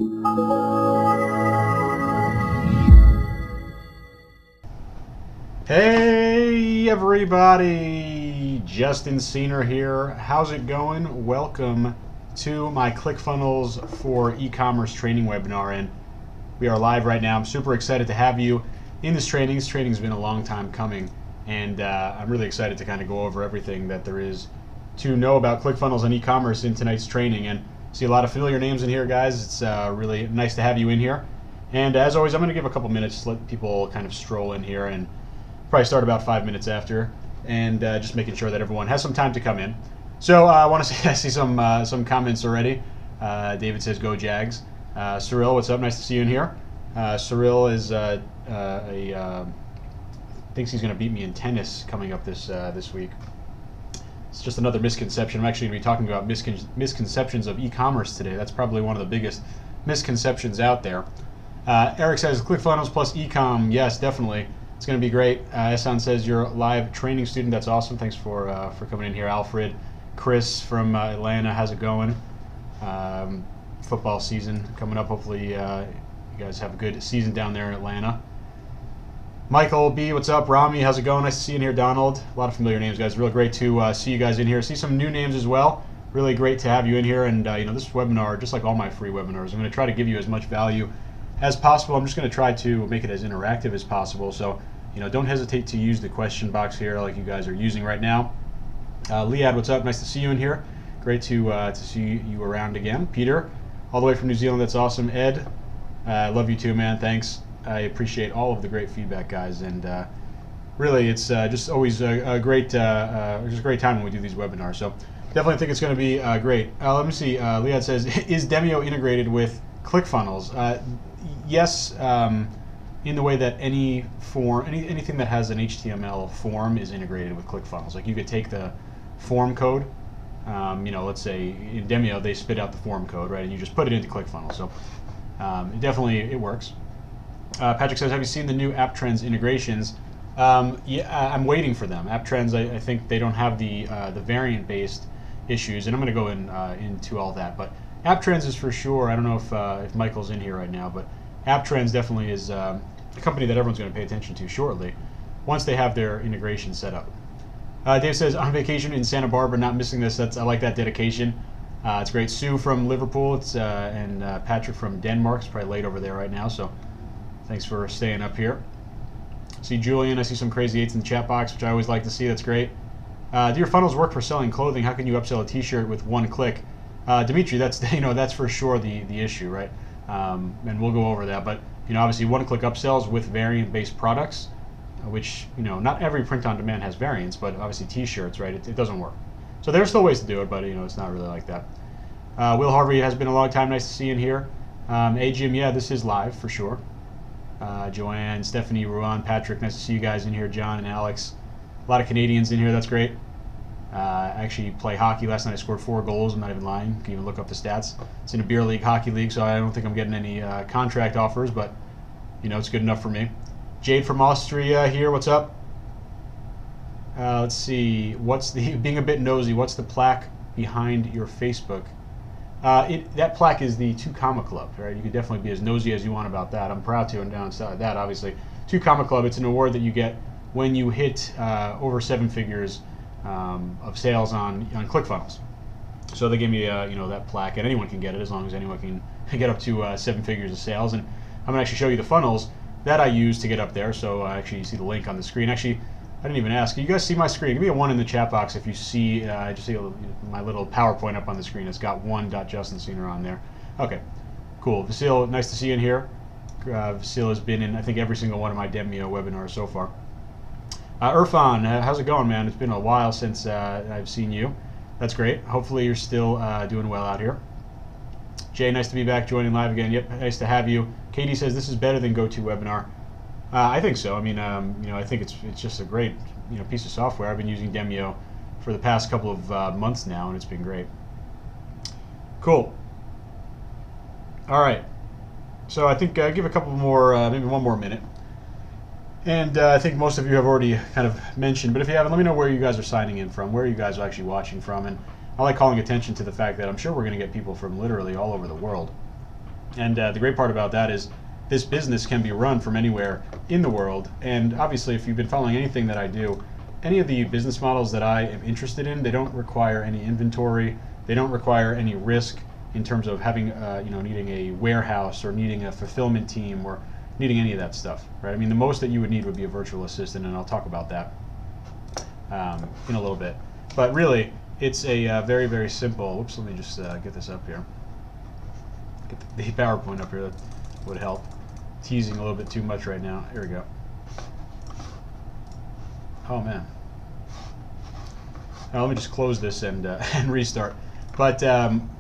Hey everybody, Justin Senior here. How's it going? Welcome to my ClickFunnels for e-commerce training webinar, and we are live right now. I'm super excited to have you in this training. This training's been a long time coming, and I'm really excited to kind of go over everything that there is to know about ClickFunnels and e-commerce in tonight's training. And see a lot of familiar names in here, guys. It's really nice to have you in here. And as always, I'm going to give a couple minutes to let people kind of stroll in here, and probably start about 5 minutes after, and just making sure that everyone has some time to come in. So I want to say, I see some comments already. David says, "Go Jags." Cyril, what's up? Nice to see you in here. Cyril is thinks he's going to beat me in tennis coming up this week. It's just another misconception. I'm actually going to be talking about misconceptions of e-commerce today. That's probably one of the biggest misconceptions out there. Eric says, "ClickFunnels plus e-com." Yes, definitely. It's going to be great. Ehsan says, "You're a live training student." That's awesome. Thanks for coming in here. Alfred, Chris from Atlanta, how's it going? Football season coming up. Hopefully you guys have a good season down there in Atlanta. Michael B, what's up? Rami, how's it going? Nice to see you in here. Donald, a lot of familiar names, guys. Real great to see you guys in here. See some new names as well. Really great to have you in here. And this webinar, just like all my free webinars, I'm going to try to give you as much value as possible. I'm just going to try to make it as interactive as possible. So don't hesitate to use the question box here like you guys are using right now. Liad, what's up? Nice to see you in here. Great to see you around again. Peter, all the way from New Zealand. That's awesome. Ed, love you too, man. Thanks. I appreciate all of the great feedback, guys. And really, it's just always a great time when we do these webinars. So definitely think it's going to be great. Let me see. Liad says, "Is Demio integrated with ClickFunnels?" Yes. In the way that any form, anything that has an HTML form is integrated with ClickFunnels. Like you could take the form code, let's say in Demio they spit out the form code, right, and you just put it into ClickFunnels. So it works. Patrick says, "Have you seen the new App Trends integrations?" Yeah, I'm waiting for them. App Trends, I think they don't have the variant-based issues, and I'm going to go into all that. But App Trends is for sure. I don't know if Michael's in here right now, but App Trends definitely is a company that everyone's going to pay attention to shortly once they have their integration set up. Dave says, "On vacation in Santa Barbara, not missing this." I like that dedication. It's great. Sue from Liverpool, and Patrick from Denmark. It's probably late over there right now, so thanks for staying up here. See Julian, I see some crazy eights in the chat box, which I always like to see. That's great. Do your funnels work for selling clothing? How can you upsell a t-shirt with one click? Dimitri, that's for sure the issue, right? And we'll go over that, but obviously one-click upsells with variant-based products, which not every print-on-demand has variants, but obviously t-shirts, right? It doesn't work. So there's still ways to do it, but it's not really like that. Will Harvey, has been a long time. Nice to see you in here. Jim, yeah, this is live for sure. Joanne, Stephanie, Ruan, Patrick, nice to see you guys in here. John and Alex, a lot of Canadians in here. That's great. I actually play hockey. Last night I scored 4 goals. I'm not even lying. You can even look up the stats. It's in a beer league, hockey league, so I don't think I'm getting any contract offers, but it's good enough for me. Jade from Austria here. What's up? Let's see. Being a bit nosy, what's the plaque behind your Facebook? That plaque is the 2 Comma Club, right? You could definitely be as nosy as you want about that. I'm proud to announce that, obviously. 2 Comma Club, it's an award that you get when you hit over 7 figures of sales on ClickFunnels. So they give me that plaque, and anyone can get it as long as anyone can get up to 7 figures of sales. And I'm going to actually show you the funnels that I use to get up there. So actually you see the link on the screen. Actually, I didn't even ask. You guys see my screen? Give me a 1 in the chat box if you see, just see my little PowerPoint up on the screen. It's got 1.JustinSenior on there. Okay, cool. Vasil, nice to see you in here. Vasil has been in, I think, every single one of my Demio webinars so far. Irfan, how's it going, man? It's been a while since I've seen you. That's great. Hopefully you're still doing well out here. Jay, nice to be back joining live again. Yep, nice to have you. Katie says this is better than GoToWebinar. I think so. I mean, I think it's just a great piece of software. I've been using Demio for the past couple of months now, and it's been great. Cool. All right. So I think give a couple more, maybe 1 more minute. And I think most of you have already kind of mentioned, but if you haven't, let me know where you guys are signing in from, where you guys are actually watching from. And I like calling attention to the fact that I'm sure we're going to get people from literally all over the world And the great part about that is this business can be run from anywhere in the world. And obviously, if you've been following anything that I do, any of the business models that I am interested in, they don't require any inventory. They don't require any risk in terms of having, needing a warehouse or needing a fulfillment team or needing any of that stuff, right? I mean, the most that you would need would be a virtual assistant, and I'll talk about that in a little bit. But really, it's a very, very simple. Oops, let me just get this up here. Get the PowerPoint up here. That would help. Teasing a little bit too much right now. Here we go. Oh man. Now let me just close this and and restart. But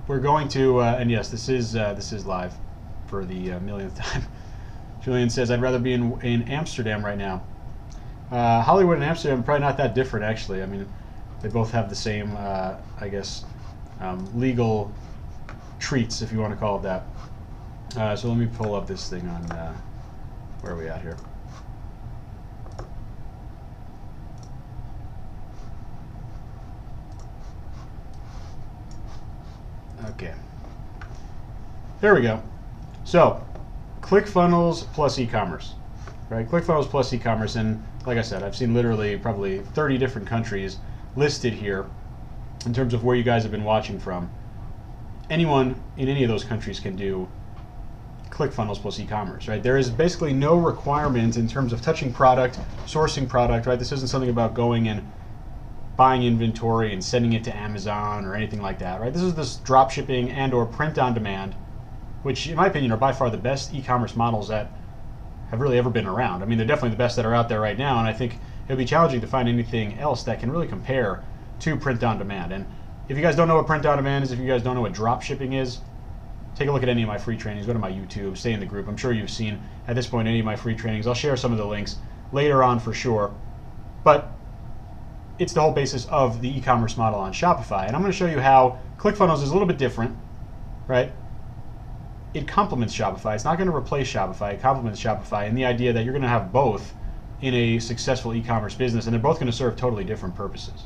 we're going to, and yes, this is live for the millionth time. Julian says, "I'd rather be in Amsterdam right now." Hollywood and Amsterdam are probably not that different, actually. I mean, they both have the same, I guess, legal treats, if you want to call it that. So let me pull up this thing on, where are we at here? Okay. There we go. So, ClickFunnels plus e-commerce, right? ClickFunnels plus e-commerce, and like I said, I've seen literally probably 30 different countries listed here in terms of where you guys have been watching from. Anyone in any of those countries can do ClickFunnels plus e-commerce, right? There is basically no requirement in terms of touching product, sourcing product, right? This isn't something about going and buying inventory and sending it to Amazon or anything like that, right? This is this drop shipping and or print on demand, which in my opinion are by far the best e-commerce models that have really ever been around. I mean, they're definitely the best that are out there right now, and I think it'll be challenging to find anything else that can really compare to print on demand. And if you guys don't know what print on demand is, if you guys don't know what drop shipping is, take a look at any of my free trainings, go to my YouTube, stay in the group. I'm sure you've seen at this point any of my free trainings. I'll share some of the links later on for sure. But it's the whole basis of the e-commerce model on Shopify. And I'm going to show you how ClickFunnels is a little bit different, right? It complements Shopify. It's not going to replace Shopify. It complements Shopify in the idea that you're going to have both in a successful e-commerce business, and they're both going to serve totally different purposes.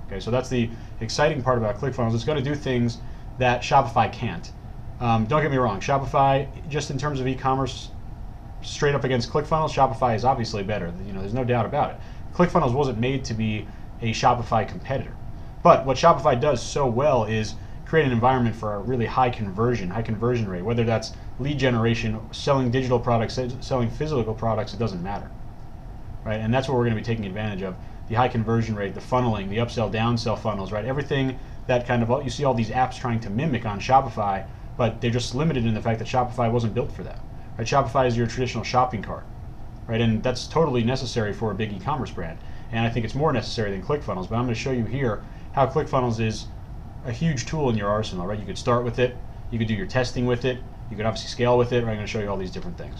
Okay, so that's the exciting part about ClickFunnels. It's going to do things that Shopify can't. Don't get me wrong. Shopify, just in terms of e-commerce, straight up against ClickFunnels, Shopify is obviously better. You know, there's no doubt about it. ClickFunnels wasn't made to be a Shopify competitor. But what Shopify does so well is create an environment for a really high conversion rate, whether that's lead generation, selling digital products, selling physical products, it doesn't matter, right? And that's what we're going to be taking advantage of. The high conversion rate, the funneling, the upsell, downsell funnels, right? Everything that kind of, you see all these apps trying to mimic on Shopify, but they're just limited in the fact that Shopify wasn't built for that, right? Shopify is your traditional shopping cart, right? And that's totally necessary for a big e-commerce brand. And I think it's more necessary than ClickFunnels, but I'm going to show you here how ClickFunnels is a huge tool in your arsenal, right? You could start with it, you could do your testing with it, you could obviously scale with it, right? I'm going to show you all these different things.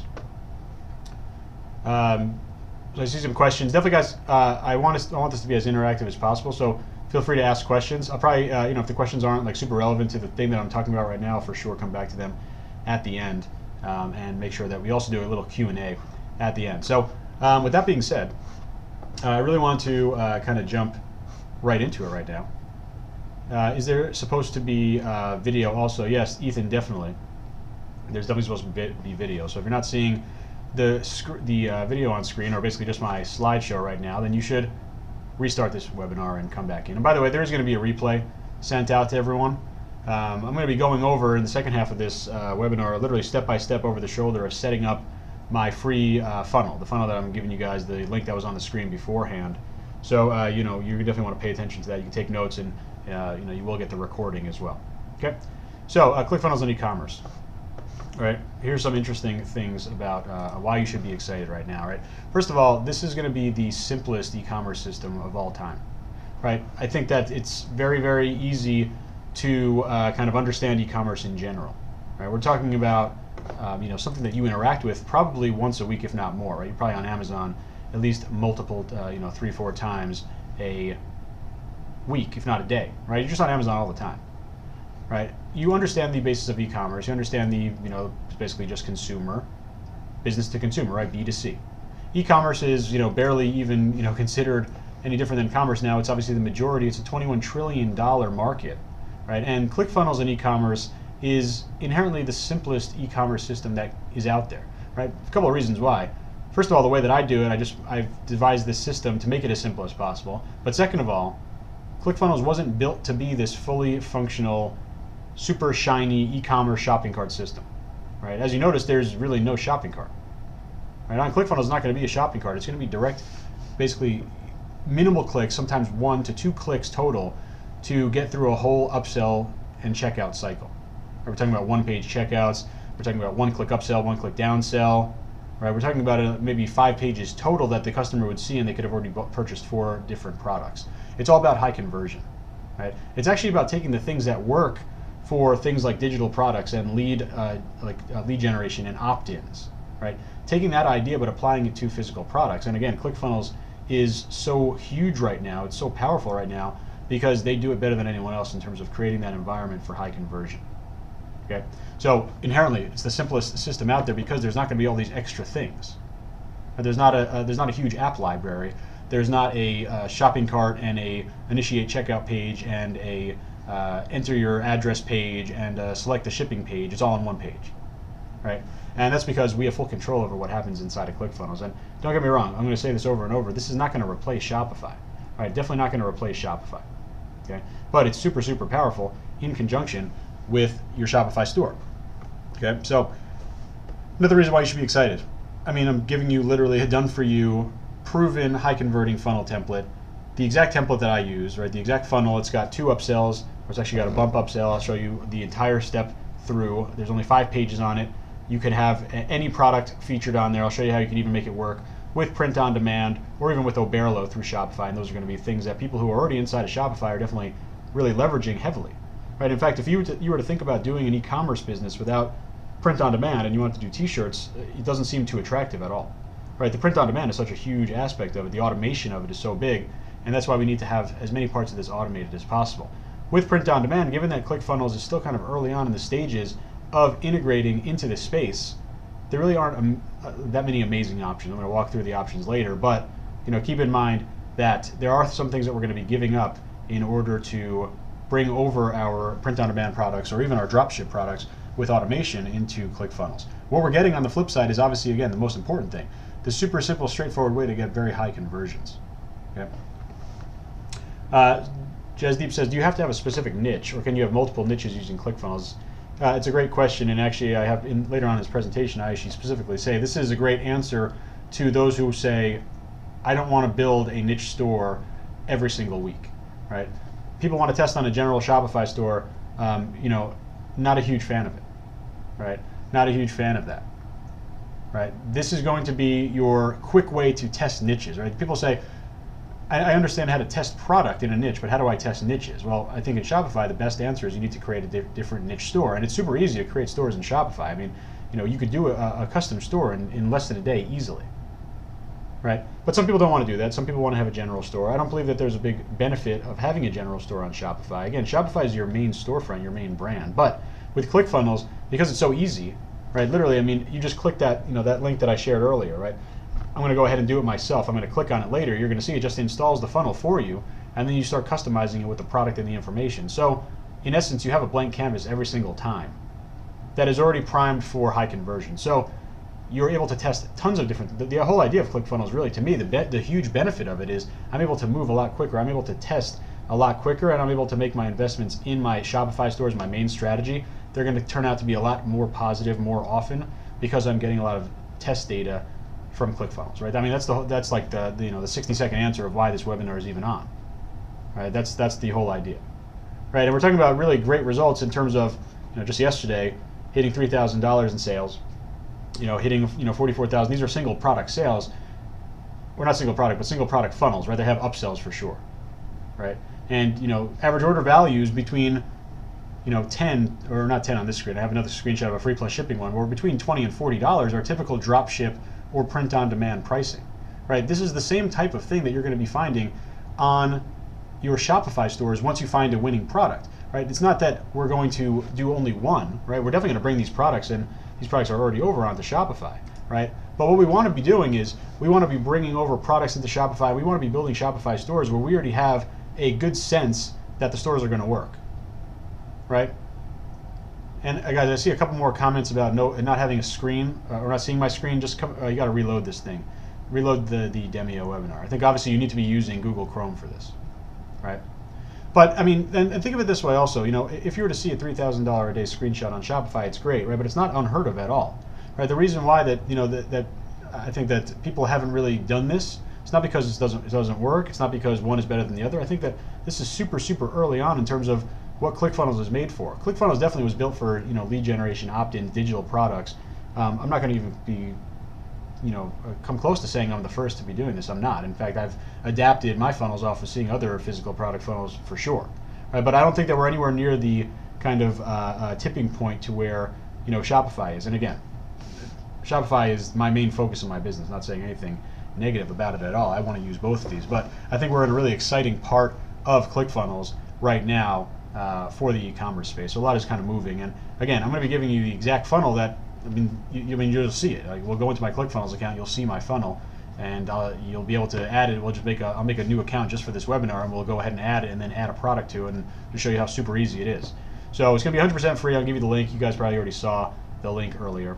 So I see some questions. Definitely, guys, I want this to be as interactive as possible, so feel free to ask questions. I'll probably, if the questions aren't like super relevant to the thing that I'm talking about right now, for sure come back to them at the end, and make sure that we also do a little Q&A at the end. So with that being said, I really want to kind of jump right into it right now. Is there supposed to be video also? Yes, Ethan, definitely. There's definitely supposed to be video. So if you're not seeing the video on screen, or basically just my slideshow right now, then you should restart this webinar and come back in. And by the way, there's going to be a replay sent out to everyone. I'm going to be going over in the second half of this webinar, literally step by step over the shoulder of setting up my free funnel, the funnel that I'm giving you guys, the link that was on the screen beforehand. So you definitely want to pay attention to that. You can take notes, and you will get the recording as well. Okay, so ClickFunnels and e-commerce. All right, here's some interesting things about why you should be excited right now. Right, first of all, this is going to be the simplest e-commerce system of all time. Right, I think that it's very, very easy to kind of understand e-commerce in general. Right, we're talking about something that you interact with probably once a week, if not more. Right, you're probably on Amazon at least multiple, 3-4 times a week, if not a day. Right, you're just on Amazon all the time. Right, you understand the basis of e-commerce. You understand the, it's basically just consumer, business to consumer, right? B2C. E-commerce is, barely even, considered any different than commerce now. It's obviously the majority. It's a $21 trillion market, right? And ClickFunnels and e-commerce is inherently the simplest e-commerce system that is out there, right? A couple of reasons why. First of all, the way that I do it, I've devised this system to make it as simple as possible. But second of all, ClickFunnels wasn't built to be this fully functional, super shiny e-commerce shopping cart system, right? As you notice, there's really no shopping cart. Right? On ClickFunnels, it's not going to be a shopping cart. It's going to be direct, basically minimal clicks, sometimes 1 to 2 clicks total, to get through a whole upsell and checkout cycle. Right? We're talking about one-page checkouts. We're talking about one-click upsell, one-click downsell. Right? We're talking about maybe 5 pages total that the customer would see, and they could have already purchased 4 different products. It's all about high conversion. Right? It's actually about taking the things that work for things like digital products and lead generation and opt-ins. Right? Taking that idea but applying it to physical products. And again, ClickFunnels is so huge right now, it's so powerful right now, because they do it better than anyone else in terms of creating that environment for high conversion. Okay, so inherently it's the simplest system out there because there's not going to be all these extra things. There's not a huge app library. There's not a shopping cart and a initiate checkout page and a enter your address page and select the shipping page. It's all on one page, right? And that's because we have full control over what happens inside of ClickFunnels. And don't get me wrong, I'm going to say this over and over. This is not going to replace Shopify. Right? Definitely not going to replace Shopify. Okay? But it's super, super powerful in conjunction with your Shopify store. Okay? So another reason why you should be excited. I mean, I'm giving you literally a done-for-you, proven, high-converting funnel template. The exact template that I use, right? The exact funnel. It's got 2 upsells. It's actually got a bump upsell. I'll show you the entire step through. There's only 5 pages on it. You can have any product featured on there. I'll show you how you can even make it work with print on demand or even with Oberlo through Shopify. And those are going to be things that people who are already inside of Shopify are definitely really leveraging heavily. Right? In fact, if you were to think about doing an e-commerce business without print on demand and you want to do t-shirts, it doesn't seem too attractive at all. Right? The print on demand is such a huge aspect of it. The automation of it is so big, and that's why we need to have as many parts of this automated as possible. With print on demand, given that ClickFunnels is still kind of early on in the stages of integrating into this space, there really aren't that many amazing options. I'm going to walk through the options later, but keep in mind that there are some things that we're going to be giving up in order to bring over our print-on-demand products or even our dropship products with automation into ClickFunnels. What we're getting on the flip side is obviously, again, the most important thing, the super simple, straightforward way to get very high conversions. Okay. Jasdeep says, do you have to have a specific niche, or can you have multiple niches using ClickFunnels? It's a great question, and actually I have later on in this presentation I actually specifically say this is a great answer to those who say I don't want to build a niche store every single week, right? People want to test on a general Shopify store, not a huge fan of it, right? Not a huge fan of that, right? This is going to be your quick way to test niches, right? People say, I understand how to test product in a niche, but how do I test niches? Well, I think in Shopify, the best answer is you need to create a different niche store. And it's super easy to create stores in Shopify. I mean, you could do a custom store in less than a day easily, right? But some people don't want to do that. Some people want to have a general store. I don't believe that there's a big benefit of having a general store on Shopify. Again, Shopify is your main storefront, your main brand. But with ClickFunnels, because it's so easy, right? Literally, I mean, you just click that, that link that I shared earlier, right? I'm going to go ahead and do it myself. I'm going to click on it later. You're going to see it just installs the funnel for you, and then you start customizing it with the product and the information. So, in essence, you have a blank canvas every single time that is already primed for high conversion. So, you're able to test tons of different. The whole idea of ClickFunnels, really, to me, the huge benefit of it is I'm able to move a lot quicker. I'm able to test a lot quicker, and I'm able to make my investments in my Shopify stores, my main strategy. They're going to turn out to be a lot more positive more often because I'm getting a lot of test data from ClickFunnels, right? I mean, that's like the 60-second answer of why this webinar is even on, right? That's the whole idea, right? And we're talking about really great results in terms of, just yesterday, hitting $3,000 in sales, hitting 44,000. These are single product sales, or not single product, but single product funnels, right? They have upsells for sure, right? And average order values between 10, or not 10 on this screen. I have another screenshot of a free plus shipping one where between $20 and $40 are typical drop ship or print on demand pricing, right? This is the same type of thing that you're going to be finding on your Shopify stores once you find a winning product, right? It's not that we're going to do only one, right? We're definitely going to bring these products in. These products are already over onto Shopify, right? But what we want to be doing is we want to be bringing over products into Shopify. We want to be building Shopify stores where we already have a good sense that the stores are going to work, right? And guys, I see a couple more comments about not having a screen or not seeing my screen. Just you got to reload this thing, reload the Demio webinar. I think obviously you need to be using Google Chrome for this, right? But I mean, and think of it this way also. If you were to see a $3,000 a day screenshot on Shopify, it's great, right? But it's not unheard of at all, right? The reason why that I think that people haven't really done this, it's not because it doesn't work. It's not because one is better than the other. I think that this is super early on in terms of what ClickFunnels is made for. ClickFunnels definitely was built for lead generation, opt-in, digital products. I'm not going to even be come close to saying I'm the first to be doing this. I'm not. In fact, I've adapted my funnels off of seeing other physical product funnels for sure. Right? But I don't think that we're anywhere near the kind of tipping point to where Shopify is. And again, Shopify is my main focus in my business. Not saying anything negative about it at all. I want to use both of these, but I think we're in a really exciting part of ClickFunnels right now for the e-commerce space. So a lot is kind of moving. And again, I'm going to be giving you the exact funnel that you'll see it. We'll go into my ClickFunnels account, you'll see my funnel, and you'll be able to add it. I'll make a new account just for this webinar, and we'll go ahead and add it, and then add a product to it, and to show you how super easy it is. So it's going to be 100% free. I'll give you the link. You guys probably already saw the link earlier,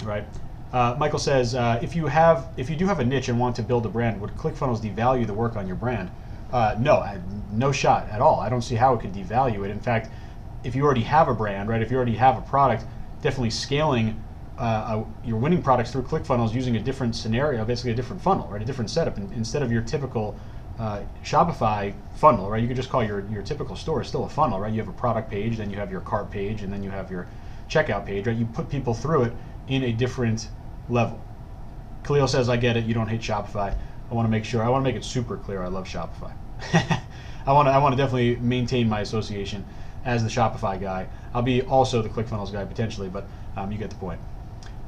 right? Michael says, if you do have a niche and want to build a brand, would ClickFunnels devalue the work on your brand? No shot at all. I don't see how it could devalue it. In fact, if you already have a brand, right? If you already have a product, definitely scaling your winning products through ClickFunnels using a different scenario, basically a different funnel, right? A different setup. And instead of your typical Shopify funnel, right? You could just call your typical store is still a funnel, right? You have a product page, then you have your cart page, and then you have your checkout page, right? You put people through it in a different level. Khalil says, I get it. You don't hate Shopify. I want to make it super clear. I love Shopify. I want to definitely maintain my association as the Shopify guy. I'll be also the ClickFunnels guy potentially, but you get the point.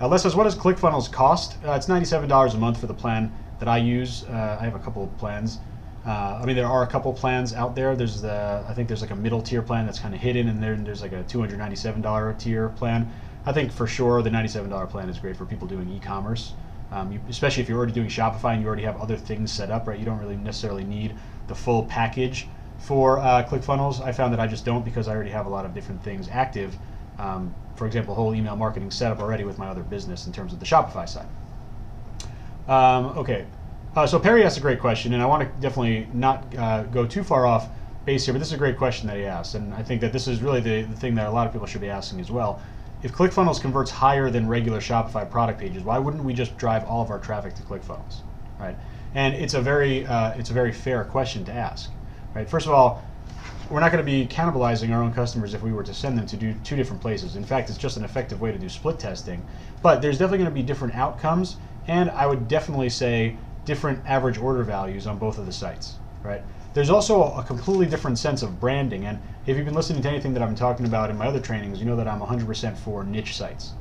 Les says, what does ClickFunnels cost? It's $97 a month for the plan that I use. I have a couple of plans. There are a couple plans out there. I think there's like a middle tier plan that's kind of hidden, and there's like a $297 tier plan. I think for sure the $97 plan is great for people doing e-commerce, especially if you're already doing Shopify and you already have other things set up, right? You don't really necessarily need the full package for ClickFunnels. I found that I just don't, because I already have a lot of different things active. For example, whole email marketing set up already with my other business in terms of the Shopify side. Okay, so Perry asked a great question, and I want to definitely not go too far off base here, but this is a great question that he asked, and I think that this is really the thing that a lot of people should be asking as well. If ClickFunnels converts higher than regular Shopify product pages, why wouldn't we just drive all of our traffic to ClickFunnels, right? And it's a very fair question to ask, right? First of all, we're not going to be cannibalizing our own customers if we were to send them to do two different places. In fact, it's just an effective way to do split testing. But there's definitely going to be different outcomes, and I would definitely say different average order values on both of the sites, right? There's also a completely different sense of branding, and if you've been listening to anything that I'm talking about in my other trainings, you know that I'm 100% for niche sites,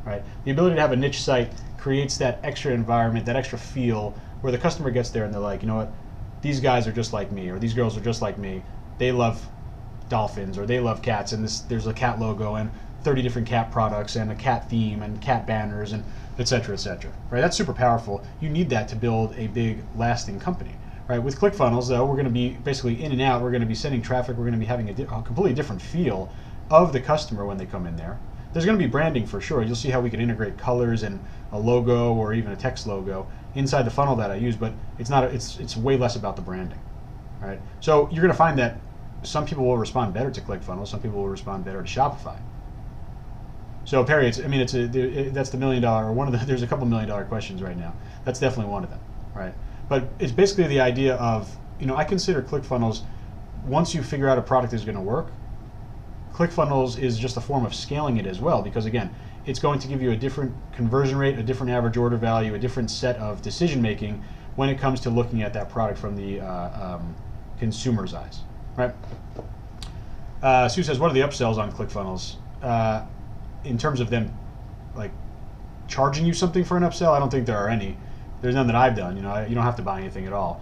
right? The ability to have a niche site creates that extra environment, that extra feel, where the customer gets there and they're like, you know what, these guys are just like me, or these girls are just like me. They love dolphins, or they love cats, and there's a cat logo and 30 different cat products and a cat theme and cat banners and et cetera, right? That's super powerful. You need that to build a big, lasting company. Right, with ClickFunnels, though, we're going to be basically in and out. We're going to be sending traffic. We're going to be having a completely different feel of the customer when they come in there. There's going to be branding for sure. You'll see how we can integrate colors and a logo or even a text logo inside the funnel that I use, but it's not. It's way less about the branding, right? So you're going to find that some people will respond better to ClickFunnels. Some people will respond better to Shopify. So Perry, that's the $1 million, or one of the. There's a couple $1 million questions right now. That's definitely one of them, right? But it's basically the idea of, I consider ClickFunnels, once you figure out a product is going to work, ClickFunnels is just a form of scaling it as well, because again, it's going to give you a different conversion rate, a different average order value, a different set of decision making when it comes to looking at that product from the consumer's eyes, right? Sue says, what are the upsells on ClickFunnels? In terms of them like charging you something for an upsell, I don't think there are any. There's none that I've done. You don't have to buy anything at all.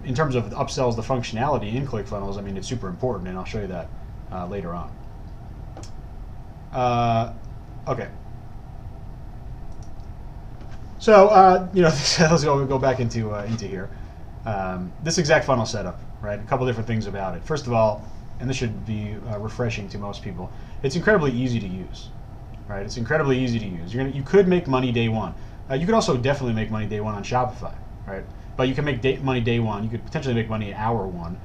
In terms of upsells, the functionality in ClickFunnels, it's super important, and I'll show you that later on. Okay. So let's go back into here. This exact funnel setup, right? A couple different things about it. First of all, and this should be refreshing to most people, it's incredibly easy to use, right? It's incredibly easy to use. You could make money day one. You could also definitely make money day one on Shopify, right? But you can make money day one. You could potentially make money hour one,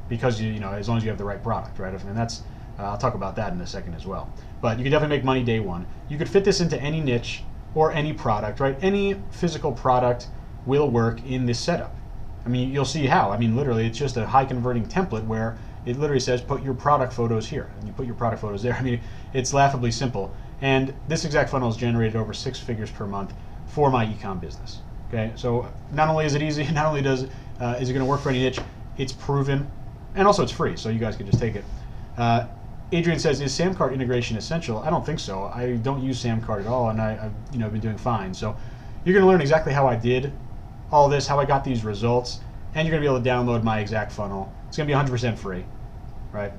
because you know, as long as you have the right product, right? And that's I'll talk about that in a second as well. But you could definitely make money day one. You could fit this into any niche or any product, right? Any physical product will work in this setup. I mean, you'll see how. I mean, literally, it's just a high converting template where it literally says put your product photos here, and you put your product photos there. I mean, it's laughably simple. And this exact funnel has generated over 6 figures per month for my ecom business. Okay, so not only is it easy, not only is it going to work for any niche, it's proven, and also it's free, so you guys can just take it. Adrian says, is Samcart integration essential? I don't think so. I don't use Samcart at all, and I've been doing fine. So you're going to learn exactly how I did all this, how I got these results, and you're going to be able to download my exact funnel. It's going to be 100% free, right?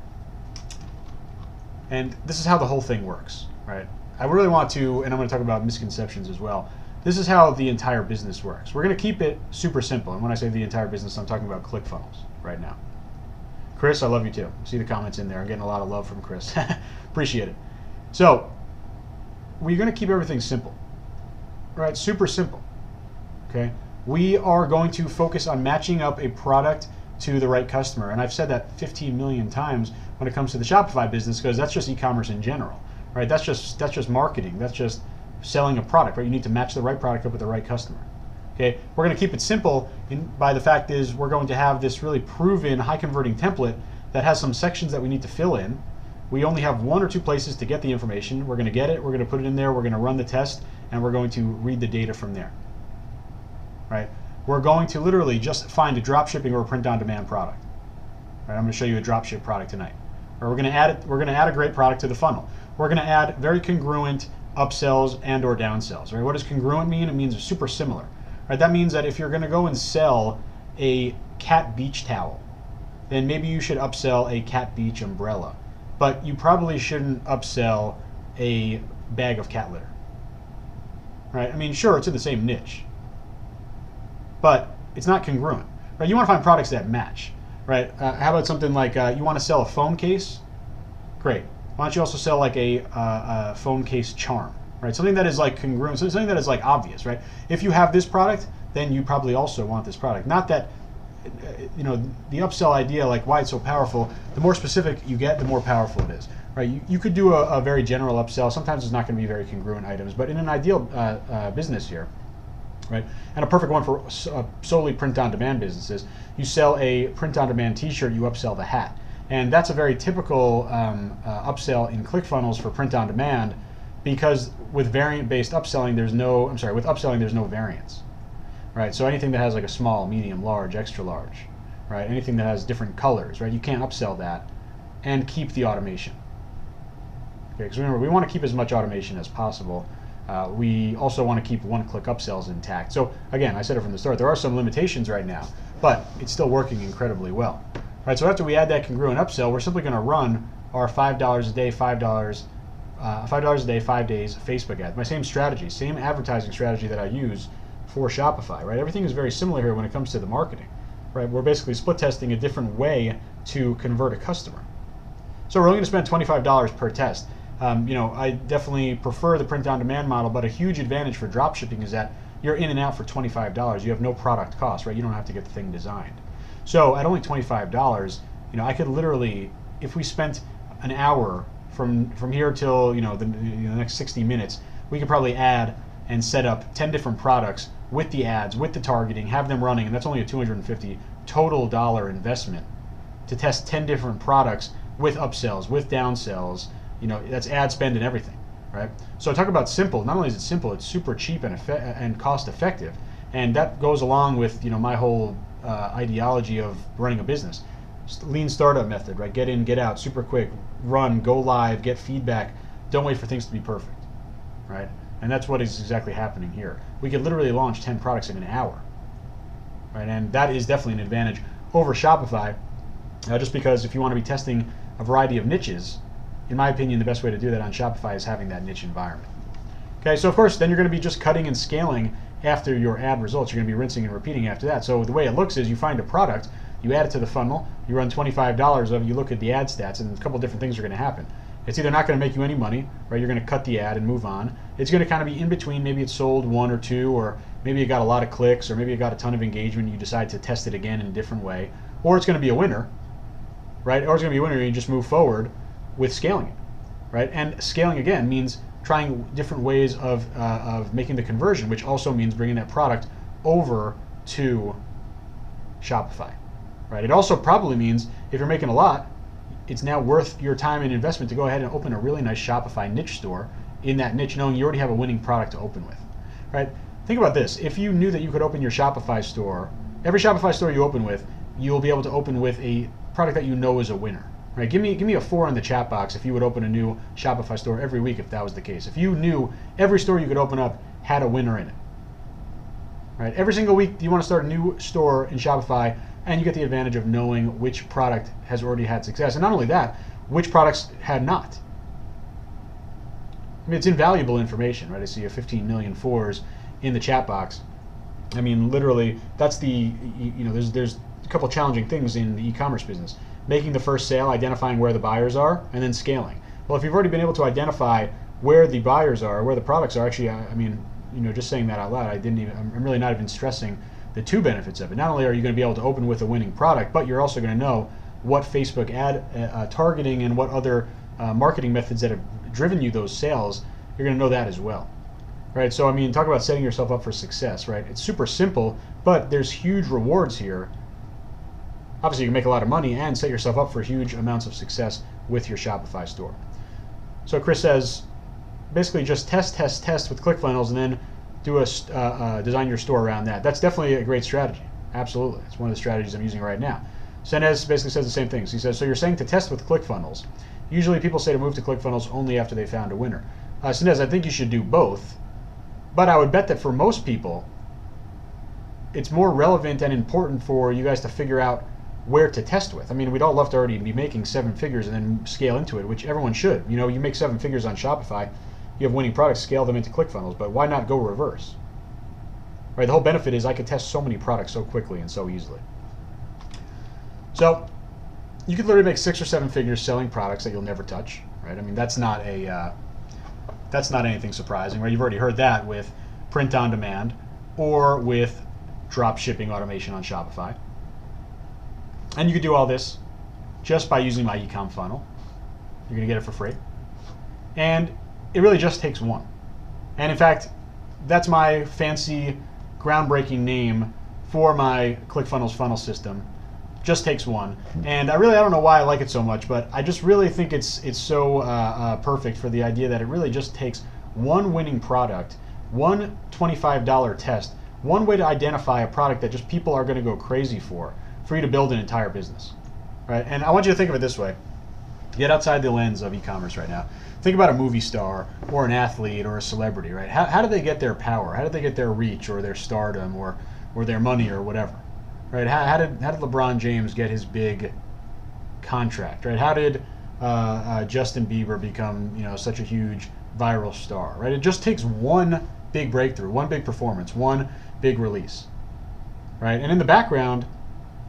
And this is how the whole thing works, right? I really want to, and I'm going to talk about misconceptions as well. This is how the entire business works. We're going to keep it super simple. And when I say the entire business, I'm talking about ClickFunnels right now. Chris, I love you too. See the comments in there. I'm getting a lot of love from Chris. Appreciate it. So we're going to keep everything simple, right? Super simple, okay? We are going to focus on matching up a product to the right customer. And I've said that 15 million times when it comes to the Shopify business, because that's just e-commerce in general, right? That's just marketing. That's just selling a product, right? You need to match the right product up with the right customer. Okay, we're going to keep it simple by the fact is we're going to have this really proven high converting template that has some sections that we need to fill in. We only have 1 or 2 places to get the information. We're going to get it, we're going to put it in there, we're going to run the test, and we're going to read the data from there. Right? We're going to literally just find a drop shipping or a print on demand product. Right? I'm going to show you a drop ship product tonight. Or we're going to add a great product to the funnel. We're going to add very congruent upsells and or downsells. Right? What does congruent mean? It means super similar. Right, that means that if you're going to go and sell a cat beach towel, then maybe you should upsell a cat beach umbrella. But you probably shouldn't upsell a bag of cat litter. Right? I mean, sure, it's in the same niche, but it's not congruent. Right? You want to find products that match. Right? How about something like you want to sell a phone case? Great. Why don't you also sell like a phone case charm? Right, something that is like congruent, something that is like obvious, right? If you have this product, then you probably also want this product. Not that, the upsell idea, like why it's so powerful, the more specific you get, the more powerful it is, right? You could do a very general upsell. Sometimes it's not going to be very congruent items, but in an ideal business here, right? And a perfect one for solely print-on-demand businesses, you sell a print-on-demand t-shirt, you upsell the hat. And that's a very typical upsell in ClickFunnels for print-on-demand, because with variant-based upselling, with upselling, there's no variance, right? So anything that has like a small, medium, large, extra large, right? Anything that has different colors, right? You can't upsell that and keep the automation. Okay, because remember, we want to keep as much automation as possible. We also want to keep one-click upsells intact. So again, I said it from the start, there are some limitations right now, but it's still working incredibly well. Right, so after we add that congruent upsell, we're simply going to run our $5 a day, $5 a day, 5 days Facebook ad. My same strategy, same advertising strategy that I use for Shopify, right? Everything is very similar here when it comes to the marketing, right? We're basically split testing a different way to convert a customer. So we're only going to spend $25 per test. I definitely prefer the print-on-demand model, but a huge advantage for drop shipping is that you're in and out for $25. You have no product cost, right? You don't have to get the thing designed. So at only $25, I could literally, if we spent an hour from here till the next 60 minutes, we could probably add and set up 10 different products with the ads, with the targeting, have them running, and that's only a $250 total investment to test 10 different products with upsells, with downsells. That's ad spend and everything, right? So talk about simple. Not only is it simple, it's super cheap and cost effective, and that goes along with my whole ideology of running a business. Lean startup method, right? Get in, get out, super quick, run, go live, get feedback. Don't wait for things to be perfect, right? And that's what is exactly happening here. We could literally launch 10 products in an hour, right? And that is definitely an advantage over Shopify, just because if you want to be testing a variety of niches, in my opinion, the best way to do that on Shopify is having that niche environment. Okay, so of course, then you're going to be just cutting and scaling after your ad results. You're going to be rinsing and repeating after that. So the way it looks is you find a product You add it to the funnel, you run $25 of it, you look at the ad stats, and a couple different things are going to happen. It's either not going to make you any money, right? You're going to cut the ad and move on. It's going to kind of be in between. Maybe it sold one or two, or maybe it got a lot of clicks, or maybe it got a ton of engagement and you decide to test it again in a different way. Or it's going to be a winner, right? Or it's going to be a winner and you just move forward with scaling it, right? And scaling, again, means trying different ways of making the conversion, which also means bringing that product over to Shopify, right? It also probably means if you're making a lot, it's now worth your time and investment to go ahead and open a really nice Shopify niche store in that niche, knowing you already have a winning product to open with, right? Think about this. If you knew that you could open your Shopify store, every Shopify store you open with, you'll be able to open with a product that you know is a winner, right? Give me a 4 in the chat box if you would open a new Shopify store every week if that was the case. If you knew every store you could open up had a winner in it, right? Every single week you want to start a new store in Shopify, and you get the advantage of knowing which product has already had success. And not only that, which products had not. I mean, it's invaluable information, right? I see a 15 million 4s in the chat box. I mean, literally, that's there's a couple challenging things in the e-commerce business. Making the first sale, identifying where the buyers are, and then scaling. Well, if you've already been able to identify where the buyers are, where the products are, actually, I mean, just saying that out loud, I'm really not even stressing the two benefits of it. Not only are you going to be able to open with a winning product, but you're also going to know what Facebook ad targeting and what other marketing methods that have driven you those sales. You're going to know that as well, right? So I mean, talk about setting yourself up for success, right? It's super simple, but there's huge rewards here. Obviously, you can make a lot of money and set yourself up for huge amounts of success with your Shopify store. So Chris says, basically just test with ClickFunnels and then do design your store around that. That's definitely a great strategy. Absolutely. It's one of the strategies I'm using right now. Senez basically says the same things. He says, so you're saying to test with ClickFunnels. Usually people say to move to ClickFunnels only after they found a winner. Senez, I think you should do both, but I would bet that for most people, it's more relevant and important for you guys to figure out where to test with. I mean, we'd all love to already be making 7 figures and then scale into it, which everyone should. You know, you make 7 figures on Shopify, you have winning products, scale them into ClickFunnels, but why not go reverse? Right? The whole benefit is I could test so many products so quickly and so easily. So you could literally make 6 or 7 figures selling products that you'll never touch, right? I mean, that's not anything surprising, right? You've already heard that with print on demand or with drop shipping automation on Shopify. And you could do all this just by using my ecom funnel. You're going to get it for free. And it really just takes one. And in fact, that's my fancy, groundbreaking name for my ClickFunnels funnel system. Just takes one. And I don't know why I like it so much, but I just really think it's so perfect for the idea that it really just takes one winning product, one $25 test, one way to identify a product that just people are going to go crazy for you to build an entire business, right? And I want you to think of it this way. Get outside the lens of e-commerce right now. Think about a movie star or an athlete or a celebrity, right? How do they get their power? How did they get their reach or their stardom or their money or whatever, right? How did LeBron James get his big contract, right? How did Justin Bieber become such a huge viral star, right? It just takes one big breakthrough, one big performance, one big release, right? And in the background,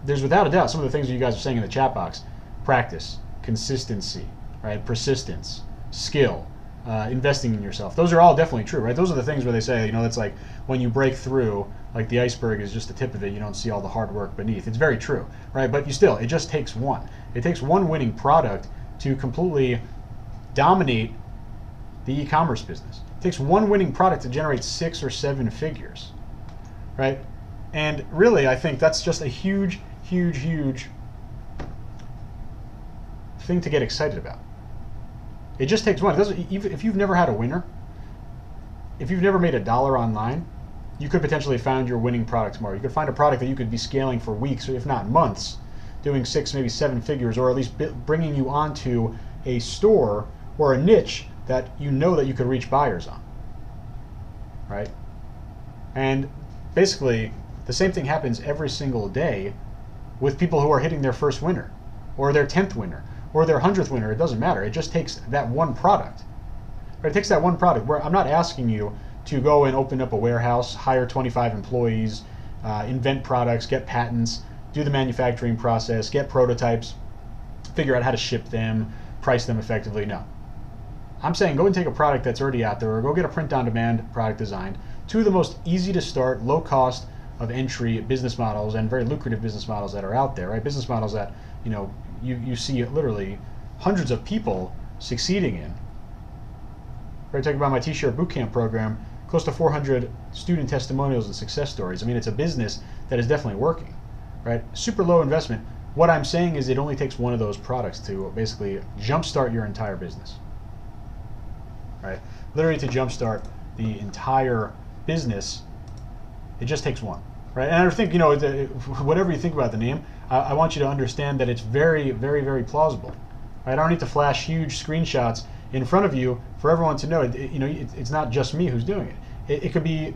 there's without a doubt some of the things that you guys are saying in the chat box: practice, consistency, right? Persistence, skill, investing in yourself. Those are all definitely true, right? Those are the things where they say, it's like when you break through, like the iceberg is just the tip of it, you don't see all the hard work beneath. It's very true, right? But it just takes one. It takes one winning product to completely dominate the e-commerce business. It takes one winning product to generate 6 or 7 figures, right? And really, I think that's just a huge thing to get excited about. It just takes one. If you've never had a winner, if you've never made $1 online, you could potentially find your winning product tomorrow. You could find a product that you could be scaling for weeks, or if not months, doing 6, maybe 7 figures, or at least bringing you onto a store or a niche that you know that you could reach buyers on, right? And basically, the same thing happens every single day with people who are hitting their first winner, or their 10th winner, or their 100th winner. It doesn't matter. It just takes that one product. Right? It takes that one product where I'm not asking you to go and open up a warehouse, hire 25 employees, invent products, get patents, do the manufacturing process, get prototypes, figure out how to ship them, price them effectively. No. I'm saying go and take a product that's already out there, or go get a print-on-demand product designed. Two of the most easy to start, low cost of entry business models and very lucrative business models that are out there, right? Business models that you see literally hundreds of people succeeding in. Right, talking about my T-shirt Bootcamp program, close to 400 student testimonials and success stories. I mean, it's a business that is definitely working, right? Super low investment. What I'm saying is it only takes one of those products to basically jumpstart your entire business, right? Literally to jumpstart the entire business, it just takes one, right? And I think, whatever you think about the name, I want you to understand that it's very, very, very plausible, right? I don't need to flash huge screenshots in front of you for everyone to know. It's not just me who's doing it. It could be,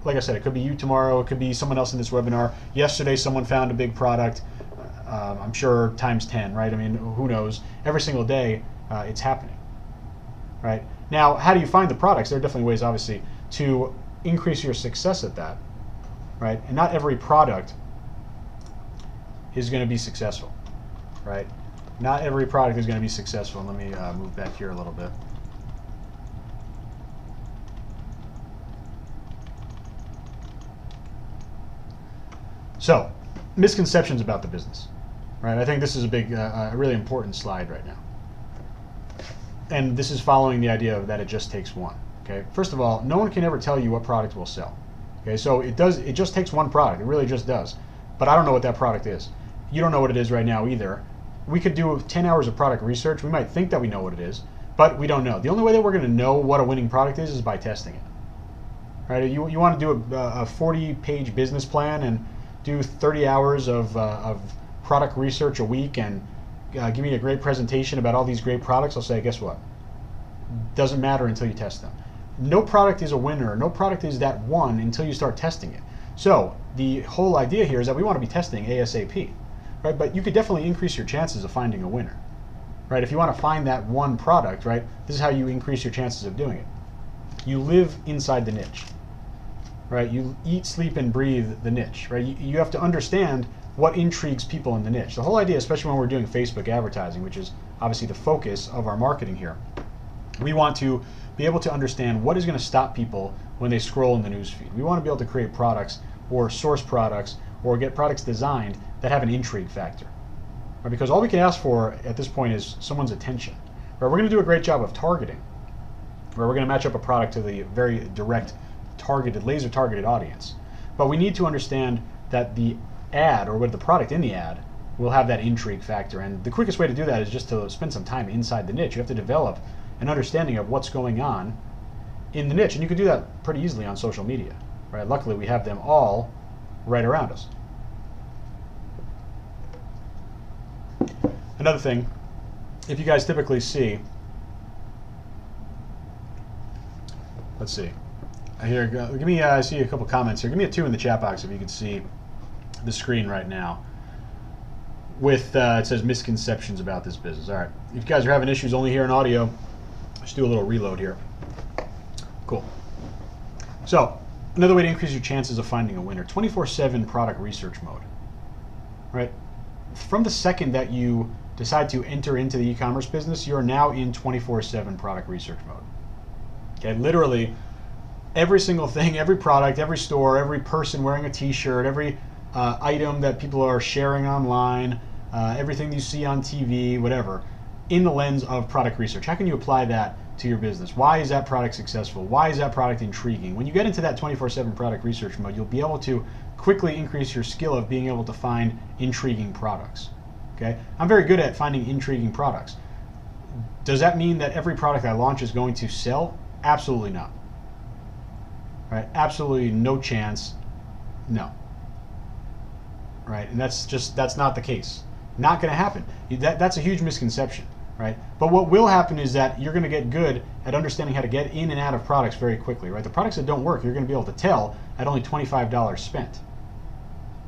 like I said, it could be you tomorrow. It could be someone else in this webinar. Yesterday, someone found a big product. I'm sure times 10, right? I mean, who knows? Every single day, it's happening, right? Now, how do you find the products? There are definitely ways, obviously, to increase your success at that, right? And not every product is going to be successful, right? Not every product is going to be successful. Let me move back here a little bit. So, misconceptions about the business, right? I think this is a big, a really important slide right now. And this is following the idea of that it just takes one, okay? First of all, no one can ever tell you what product will sell, okay? So it just takes one product. It really just does. But I don't know what that product is. You don't know what it is right now either. We could do 10 hours of product research. We might think that we know what it is, but we don't know. The only way that we're going to know what a winning product is by testing it. Right? You want to do a 40-page business plan and do 30 hours of product research a week and give me a great presentation about all these great products. I'll say, guess what? Doesn't matter until you test them. No product is a winner. No product is that one until you start testing it. So the whole idea here is that we want to be testing ASAP. Right, but you could definitely increase your chances of finding a winner, right? If you want to find that one product, right, this is how you increase your chances of doing it. You live inside the niche, right? You eat, sleep, and breathe the niche, right? You have to understand what intrigues people in the niche. The whole idea, especially when we're doing Facebook advertising, which is obviously the focus of our marketing here, we want to be able to understand what is going to stop people when they scroll in the newsfeed. We want to be able to create products or source products or get products designed that have an intrigue factor. Right? Because all we can ask for at this point is someone's attention. Right? We're going to do a great job of targeting. Right? We're going to match up a product to the very direct, targeted, laser-targeted audience. But we need to understand that the ad, or what the product in the ad, will have that intrigue factor. And the quickest way to do that is just to spend some time inside the niche. You have to develop an understanding of what's going on in the niche. And you can do that pretty easily on social media. Right? Luckily, we have them all right around us. Another thing, if you guys typically see, let's see, here, give me, I see a couple comments here. Give me a 2 in the chat box if you can see the screen right now. With, it says misconceptions about this business. All right, if you guys are having issues only hearing audio, let's do a little reload here. Cool. So, another way to increase your chances of finding a winner, 24/7 product research mode, right? From the second that you decide to enter into the e-commerce business, you're now in 24/7 product research mode. Okay, literally every single thing, every product, every store, every person wearing a t-shirt, every item that people are sharing online, everything you see on TV, whatever, in the lens of product research. How can you apply that to your business? Why is that product successful? Why is that product intriguing? When you get into that 24/7 product research mode, you'll be able to quickly increase your skill of being able to find intriguing products. Okay? I'm very good at finding intriguing products. Does that mean that every product I launch is going to sell? Absolutely not. Right? Absolutely no chance. No. Right? And that's not the case. Not going to happen. That's a huge misconception. Right? But what will happen is that you're going to get good at understanding how to get in and out of products very quickly. Right? The products that don't work, you're going to be able to tell at only $25 spent.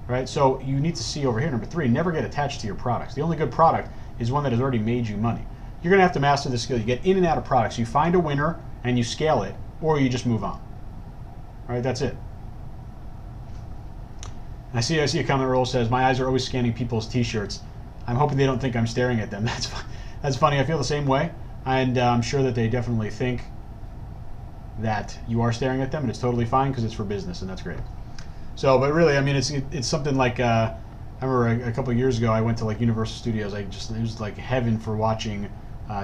Right? So you need to see over here, number 3, never get attached to your products. The only good product is one that has already made you money. You're going to have to master the skill. You get in and out of products. You find a winner and you scale it, or you just move on. All right? That's it. I see a comment roll says, my eyes are always scanning people's t-shirts. I'm hoping they don't think I'm staring at them. That's funny. I feel the same way. And I'm sure that they definitely think that you are staring at them, and it's totally fine because it's for business, and that's great. So, but really, I mean, it's something like, I remember a couple of years ago, I went to like Universal Studios. It was like heaven for watching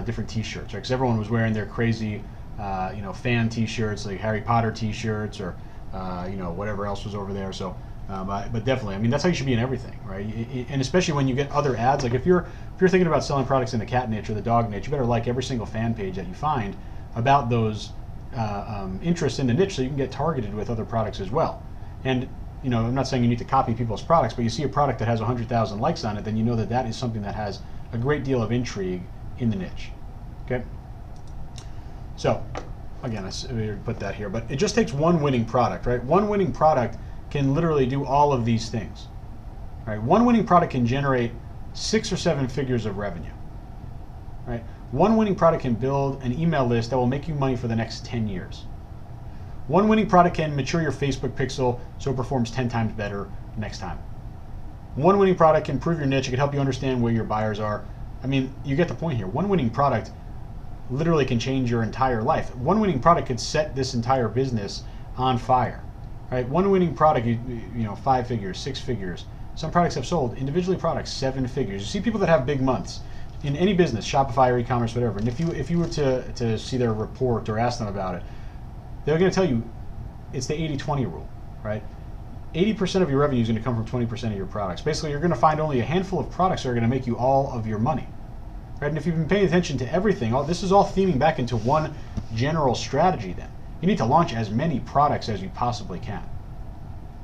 different t-shirts, right? Because everyone was wearing their crazy, fan t-shirts, like Harry Potter t-shirts, or, whatever else was over there. So, but definitely, I mean, that's how you should be in everything, right? And especially when you get other ads, like if you're thinking about selling products in the cat niche or the dog niche, you better like every single fan page that you find about those interests in the niche, so you can get targeted with other products as well. And I'm not saying you need to copy people's products, but you see a product that has 100,000 likes on it, then you know that is something that has a great deal of intrigue in the niche. Okay. So, again, I put that here, but it just takes one winning product, right? One winning product can literally do all of these things, right? One winning product can generate 6 or 7 figures of revenue, right? One winning product can build an email list that will make you money for the next 10 years. One winning product can mature your Facebook pixel so it performs 10 times better next time. One winning product can improve your niche. It can help you understand where your buyers are. I mean, you get the point here. One winning product literally can change your entire life. One winning product could set this entire business on fire, right? One winning product, 5 figures, 6 figures. Some products have sold, individually products, 7 figures. You see people that have big months in any business, Shopify or e-commerce, whatever. And if you were to see their report or ask them about it, they're going to tell you it's the 80-20 rule, right? 80% of your revenue is going to come from 20% of your products. Basically, you're going to find only a handful of products that are going to make you all of your money, right? And if you've been paying attention to everything, this is all theming back into one general strategy then. You need to launch as many products as you possibly can,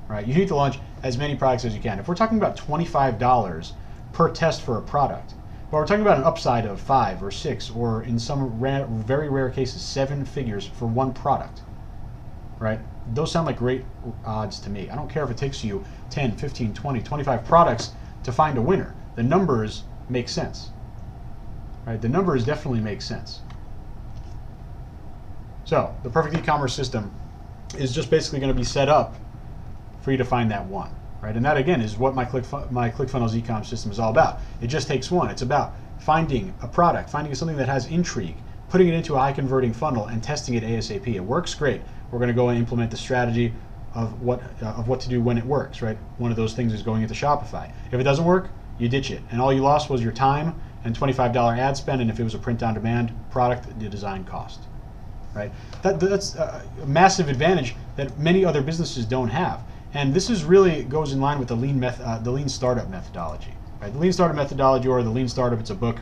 right? You need to launch as many products as you can. If we're talking about $25 per test for a product, but we're talking about an upside of 5 or 6, or in some very rare cases, 7 figures for one product, right? Those sound like great odds to me. I don't care if it takes you 10, 15, 20, 25 products to find a winner. The numbers make sense, right? The numbers definitely make sense. So the perfect e-commerce system is just basically going to be set up for you to find that one, right? And that, again, is what my ClickFunnels e-com system is all about. It just takes one. It's about finding a product, finding something that has intrigue, putting it into a high-converting funnel, and testing it ASAP. It works great. We're going to go and implement the strategy of what to do when it works, right? One of those things is going into Shopify. If it doesn't work, you ditch it. And all you lost was your time and $25 ad spend, and if it was a print-on-demand product, the design cost, right? That's a massive advantage that many other businesses don't have. And this is really goes in line with the lean startup methodology, right? The lean startup methodology, or the lean startup, it's a book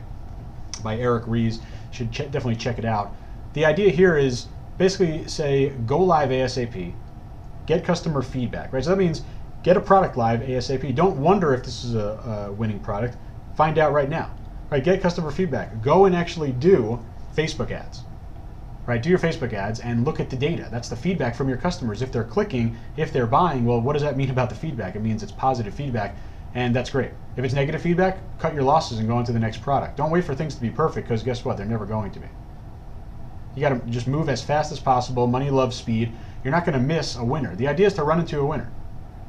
by Eric Ries. Should definitely check it out. The idea here is basically say go live ASAP, get customer feedback, right? So that means get a product live ASAP. Don't wonder if this is a winning product. Find out right now, right? Get customer feedback. Go and actually do Facebook ads, right? Do your Facebook ads and look at the data. That's the feedback from your customers. If they're clicking, if they're buying, well, what does that mean about the feedback? It means it's positive feedback, and that's great. If it's negative feedback, cut your losses and go on to the next product. Don't wait for things to be perfect, because guess what? They're never going to be. You got to just move as fast as possible. Money loves speed. You're not going to miss a winner. The idea is to run into a winner.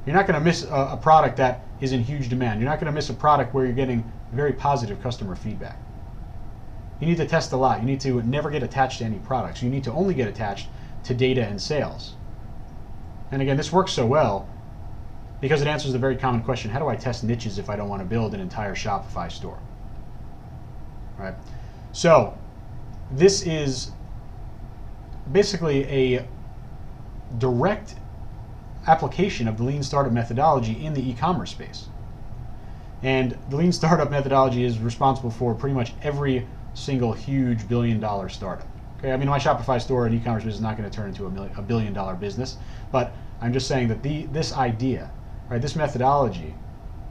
You're not going to miss a product that is in huge demand. You're not going to miss a product where you're getting very positive customer feedback. You need to test a lot. You need to never get attached to any products. You need to only get attached to data and sales. And again, this works so well because it answers the very common question: how do I test niches if I don't want to build an entire Shopify store? Right? So this is basically a direct application of the lean startup methodology in the e-commerce space. And the lean startup methodology is responsible for pretty much every single huge billion-dollar startup. Okay, I mean, my Shopify store and e-commerce business is not going to turn into a billion-dollar business, but I'm just saying that this idea, right, this methodology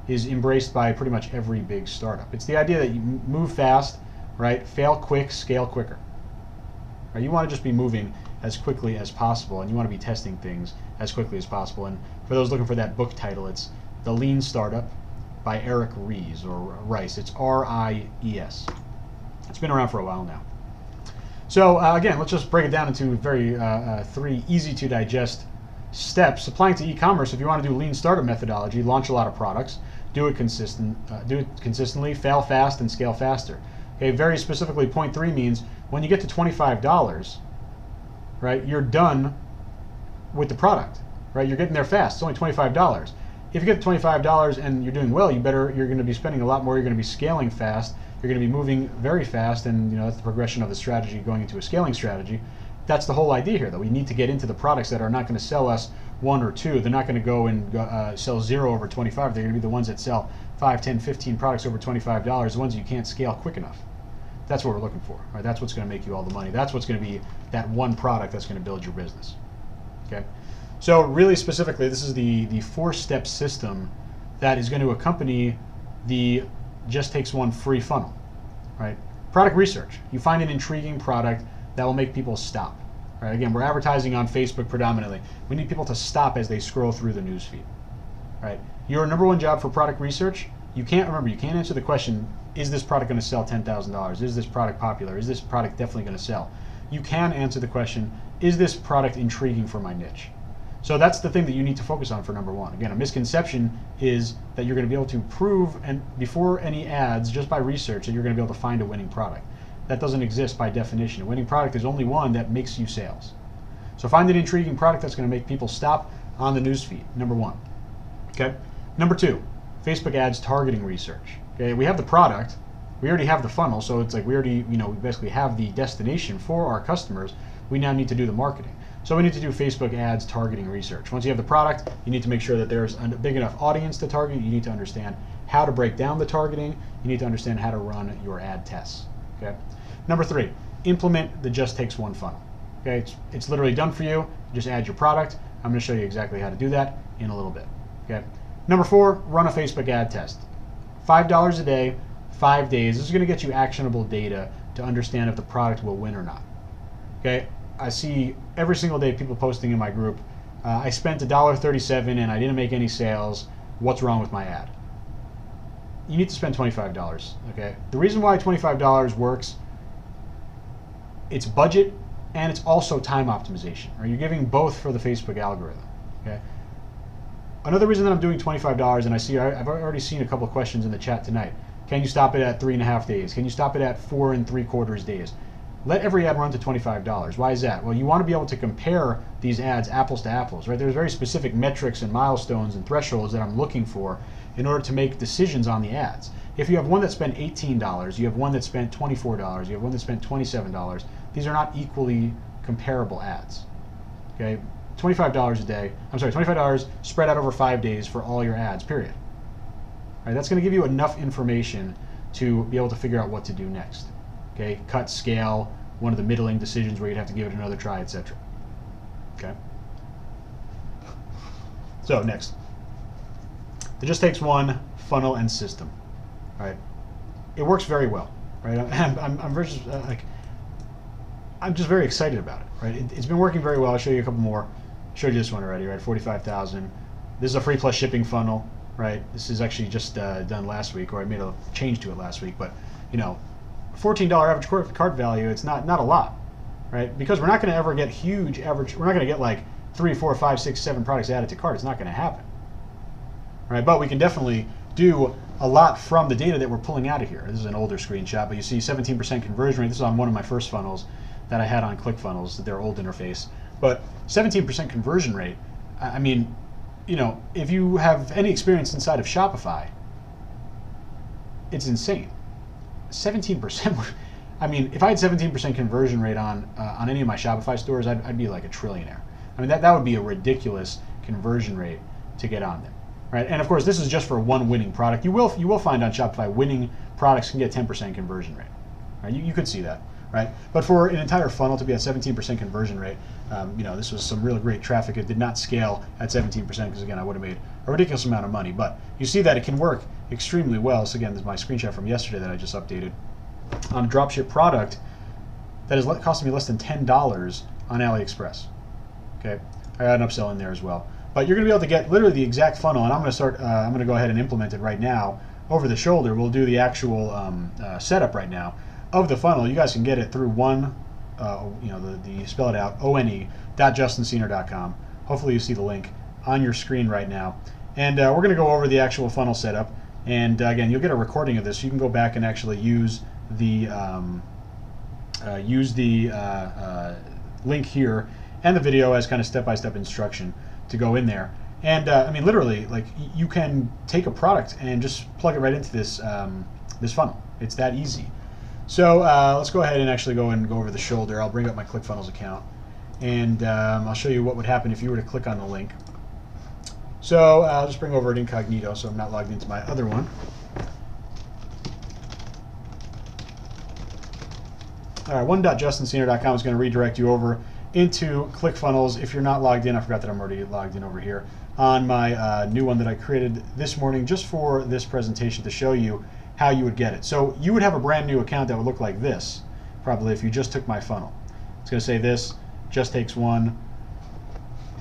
is embraced by pretty much every big startup. It's the idea that you move fast, right, fail quick, scale quicker. Right, you want to just be moving as quickly as possible, and you want to be testing things as quickly as possible. And for those looking for that book title, it's The Lean Startup by Eric Ries, or Rice. It's R-I-E-S. It's been around for a while now. So again, let's just break it down into very 3 easy to digest steps applying to e-commerce. If you want to do lean startup methodology, launch a lot of products, do it consistently, fail fast, and scale faster. Okay, very specifically, point 3 means when you get to $25, right, you're done with the product, right? You're getting there fast. It's only $25. If you get to $25 and you're doing well, you're going to be spending a lot more. You're going to be scaling fast. You're going to be moving very fast, and that's the progression of the strategy going into a scaling strategy. That's the whole idea here, though. We need to get into the products that are not going to sell us 1 or 2. They're not going to go and sell 0 over 25. They're going to be the ones that sell 5, 10, 15 products over $25, the ones you can't scale quick enough. That's what we're looking for, right? That's what's going to make you all the money. That's what's going to be that one product that's going to build your business, okay? So really specifically, this is the 4-step system that is going to accompany the Just Takes One free funnel, right? Product research. You find an intriguing product that will make people stop, right? Again, we're advertising on Facebook predominantly. We need people to stop as they scroll through the newsfeed, right? Your number one job for product research, you can't answer the question, is this product going to sell $10,000? Is this product popular? Is this product definitely going to sell? You can answer the question, is this product intriguing for my niche? So that's the thing that you need to focus on for number one. Again, a misconception is that you're going to be able to prove, and before any ads, just by research, that you're going to be able to find a winning product. That doesn't exist by definition. A winning product is only one that makes you sales. So find an intriguing product that's going to make people stop on the newsfeed, number one. Okay. Number 2, Facebook ads targeting research. Okay, we have the product, we already have the funnel, so it's like we already, we basically have the destination for our customers. We now need to do the marketing. So we need to do Facebook ads targeting research. Once you have the product, you need to make sure that there's a big enough audience to target. You need to understand how to break down the targeting. You need to understand how to run your ad tests. Okay. Number 3, implement the Just Takes One funnel. Okay, it's literally done for you. You just add your product. I'm going to show you exactly how to do that in a little bit. Okay. Number 4, run a Facebook ad test. $5 a day, 5 days. This is going to get you actionable data to understand if the product will win or not. Okay, I see every single day people posting in my group, I spent $1.37 and I didn't make any sales. What's wrong with my ad? You need to spend $25. Okay, the reason why $25 works, it's budget and it's also time optimization. Right? You're giving both for the Facebook algorithm. Okay. Another reason that I'm doing $25, and I've already seen a couple of questions in the chat tonight. Can you stop it at 3.5 days? Can you stop it at 4 3/4 days? Let every ad run to $25. Why is that? Well, you want to be able to compare these ads apples to apples, right? There's very specific metrics and milestones and thresholds that I'm looking for in order to make decisions on the ads. If you have one that spent $18, you have one that spent $24, you have one that spent $27, these are not equally comparable ads, okay? $25 a day, $25 spread out over 5 days for all your ads, period. All right, that's going to give you enough information to be able to figure out what to do next. Okay, cut, scale, one of the middling decisions where you'd have to give it another try, etc. Okay. So next, it just takes one funnel and system. All right, it works very well. Right, I'm just very excited about it. Right, it's been working very well. I'll show you a couple more. Showed you this one already, right? 45,000. This is a free plus shipping funnel, right? This is actually just done last week, or I made a change to it last week. But $14 average cart value, it's not a lot, right? Because we're not going to ever get huge average. We're not going to get like 3, 4, 5, 6, 7 products added to cart. It's not going to happen, right? But we can definitely do a lot from the data that we're pulling out of here. This is an older screenshot, but you see 17% conversion rate. This is on one of my first funnels that I had on ClickFunnels, their old interface. But 17% conversion rate, I mean, if you have any experience inside of Shopify, it's insane. 17%, I mean, if I had 17% conversion rate on any of my Shopify stores, I'd be like a trillionaire. I mean, that would be a ridiculous conversion rate to get on there, right? And of course, this is just for one winning product. You will find on Shopify winning products can get 10% conversion rate, right? You could see that. Right? But for an entire funnel to be at 17% conversion rate, this was some really great traffic. It did not scale at 17% because, again, I would have made a ridiculous amount of money. But you see that it can work extremely well. So, again, this is my screenshot from yesterday that I just updated on a dropship product that is costing me less than $10 on AliExpress. Okay, I got an upsell in there as well. But you're going to be able to get literally the exact funnel, and I'm going to start. I'm going to go ahead and implement it right now over the shoulder. We'll do the actual setup right now of the funnel. You guys can get it through spell it out, one.justinscener.com. hopefully you see the link on your screen right now. And we're going to go over the actual funnel setup. And again, you'll get a recording of this. So you can go back and actually use the link here and the video as kind of step-by-step instruction to go in there. And I mean, literally, like you can take a product and just plug it right into this this funnel. It's that easy. So let's go ahead and actually go over the shoulder. I'll bring up my ClickFunnels account, and I'll show you what would happen if you were to click on the link. So I'll just bring over it incognito, so I'm not logged into my other one. All right, one.justinsenior.com is going to redirect you over into ClickFunnels. If you're not logged in, I forgot that I'm already logged in over here on my new one that I created this morning just for this presentation to show you how you would get it. So you would have a brand new account that would look like this, probably if you just took my funnel. It's going to say this, just takes one,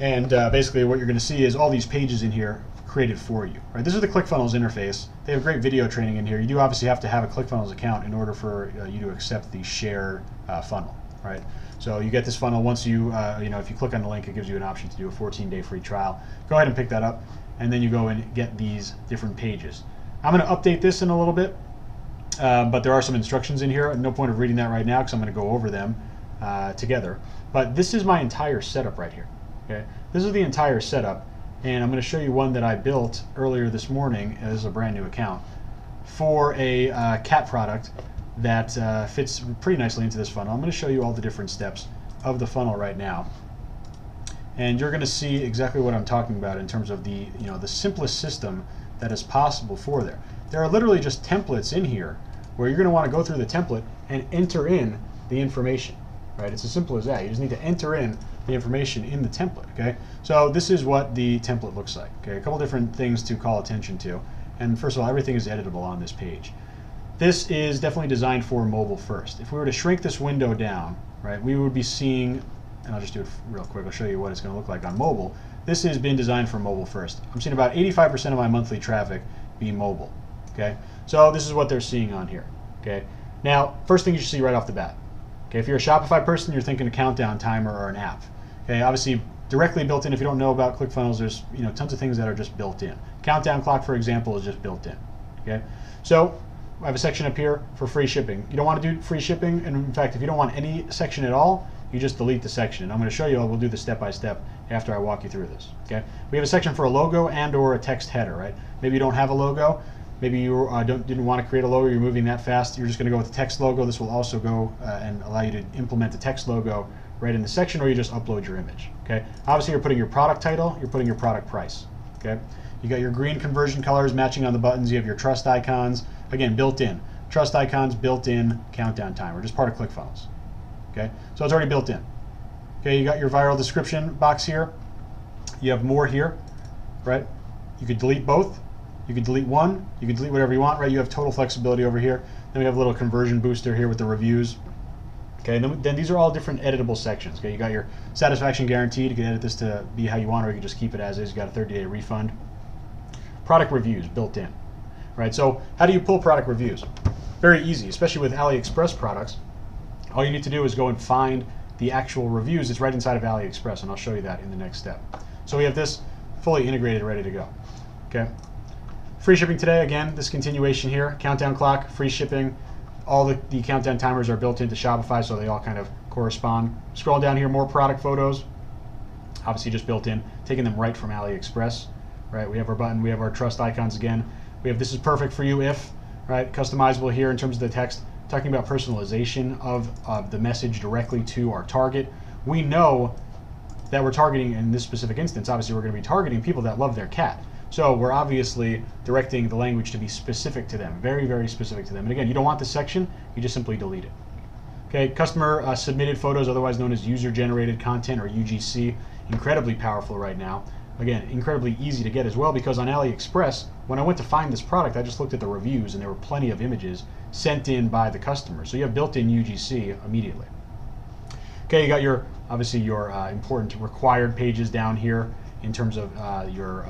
and basically what you're going to see is all these pages in here created for you. Right? This is the ClickFunnels interface. They have great video training in here. You do obviously have to have a ClickFunnels account in order for you to accept the share funnel, right? So you get this funnel once you, if you click on the link, it gives you an option to do a 14-day free trial. Go ahead and pick that up, and then you go and get these different pages. I'm going to update this in a little bit, but there are some instructions in here. No point of reading that right now because I'm going to go over them together. But this is my entire setup right here. Okay, this is the entire setup, and I'm going to show you one that I built earlier this morning as a brand new account for a cat product that fits pretty nicely into this funnel. I'm going to show you all the different steps of the funnel right now, and you're going to see exactly what I'm talking about in terms of the the simplest system that is possible for there. There are literally just templates in here where you're going to want to go through the template and enter in the information. Right? It's as simple as that. You just need to enter in the information in the template. Okay. So this is what the template looks like. Okay. A couple different things to call attention to. And first of all, everything is editable on this page. This is definitely designed for mobile first. If we were to shrink this window down, right, we would be seeing, and I'll just do it real quick. I'll show you what it's going to look like on mobile. This has been designed for mobile first. I'm seeing about 85% of my monthly traffic be mobile. Okay. So this is what they're seeing on here. Okay. Now, first thing you should see right off the bat. Okay, if you're a Shopify person, you're thinking a countdown timer or an app. Okay, obviously directly built in. If you don't know about ClickFunnels, there's tons of things that are just built in. Countdown clock, for example, is just built in. Okay, so I have a section up here for free shipping. You don't want to do free shipping, and in fact, if you don't want any section at all, you just delete the section. And I'm going to show you. We'll do this step by step after I walk you through this. Okay, we have a section for a logo and/or a text header. Right? Maybe you don't have a logo. Maybe you didn't want to create a logo, you're moving that fast, you're just going to go with the text logo. This will also go and allow you to implement the text logo right in the section, or you just upload your image. Okay. Obviously, you're putting your product title, you're putting your product price. Okay. You got your green conversion colors matching on the buttons, you have your trust icons, again, built in. Trust icons, built in countdown timer, just part of ClickFunnels. Okay. So it's already built in. Okay, you got your viral description box here. You have more here, right? You could delete both. You can delete one, you can delete whatever you want, right? You have total flexibility over here. Then we have a little conversion booster here with the reviews. Okay, and then these are all different editable sections. Okay, you got your satisfaction guaranteed. You can edit this to be how you want, or you can just keep it as is. You got a 30-day refund. Product reviews built in, right? So how do you pull product reviews? Very easy, especially with AliExpress products. All you need to do is go and find the actual reviews. It's right inside of AliExpress, and I'll show you that in the next step. So we have this fully integrated, ready to go. Okay. Free shipping today, again, this continuation here, countdown clock, free shipping. All the countdown timers are built into Shopify, so they all kind of correspond. Scroll down here, more product photos. Obviously just built in, taking them right from AliExpress. Right, we have our button, we have our trust icons again. We have this is perfect for you if, right, customizable here in terms of the text, talking about personalization of the message directly to our target. We know that we're targeting, in this specific instance, obviously we're going to be targeting people that love their cat. So we're obviously directing the language to be specific to them, very, very specific to them. And again, you don't want this section, you just simply delete it. Okay, customer submitted photos, otherwise known as user-generated content or UGC, incredibly powerful right now. Again, incredibly easy to get as well, because on AliExpress, when I went to find this product, I just looked at the reviews and there were plenty of images sent in by the customer. So you have built-in UGC immediately. Okay, you got your, obviously your important required pages down here in terms of your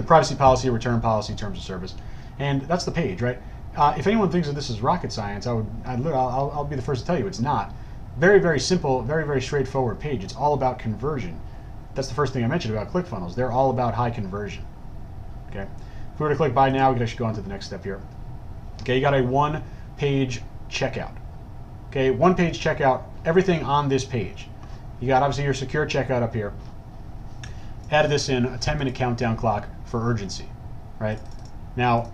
privacy policy, return policy, terms of service. And that's the page, right? If anyone thinks that this is rocket science, I'll be the first to tell you it's not. Very, very simple, very, very straightforward page. It's all about conversion. that's the first thing I mentioned about ClickFunnels. They're all about high conversion. Okay, if we were to click buy now, we can actually go on to the next step here. Okay, you got a one-page checkout. Okay, one-page checkout, everything on this page. You got obviously your secure checkout up here. Added this in a 10-minute countdown clock for urgency, right? Now,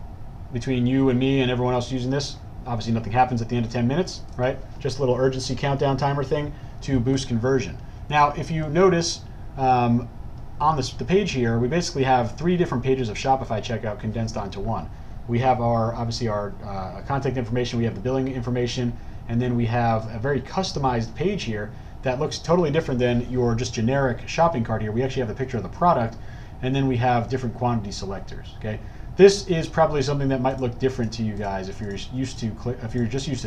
between you and me and everyone else using this, obviously nothing happens at the end of 10 minutes, right? Just a little urgency countdown timer thing to boost conversion. Now, if you notice on the page here, we basically have 3 different pages of Shopify checkout condensed onto one. We have obviously our contact information, we have the billing information, and then we have a very customized page here that looks totally different than your just generic shopping cart here. We actually have the picture of the product, and then we have different quantity selectors. Okay, this is probably something that might look different to you guys if you're just used to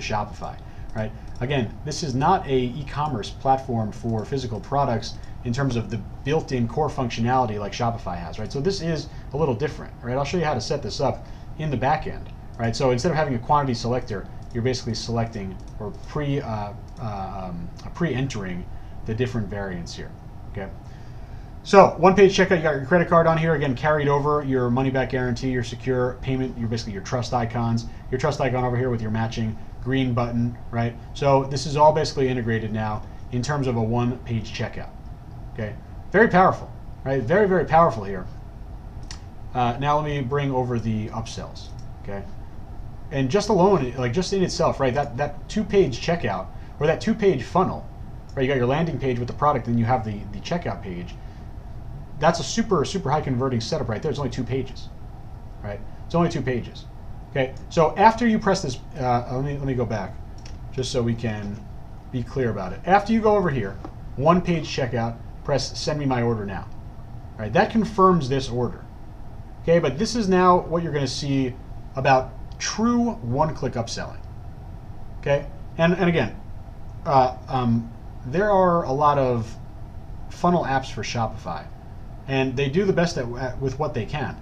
Shopify, right? Again, this is not a e-commerce platform for physical products in terms of the built-in core functionality like Shopify has, right? So this is a little different, right? I'll show you how to set this up in the back end, right? So instead of having a quantity selector, you're basically selecting or pre-entering the different variants here. Okay. So one-page checkout, you got your credit card on here, again carried over, your money-back guarantee, your secure payment, basically your trust icons, your trust icon over here with your matching green button, right? So this is all basically integrated now in terms of a one-page checkout. Okay, very powerful, right? Very, very powerful here. Now let me bring over the upsells. Okay. And just alone, like just in itself, right, that 2-page checkout or that 2-page funnel, right, you got your landing page with the product and you have the checkout page. That's a super, super high converting setup right there. It's only 2 pages, right? It's only 2 pages. Okay, so after you press this, let me go back just so we can be clear about it. After you go over here, 1-page checkout, press send me my order now. All right, that confirms this order. Okay, but this is now what you're going to see about true one-click upselling. Okay, and again, there are a lot of funnel apps for Shopify, and they do the best with what they can.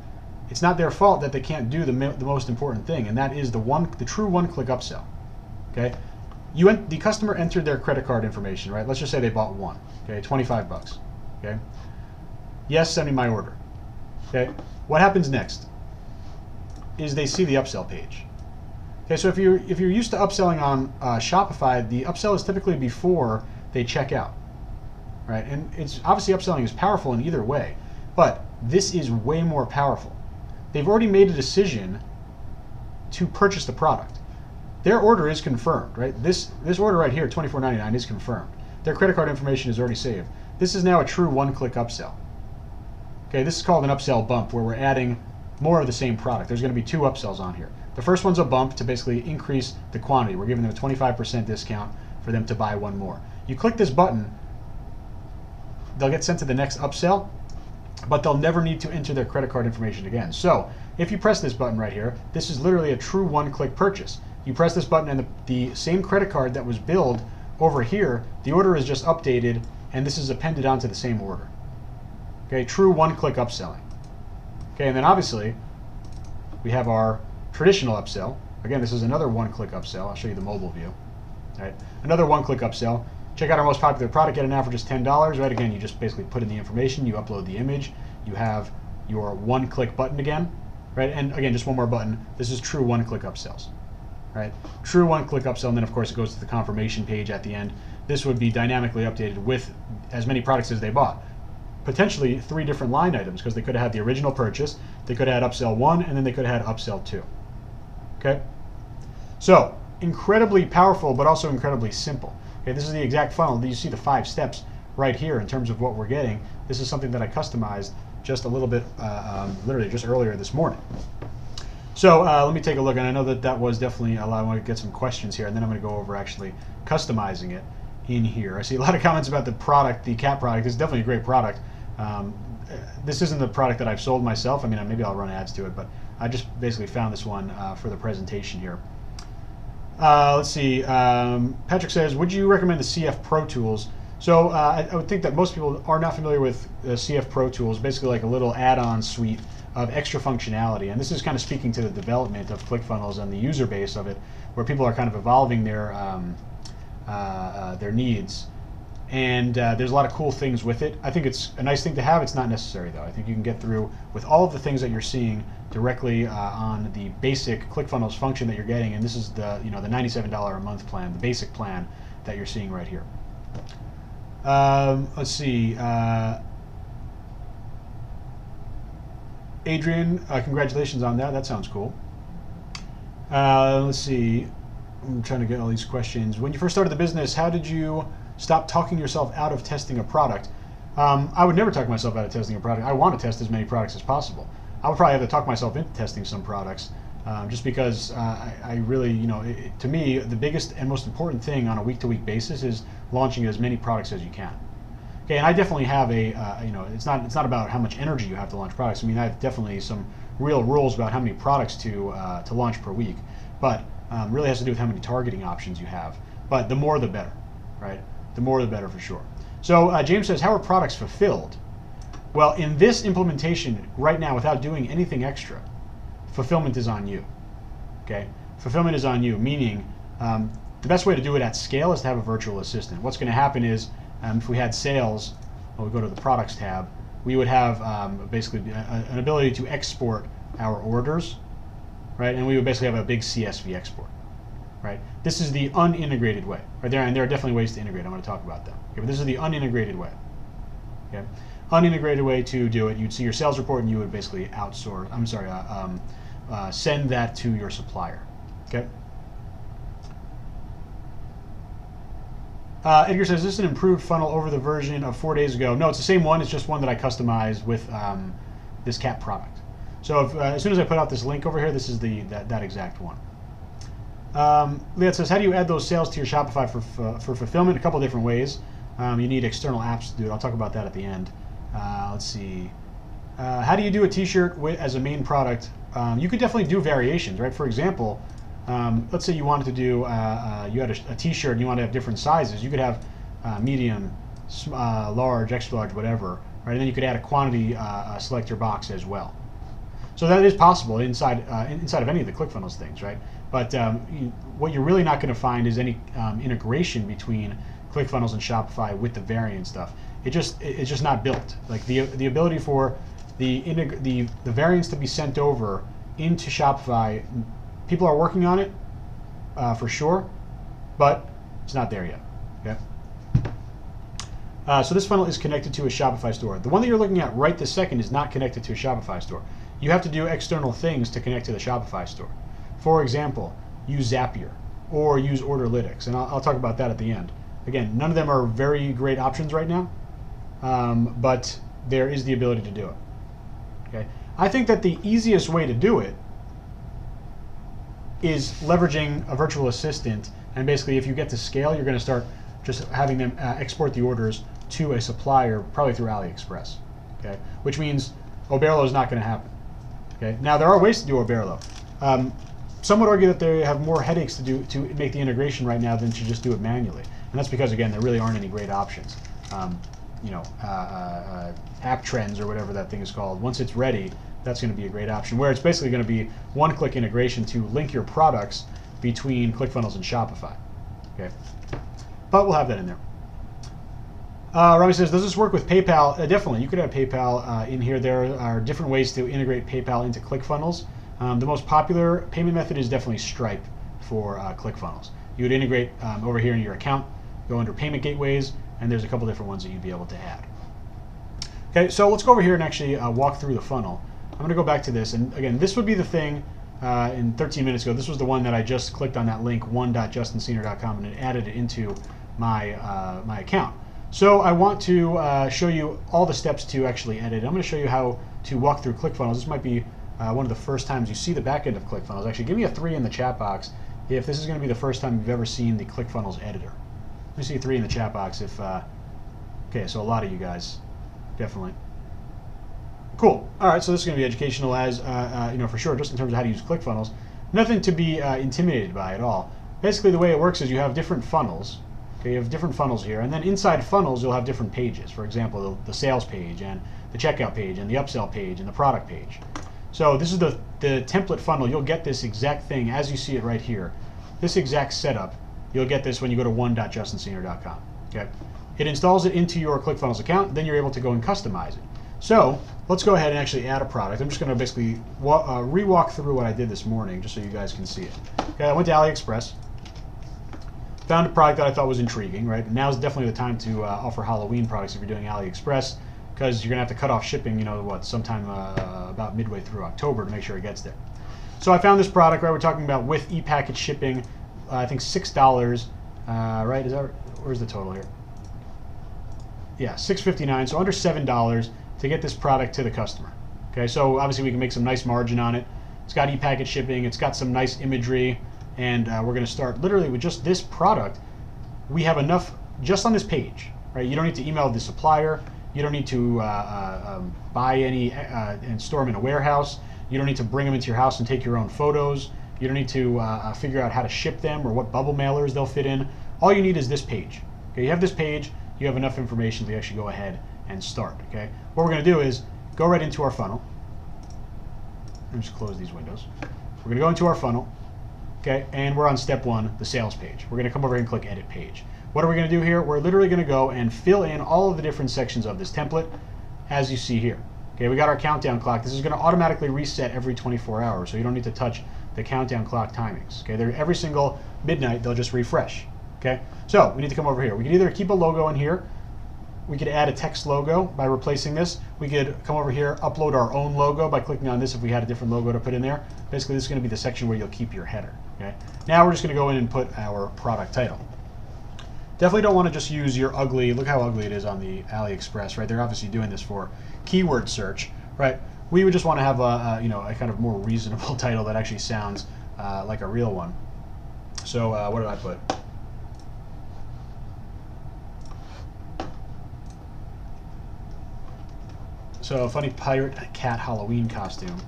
It's not their fault that they can't do the most important thing, and that is the true one-click upsell. Okay, the customer entered their credit card information, right? Let's just say they bought one. Okay, $25. Okay, yes, send me my order. Okay, what happens next is they see the upsell page. Okay, so if you're used to upselling on Shopify, the upsell is typically before they check out, right? And it's obviously upselling is powerful in either way, but this is way more powerful. They've already made a decision to purchase the product. Their order is confirmed, right? This order right here, $24.99, is confirmed. Their credit card information is already saved. This is now a true one-click upsell. Okay, this is called an upsell bump, where we're adding more of the same product. There's going to be 2 upsells on here. The first one's a bump to basically increase the quantity. We're giving them a 25% discount for them to buy one more. You click this button, they'll get sent to the next upsell, but they'll never need to enter their credit card information again. So if you press this button right here, this is literally a true one-click purchase. You press this button and the same credit card that was billed over here, the order is just updated and this is appended onto the same order. Okay, true one-click upselling. Okay, and then obviously we have our traditional upsell. Again, this is another one-click upsell. I'll show you the mobile view. All right, another one-click upsell. Check out our most popular product, get it now for just $10, right? Again, you just basically put in the information, you upload the image, you have your one-click button again, right? And again, just one more button. This is true one-click upsells, right? True one-click upsell, and then of course it goes to the confirmation page at the end. This would be dynamically updated with as many products as they bought. Potentially 3 different line items, because they could have had the original purchase, they could have had upsell 1, and then they could have had upsell 2. Okay? So, incredibly powerful, but also incredibly simple. Okay, this is the exact funnel. You see the 5 steps right here in terms of what we're getting. This is something that I customized just a little bit, literally just earlier this morning. So let me take a look, and I know that was definitely I want to get some questions here, and then I'm going to go over actually customizing it in here. I see a lot of comments about the product, the cat product. It's definitely a great product. This isn't the product that I've sold myself. I mean, maybe I'll run ads to it, but I just basically found this one for the presentation here. Let's see. Patrick says, would you recommend the CF Pro Tools? So I would think that most people are not familiar with CF Pro Tools, basically like a little add-on suite of extra functionality. And this is kind of speaking to the development of ClickFunnels and the user base of it, where people are kind of evolving their needs. and there's a lot of cool things with it. I think it's a nice thing to have. It's not necessary though. I think you can get through with all of the things that you're seeing directly on the basic ClickFunnels function that you're getting, and this is the the $97 a month plan, the basic plan that you're seeing right here. Let's see. Adrian, congratulations on that. That sounds cool. Let's see. I'm trying to get all these questions. When you first started the business, how did you stop talking yourself out of testing a product? I would never talk myself out of testing a product. I want to test as many products as possible. I would probably have to talk myself into testing some products, just because I really, to me, the biggest and most important thing on a week-to-week basis is launching as many products as you can. Okay, and I definitely have it's not about how much energy you have to launch products. I mean, I have definitely some real rules about how many products to launch per week, but really has to do with how many targeting options you have. But the more the better, right? The more the better for sure. So James says, how are products fulfilled? Well, in this implementation right now, without doing anything extra, fulfillment is on you. Okay, fulfillment is on you, meaning the best way to do it at scale is to have a virtual assistant. What's going to happen is, if we had sales, we go to the products tab, we would have basically an ability to export our orders, right? And we would basically have a big CSV export, right? This is the unintegrated way, right there, and there are definitely ways to integrate. I'm going to talk about that. Okay, but this is the unintegrated way. Okay, unintegrated way to do it. You'd see your sales report, and you would basically outsource. I'm sorry, send that to your supplier. Okay. Edgar says, is this an improved funnel over the version of 4 days ago? No, it's the same one. It's just one that I customized with this CAP product. So as soon as I put out this link over here, this is that exact one. Leah says, how do you add those sales to your Shopify for fulfillment? A couple different ways. You need external apps to do it. I'll talk about that at the end. Let's see. How do you do a t-shirt as a main product? You could definitely do variations, right? For example, let's say you wanted to do, you had a t-shirt and you want to have different sizes. You could have medium, large, extra large, whatever, right? And then you could add a quantity selector box as well. So that is possible inside of any of the ClickFunnels things, right? But what you're really not going to find is any integration between ClickFunnels and Shopify with the variant stuff. It's just not built. Like the ability for the variants to be sent over into Shopify, people are working on it for sure, but it's not there yet. Okay. So this funnel is connected to a Shopify store. The one that you're looking at right this second is not connected to a Shopify store. You have to do external things to connect to the Shopify store. For example, use Zapier or use Orderlytics, and I'll talk about that at the end. Again, none of them are very great options right now, but there is the ability to do it. Okay. I think that the easiest way to do it is leveraging a virtual assistant, and basically if you get to scale, you're going to start just having them export the orders to a supplier, probably through AliExpress. Okay, which means Oberlo is not going to happen. Okay, now there are ways to do Oberlo. Some would argue that they have more headaches to make the integration right now than to just do it manually, and that's because again there really aren't any great options. App Trends or whatever that thing is called. Once it's ready, that's going to be a great option, where it's basically going to be one-click integration to link your products between ClickFunnels and Shopify. Okay, but we'll have that in there. Rami says, does this work with PayPal? Definitely, you could have PayPal in here. There are different ways to integrate PayPal into ClickFunnels. The most popular payment method is definitely Stripe for ClickFunnels. You would integrate over here in your account, go under payment gateways, and there's a couple different ones that you'd be able to add. Okay, so let's go over here and actually walk through the funnel. I'm going to go back to this, and again, this would be the thing in 13 minutes ago. This was the one that I just clicked on that link, one.justinsenior.com, and it added it into my my account. So I want to show you all the steps to actually edit. I'm going to show you how to walk through ClickFunnels. This might be one of the first times you see the back end of ClickFunnels. Actually, give me a 3 in the chat box if this is going to be the first time you've ever seen the ClickFunnels editor. Let me see a 3 in the chat box if, okay, so a lot of you guys, definitely. Cool. All right, so this is going to be educational as, for sure, just in terms of how to use ClickFunnels. Nothing to be intimidated by at all. Basically, the way it works is you have different funnels. Okay, you have different funnels here, and then inside funnels, you'll have different pages. For example, the sales page, and the checkout page, and the upsell page, and the product page. So this is the template funnel. You'll get this exact thing as you see it right here. This exact setup, you'll get this when you go to one.justinsenior.com. Okay, It installs it into your ClickFunnels account, then you're able to go and customize it. So let's go ahead and actually add a product. I'm just going to basically re-walk through what I did this morning just so you guys can see it. Okay, I went to AliExpress, found a product that I thought was intriguing, right? Now is definitely the time to offer Halloween products if you're doing AliExpress, because you're going to have to cut off shipping, sometime about midway through October to make sure it gets there. So I found this product, right? We're talking about with e-package shipping, I think $6, right? Where's the total here? Yeah, $6.59, so under $7 to get this product to the customer. Okay, so obviously we can make some nice margin on it. It's got e-package shipping, it's got some nice imagery, and we're going to start literally with just this product. We have enough just on this page, right? You don't need to email the supplier. You don't need to buy any and store them in a warehouse. You don't need to bring them into your house and take your own photos. You don't need to figure out how to ship them or what bubble mailers they'll fit in. All you need is this page. Okay, you have this page. You have enough information to actually go ahead and start. Okay, what we're going to do is go right into our funnel. Let me just close these windows. We're going to go into our funnel. Okay, and we're on step 1, the sales page. We're going to come over here and click Edit Page. What are we going to do here? We're literally going to go and fill in all of the different sections of this template, as you see here. Okay, we got our countdown clock. This is going to automatically reset every 24 hours, so you don't need to touch the countdown clock timings. Okay, they're every single midnight, they'll just refresh. Okay, so we need to come over here. We can either keep a logo in here. We could add a text logo by replacing this. We could come over here, upload our own logo by clicking on this if we had a different logo to put in there. Basically, this is going to be the section where you'll keep your header. Okay, now we're just going to go in and put our product title. Definitely don't want to just use your ugly, look how ugly it is on the AliExpress, right? They're obviously doing this for keyword search, right? We would just want to have a kind of more reasonable title that actually sounds like a real one. So what did I put? So a funny pirate cat Halloween costume.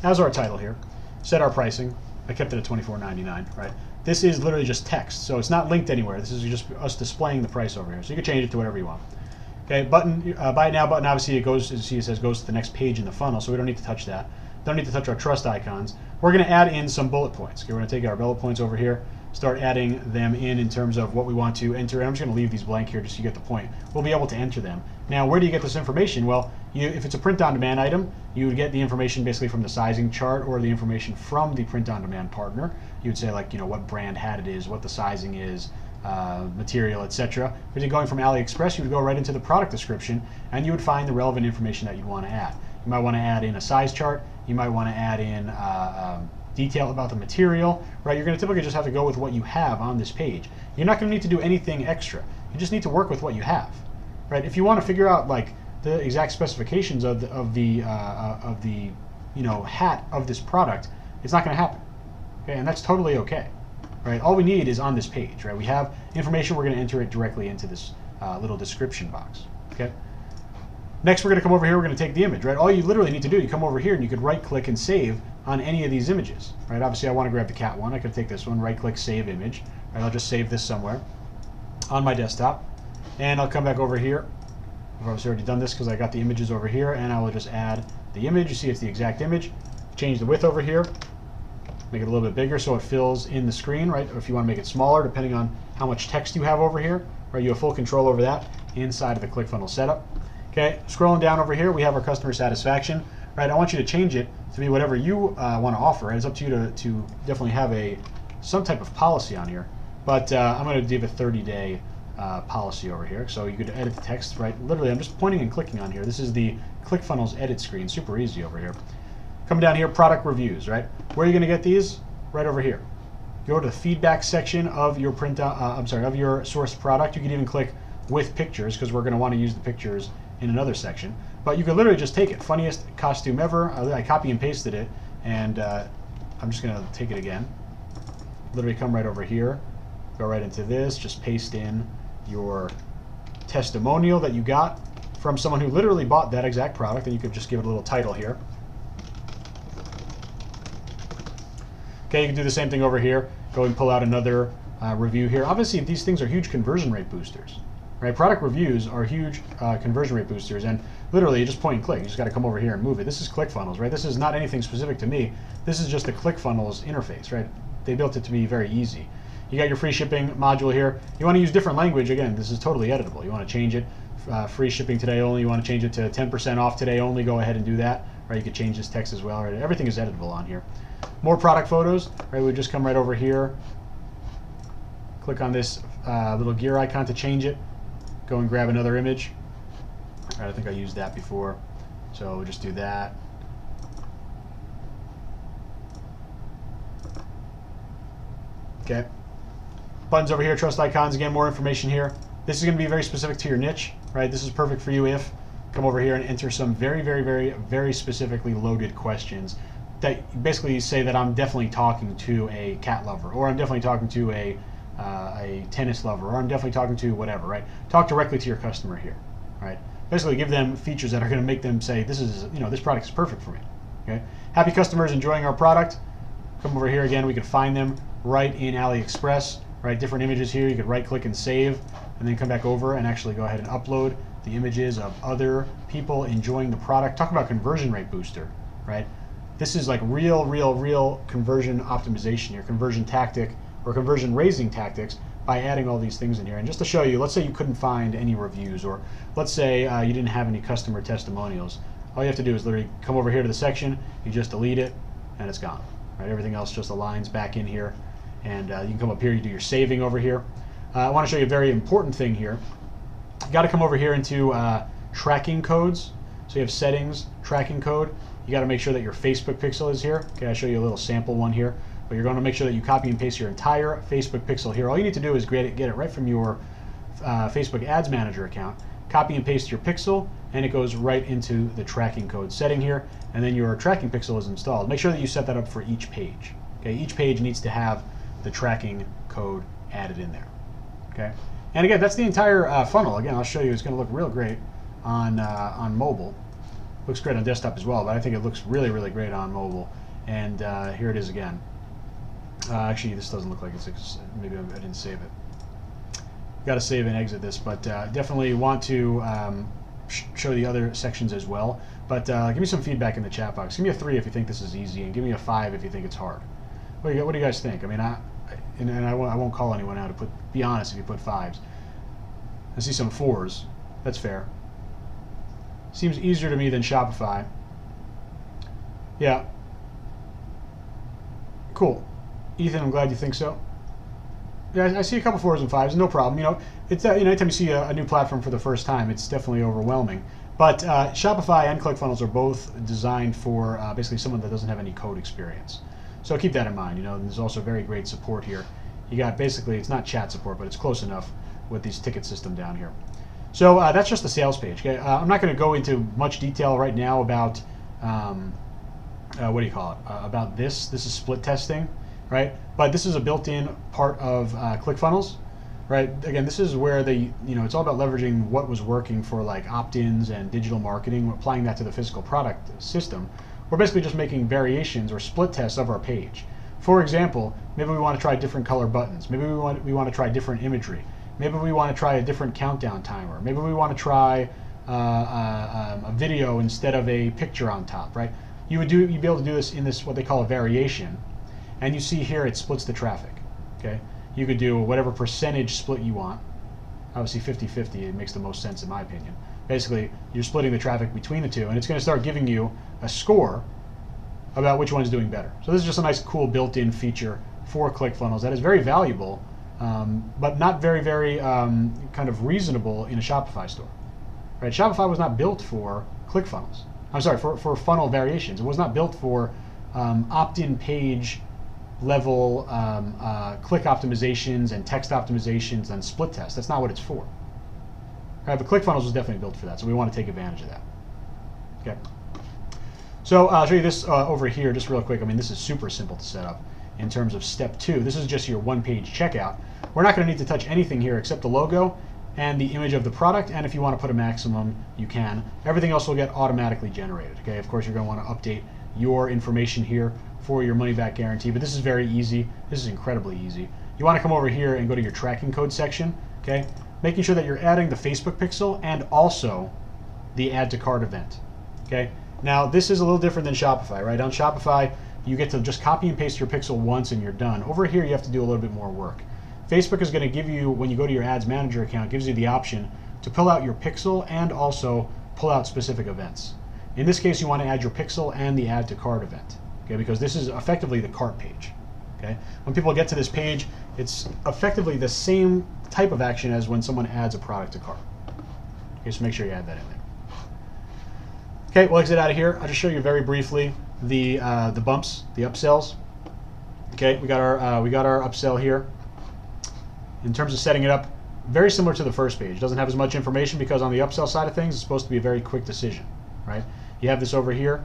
As our title here. Set our pricing. I kept it at $24.99, right? This is literally just text, so it's not linked anywhere. This is just us displaying the price over here. So you can change it to whatever you want. Okay, button, buy it now button, obviously it goes, as you see it says, goes to the next page in the funnel, so we don't need to touch that. Don't need to touch our trust icons. We're going to add in some bullet points. Okay, we're going to take our bullet points over here, start adding them in terms of what we want to enter. And I'm just going to leave these blank here just so you get the point. We'll be able to enter them. Now, where do you get this information? Well, if it's a print-on-demand item, you would get the information basically from the sizing chart or the information from the print-on-demand partner. You would say, like, what brand hat it is, what the sizing is, material, etc. If you're going from AliExpress, you would go right into the product description and you would find the relevant information that you'd want to add. You might want to add in a size chart. You might want to add in detail about the material, right? You're going to typically just have to go with what you have on this page. You're not going to need to do anything extra. You just need to work with what you have, right? If you want to figure out like the exact specifications of the hat of this product, it's not going to happen. Okay, and that's totally okay. Right? All we need is on this page, right? We have information, we're going to enter it directly into this little description box. Okay. Next, we're going to come over here, we're going to take the image, right? All you literally need to do, you come over here and you could right click and save on any of these images, right? Obviously, I want to grab the cat one. I could take this one, right click, save image. Right? I'll just save this somewhere on my desktop. And I'll come back over here. I've obviously already done this because I got the images over here, and I will just add the image. You see it's the exact image. Change the width over here. Make it a little bit bigger so it fills in the screen, right? Or if you want to make it smaller, depending on how much text you have over here, right? You have full control over that inside of the ClickFunnels setup. Okay, scrolling down over here, we have our customer satisfaction, right? I want you to change it to be whatever you want to offer. Right? It's up to you to definitely have some type of policy on here, but I'm going to give a 30-day policy over here. So you could edit the text, right? Literally, I'm just pointing and clicking on here. This is the ClickFunnels edit screen, super easy over here. Coming down here, product reviews, right? Where are you going to get these? Right over here. Go to the feedback section of your of your source product. You can even click with pictures because we're going to want to use the pictures in another section. But you could literally just take it. Funniest costume ever. I copy and pasted it, and I'm just going to take it again. Literally come right over here, go right into this, just paste in your testimonial that you got from someone who literally bought that exact product, and you could just give it a little title here. Okay, you can do the same thing over here. Go and pull out another review here. Obviously, these things are huge conversion rate boosters, right? Product reviews are huge conversion rate boosters, and literally, you just point and click. You just got to come over here and move it. This is ClickFunnels, right? This is not anything specific to me. This is just the ClickFunnels interface, right? They built it to be very easy. You got your free shipping module here. You want to use different language. Again, this is totally editable. You want to change it. Free shipping today only. You want to change it to 10% off today only. Go ahead and do that. Right? You could change this text as well. Right? Everything is editable on here. More product photos. Right? We just come right over here. Click on this little gear icon to change it. Go and grab another image. Right, I think I used that before. So we'll just do that. Okay. Buttons over here, trust icons. Again, more information here. This is going to be very specific to your niche, right? This is perfect for you if come over here and enter some very, very, very, very specifically loaded questions that basically say that I'm definitely talking to a cat lover, or I'm definitely talking to a tennis lover, or I'm definitely talking to whatever, right? Talk directly to your customer here, right? Basically give them features that are going to make them say, this is, this product is perfect for me, okay? Happy customers enjoying our product. Come over here again, we can find them right in AliExpress, right? Different images here, you could right click and save, and then come back over and actually go ahead and upload the images of other people enjoying the product. Talk about conversion rate booster, right? This is like real conversion optimization here, conversion tactic or conversion raising tactics by adding all these things in here. And just to show you, let's say you couldn't find any reviews, or let's say you didn't have any customer testimonials. All you have to do is literally come over here to the section, you just delete it, and it's gone. Right? Everything else just aligns back in here. And you can come up here, you do your saving over here. I want to show you a very important thing here. You got to come over here into tracking codes. So you have settings, tracking code. You got to make sure that your Facebook pixel is here. Okay, I'll show you a little sample one here. But you're going to make sure that you copy and paste your entire Facebook pixel here. All you need to do is get it right from your Facebook Ads Manager account. Copy and paste your pixel, and it goes right into the tracking code setting here. And then your tracking pixel is installed. Make sure that you set that up for each page. Okay, each page needs to have the tracking code added in there. Okay, and again, that's the entire funnel. Again, I'll show you. It's going to look real great on mobile. Looks great on desktop as well, but I think it looks really great on mobile. And here it is again. Actually, this doesn't look like it's. Maybe I didn't save it. Got to save and exit this, but definitely want to show the other sections as well. But give me some feedback in the chat box. Give me a 3 if you think this is easy, and give me a 5 if you think it's hard. What do you guys think? I mean, I won't call anyone out. Be honest if you put 5s. I see some 4s. That's fair. Seems easier to me than Shopify. Yeah. Cool. Ethan, I'm glad you think so. Yeah, I see a couple 4s and 5s. No problem. It's anytime you see a new platform for the first time, it's definitely overwhelming. But Shopify and ClickFunnels are both designed for basically someone that doesn't have any code experience. So keep that in mind. There's also very great support here. You got basically, it's not chat support, but it's close enough with these ticket system down here. So that's just the sales page. Okay? I'm not going to go into much detail right now about what do you call it? About this. This is split testing, right? But this is a built-in part of ClickFunnels, right? Again, this is where it's all about leveraging what was working for like opt-ins and digital marketing, applying that to the physical product system. We're basically just making variations or split tests of our page. For example, maybe we want to try different color buttons. Maybe we want to try different imagery. Maybe we want to try a different countdown timer. Maybe we want to try a video instead of a picture on top, right? You'd be able to do this in this what they call a variation, and you see here it splits the traffic. Okay, you could do whatever percentage split you want. Obviously 50-50, it makes the most sense in my opinion. Basically, you're splitting the traffic between the two, and it's going to start giving you a score about which one's doing better. So this is just a nice, cool built-in feature for ClickFunnels that is very valuable, but not very kind of reasonable in a Shopify store. Right? Shopify was not built for ClickFunnels. I'm sorry, for funnel variations. It was not built for opt-in page level click optimizations and text optimizations and split tests. That's not what it's for. Right, but ClickFunnels was definitely built for that, so we want to take advantage of that. Okay. So I'll show you this over here just real quick. I mean, this is super simple to set up in terms of step 2. This is just your one-page checkout. We're not going to need to touch anything here except the logo and the image of the product, and if you want to put a maximum, you can. Everything else will get automatically generated. Okay. Of course, you're going to want to update your information here for your money-back guarantee, but this is very easy. This is incredibly easy. You want to come over here and go to your tracking code section. Okay. Making sure that you're adding the Facebook pixel and also the add to cart event. Okay. Now this is a little different than Shopify, right? On Shopify, you get to just copy and paste your pixel once and you're done. Over here, you have to do a little bit more work. Facebook is going to give you, when you go to your Ads Manager account, gives you the option to pull out your pixel and also pull out specific events. In this case, you want to add your pixel and the add to cart event, okay, because this is effectively the cart page. Okay? When people get to this page, it's effectively the same type of action as when someone adds a product to cart. Okay, so make sure you add that in there. Okay, we'll exit out of here. I'll just show you very briefly the bumps, the upsells. Okay, we got our upsell here. In terms of setting it up, very similar to the first page. It doesn't have as much information because on the upsell side of things, it's supposed to be a very quick decision, right? You have this over here.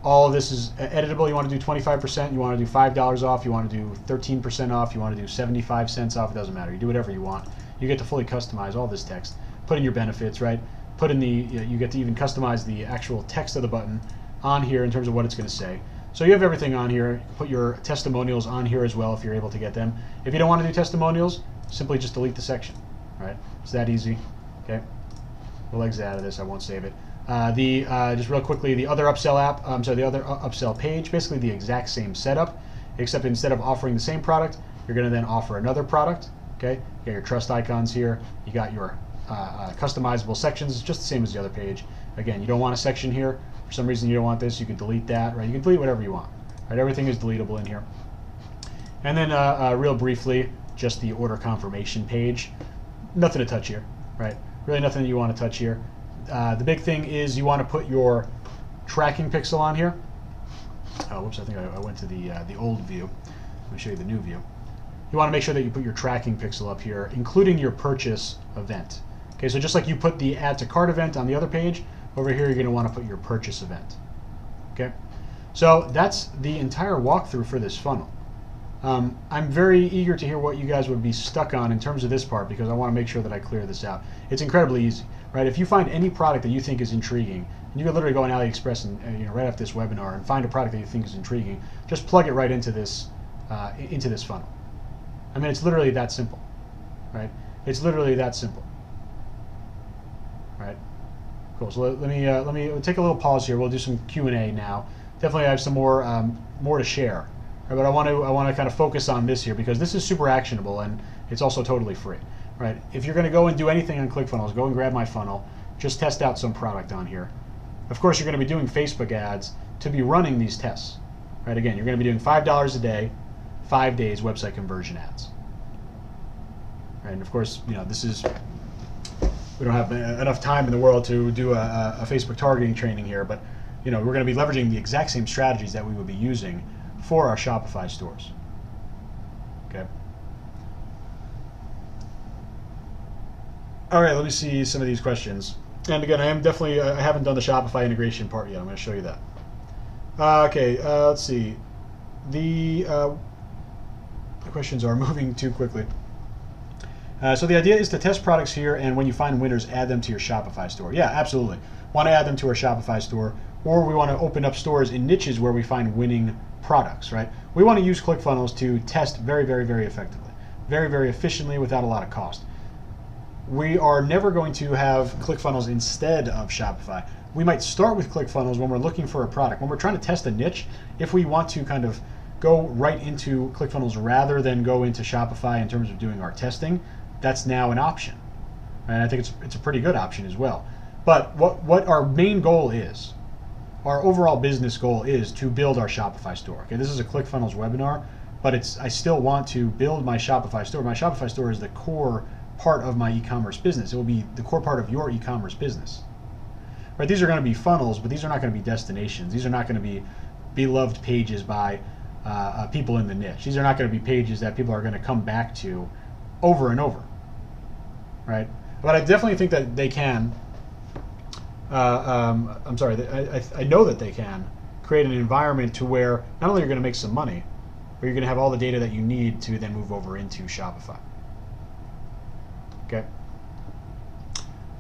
All of this is editable. You want to do 25%, you want to do $5 off, you want to do 13% off, you want to do 75 cents off, it doesn't matter. You do whatever you want. You get to fully customize all this text. Put in your benefits, right? Put in you get to even customize the actual text of the button on here in terms of what it's going to say. So you have everything on here. Put your testimonials on here as well if you're able to get them. If you don't want to do testimonials, simply just delete the section, right? It's that easy, okay? We'll exit out of this, I won't save it. Just real quickly, the other upsell the other upsell page, basically the exact same setup, except instead of offering the same product, you're going to then offer another product, okay? You got your trust icons here, you got your customizable sections, just the same as the other page. Again, you don't want a section here. For some reason you don't want this, you can delete that, right? You can delete whatever you want, right? Everything is deletable in here. And then real briefly, just the order confirmation page. Nothing to touch here, right? Really nothing that you want to touch here. The big thing is you want to put your tracking pixel on here. Oh, whoops, I think I went to the old view. Let me show you the new view. You want to make sure that you put your tracking pixel up here, including your purchase event. Okay, so just like you put the add to cart event on the other page, over here you're going to want to put your purchase event. Okay, so that's the entire walkthrough for this funnel. I'm very eager to hear what you guys would be stuck on in terms of this part because I want to make sure that I clear this out. It's incredibly easy, right? If you find any product that you think is intriguing, and you can literally go on AliExpress and right after this webinar and find a product that you think is intriguing, just plug it right into this funnel. I mean, it's literally that simple, right? It's literally that simple, right? Cool. So let me take a little pause here. We'll do some Q&A now. Definitely, I have some more to share. Right, but I want to kind of focus on this here because this is super actionable and it's also totally free, right? If you're going to go and do anything on ClickFunnels, go and grab my funnel, just test out some product on here. Of course, you're going to be doing Facebook ads to be running these tests, right? Again, you're going to be doing $5 a day, 5 days website conversion ads, right? And of course, we don't have enough time in the world to do a Facebook targeting training here, but we're going to be leveraging the exact same strategies that we would be using for our Shopify stores. Okay. All right, let me see some of these questions. And again, I haven't done the Shopify integration part yet. I'm going to show you that. Okay, let's see. The questions are moving too quickly. So the idea is to test products here, and when you find winners, add them to your Shopify store. Yeah, absolutely. Want to add them to our Shopify store, or we want to open up stores in niches where we find winning products, right? We want to use ClickFunnels to test very, very, very effectively, very, very efficiently without a lot of cost. We are never going to have ClickFunnels instead of Shopify. We might start with ClickFunnels when we're looking for a product. When we're trying to test a niche, if we want to kind of go right into ClickFunnels rather than go into Shopify in terms of doing our testing, that's now an option. And I think it's a pretty good option as well. But what our main goal is, our overall business goal is to build our Shopify store. Okay, this is a ClickFunnels webinar, but I still want to build my Shopify store. My Shopify store is the core part of my e-commerce business. It will be the core part of your e-commerce business. Right? These are going to be funnels, but these are not going to be destinations. These are not going to be beloved pages by people in the niche. These are not going to be pages that people are going to come back to over and over. Right? But I definitely think that they can. I'm sorry, I know that they can create an environment to where not only you're going to make some money, but you're going to have all the data that you need to then move over into Shopify. Okay.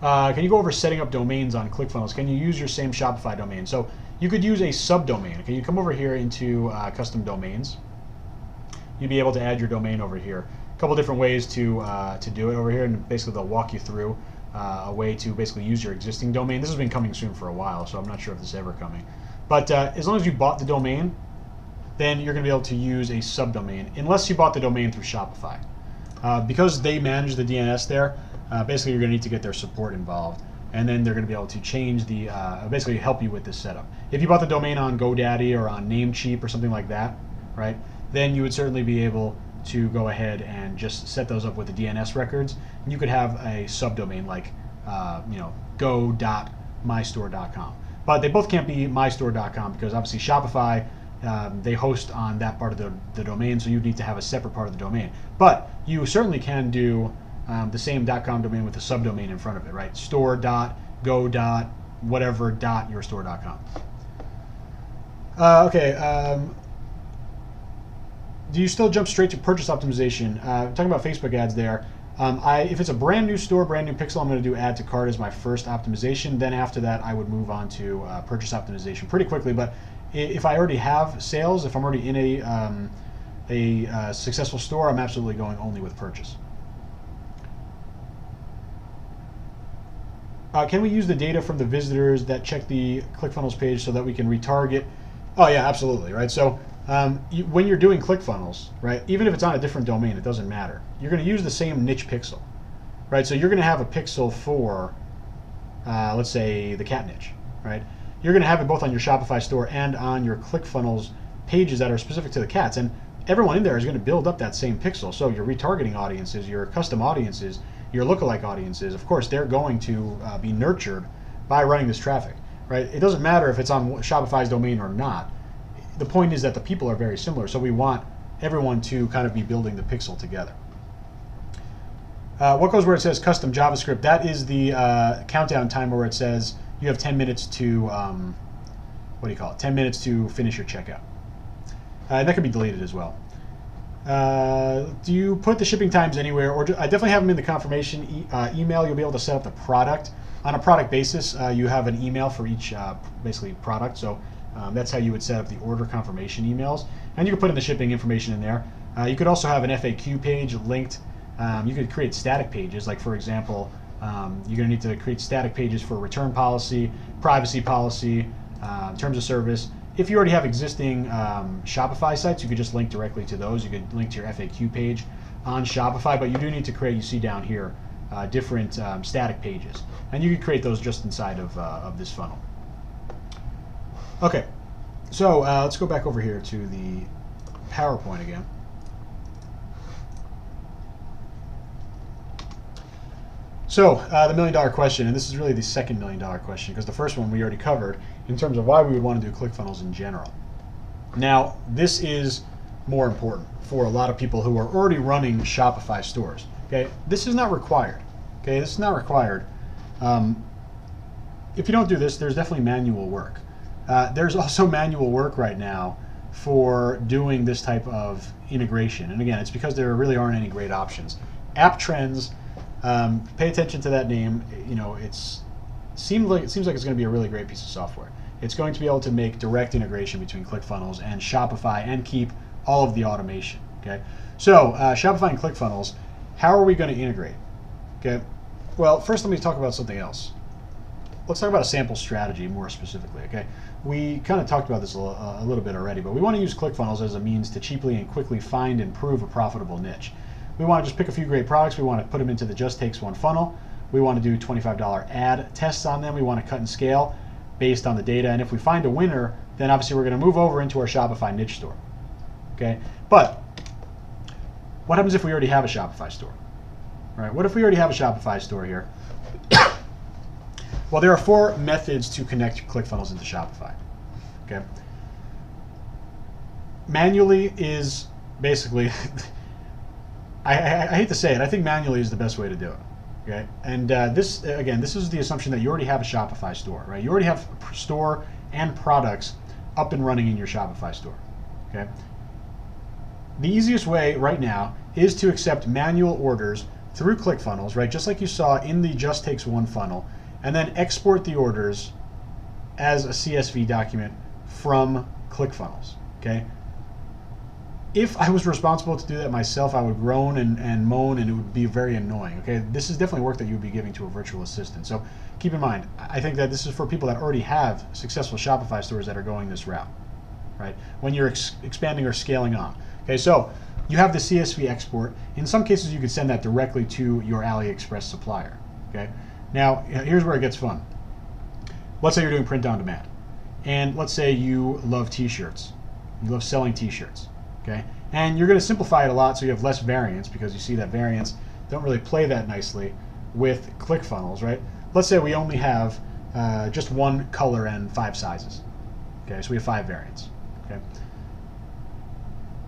Can you go over setting up domains on ClickFunnels? Can you use your same Shopify domain? So you could use a subdomain. Okay, you come over here into custom domains. You'd be able to add your domain over here. A couple different ways to do it over here, and basically they'll walk you through a way to basically use your existing domain. This has been coming soon for a while, so I'm not sure if this is ever coming. But as long as you bought the domain, then you're going to be able to use a subdomain, unless you bought the domain through Shopify. Because they manage the DNS there, basically you're going to need to get their support involved, and then they're going to be able to change the, basically help you with this setup. If you bought the domain on GoDaddy or on Namecheap or something like that, right, then you would certainly be able to go ahead and just set those up with the DNS records. And you could have a subdomain like, go.mystore.com. But they both can't be mystore.com because obviously Shopify, they host on that part of the domain, so you need to have a separate part of the domain. But you certainly can do the same .com domain with a subdomain in front of it, right? store.go.whatever.yourstore.com. Okay. Do you still jump straight to purchase optimization? Talking about Facebook ads there. If it's a brand new store, brand new pixel, I'm going to do add to cart as my first optimization. Then after that, I would move on to purchase optimization pretty quickly. But if I already have sales, if I'm already in a successful store, I'm absolutely going only with purchase. Can we use the data from the visitors that check the ClickFunnels page so that we can retarget? Oh yeah, absolutely, right? So when you're doing ClickFunnels, right, even if it's on a different domain, it doesn't matter. You're going to use the same niche pixel, right? So you're going to have a pixel for, let's say, the cat niche, right? You're going to have it both on your Shopify store and on your ClickFunnels pages that are specific to the cats. And everyone in there is going to build up that same pixel. So your retargeting audiences, your custom audiences, your lookalike audiences, of course, they're going to be nurtured by running this traffic, right? It doesn't matter if it's on Shopify's domain or not. The point is that the people are very similar, so we want everyone to kind of be building the pixel together. What goes where it says custom JavaScript? That is the countdown timer where it says you have 10 minutes to, 10 minutes to finish your checkout. And that can be deleted as well. Do you put the shipping times anywhere? Or I definitely have them in the confirmation email. You'll be able to set up the product. On a product basis, you have an email for each basically product. So that's how you would set up the order confirmation emails. And you can put in the shipping information in there. You could also have an FAQ page linked. You could create static pages. Like for example, you're going to need to create static pages for return policy, privacy policy, terms of service. If you already have existing Shopify sites, you could just link directly to those. You could link to your FAQ page on Shopify, but you do need to create, you see down here, different static pages. And you could create those just inside of this funnel. Okay, so let's go back over here to the PowerPoint again. So the $1 million question, and this is really the second $1 million question because the first one we already covered in terms of why we would want to do ClickFunnels in general. Now, this is more important for a lot of people who are already running Shopify stores. Okay, this is not required. Okay, this is not required. If you don't do this, there's definitely manual work. There's also manual work right now for doing this type of integration, and again, it's because there really aren't any great options. App Trends. Pay attention to that name. You know, it seems like it's going to be a really great piece of software. It's going to be able to make direct integration between ClickFunnels and Shopify and keep all of the automation. Okay, so Shopify and ClickFunnels, how are we going to integrate? Okay, well, first let me talk about something else. Let's talk about a sample strategy more specifically. Okay, we kind of talked about this a little bit already, but we want to use ClickFunnels as a means to cheaply and quickly find and prove a profitable niche. We want to just pick a few great products. We want to put them into the just takes one funnel. We want to do $25 ad tests on them. We want to cut and scale based on the data. And if we find a winner, then obviously we're going to move over into our Shopify niche store. Okay, but what happens if we already have a Shopify store? All right, what if we already have a Shopify store here? Well, there are 4 methods to connect ClickFunnels into Shopify. Okay, manually is basically I hate to say it, I think manually is the best way to do it. Okay, and this is the assumption that you already have a Shopify store, right? You already have a store and products up and running in your Shopify store. Okay, the easiest way right now is to accept manual orders through ClickFunnels, right? Just like you saw in the just takes one funnel, and then export the orders as a CSV document from ClickFunnels. Okay. If I was responsible to do that myself, I would groan and moan, and it would be very annoying. Okay, this is definitely work that you would be giving to a virtual assistant. So keep in mind, I think that this is for people that already have successful Shopify stores that are going this route, right? When you're expanding or scaling on. Okay, so you have the CSV export. In some cases, you could send that directly to your AliExpress supplier. Okay. Now, here's where it gets fun. Let's say you're doing print on demand, and let's say you love T-shirts. You love selling T-shirts. Okay. And you're going to simplify it a lot so you have less variance, because you see that variance don't really play that nicely with ClickFunnels, right? Let's say we only have just one color and 5 sizes. Okay, so we have 5 variants. Okay.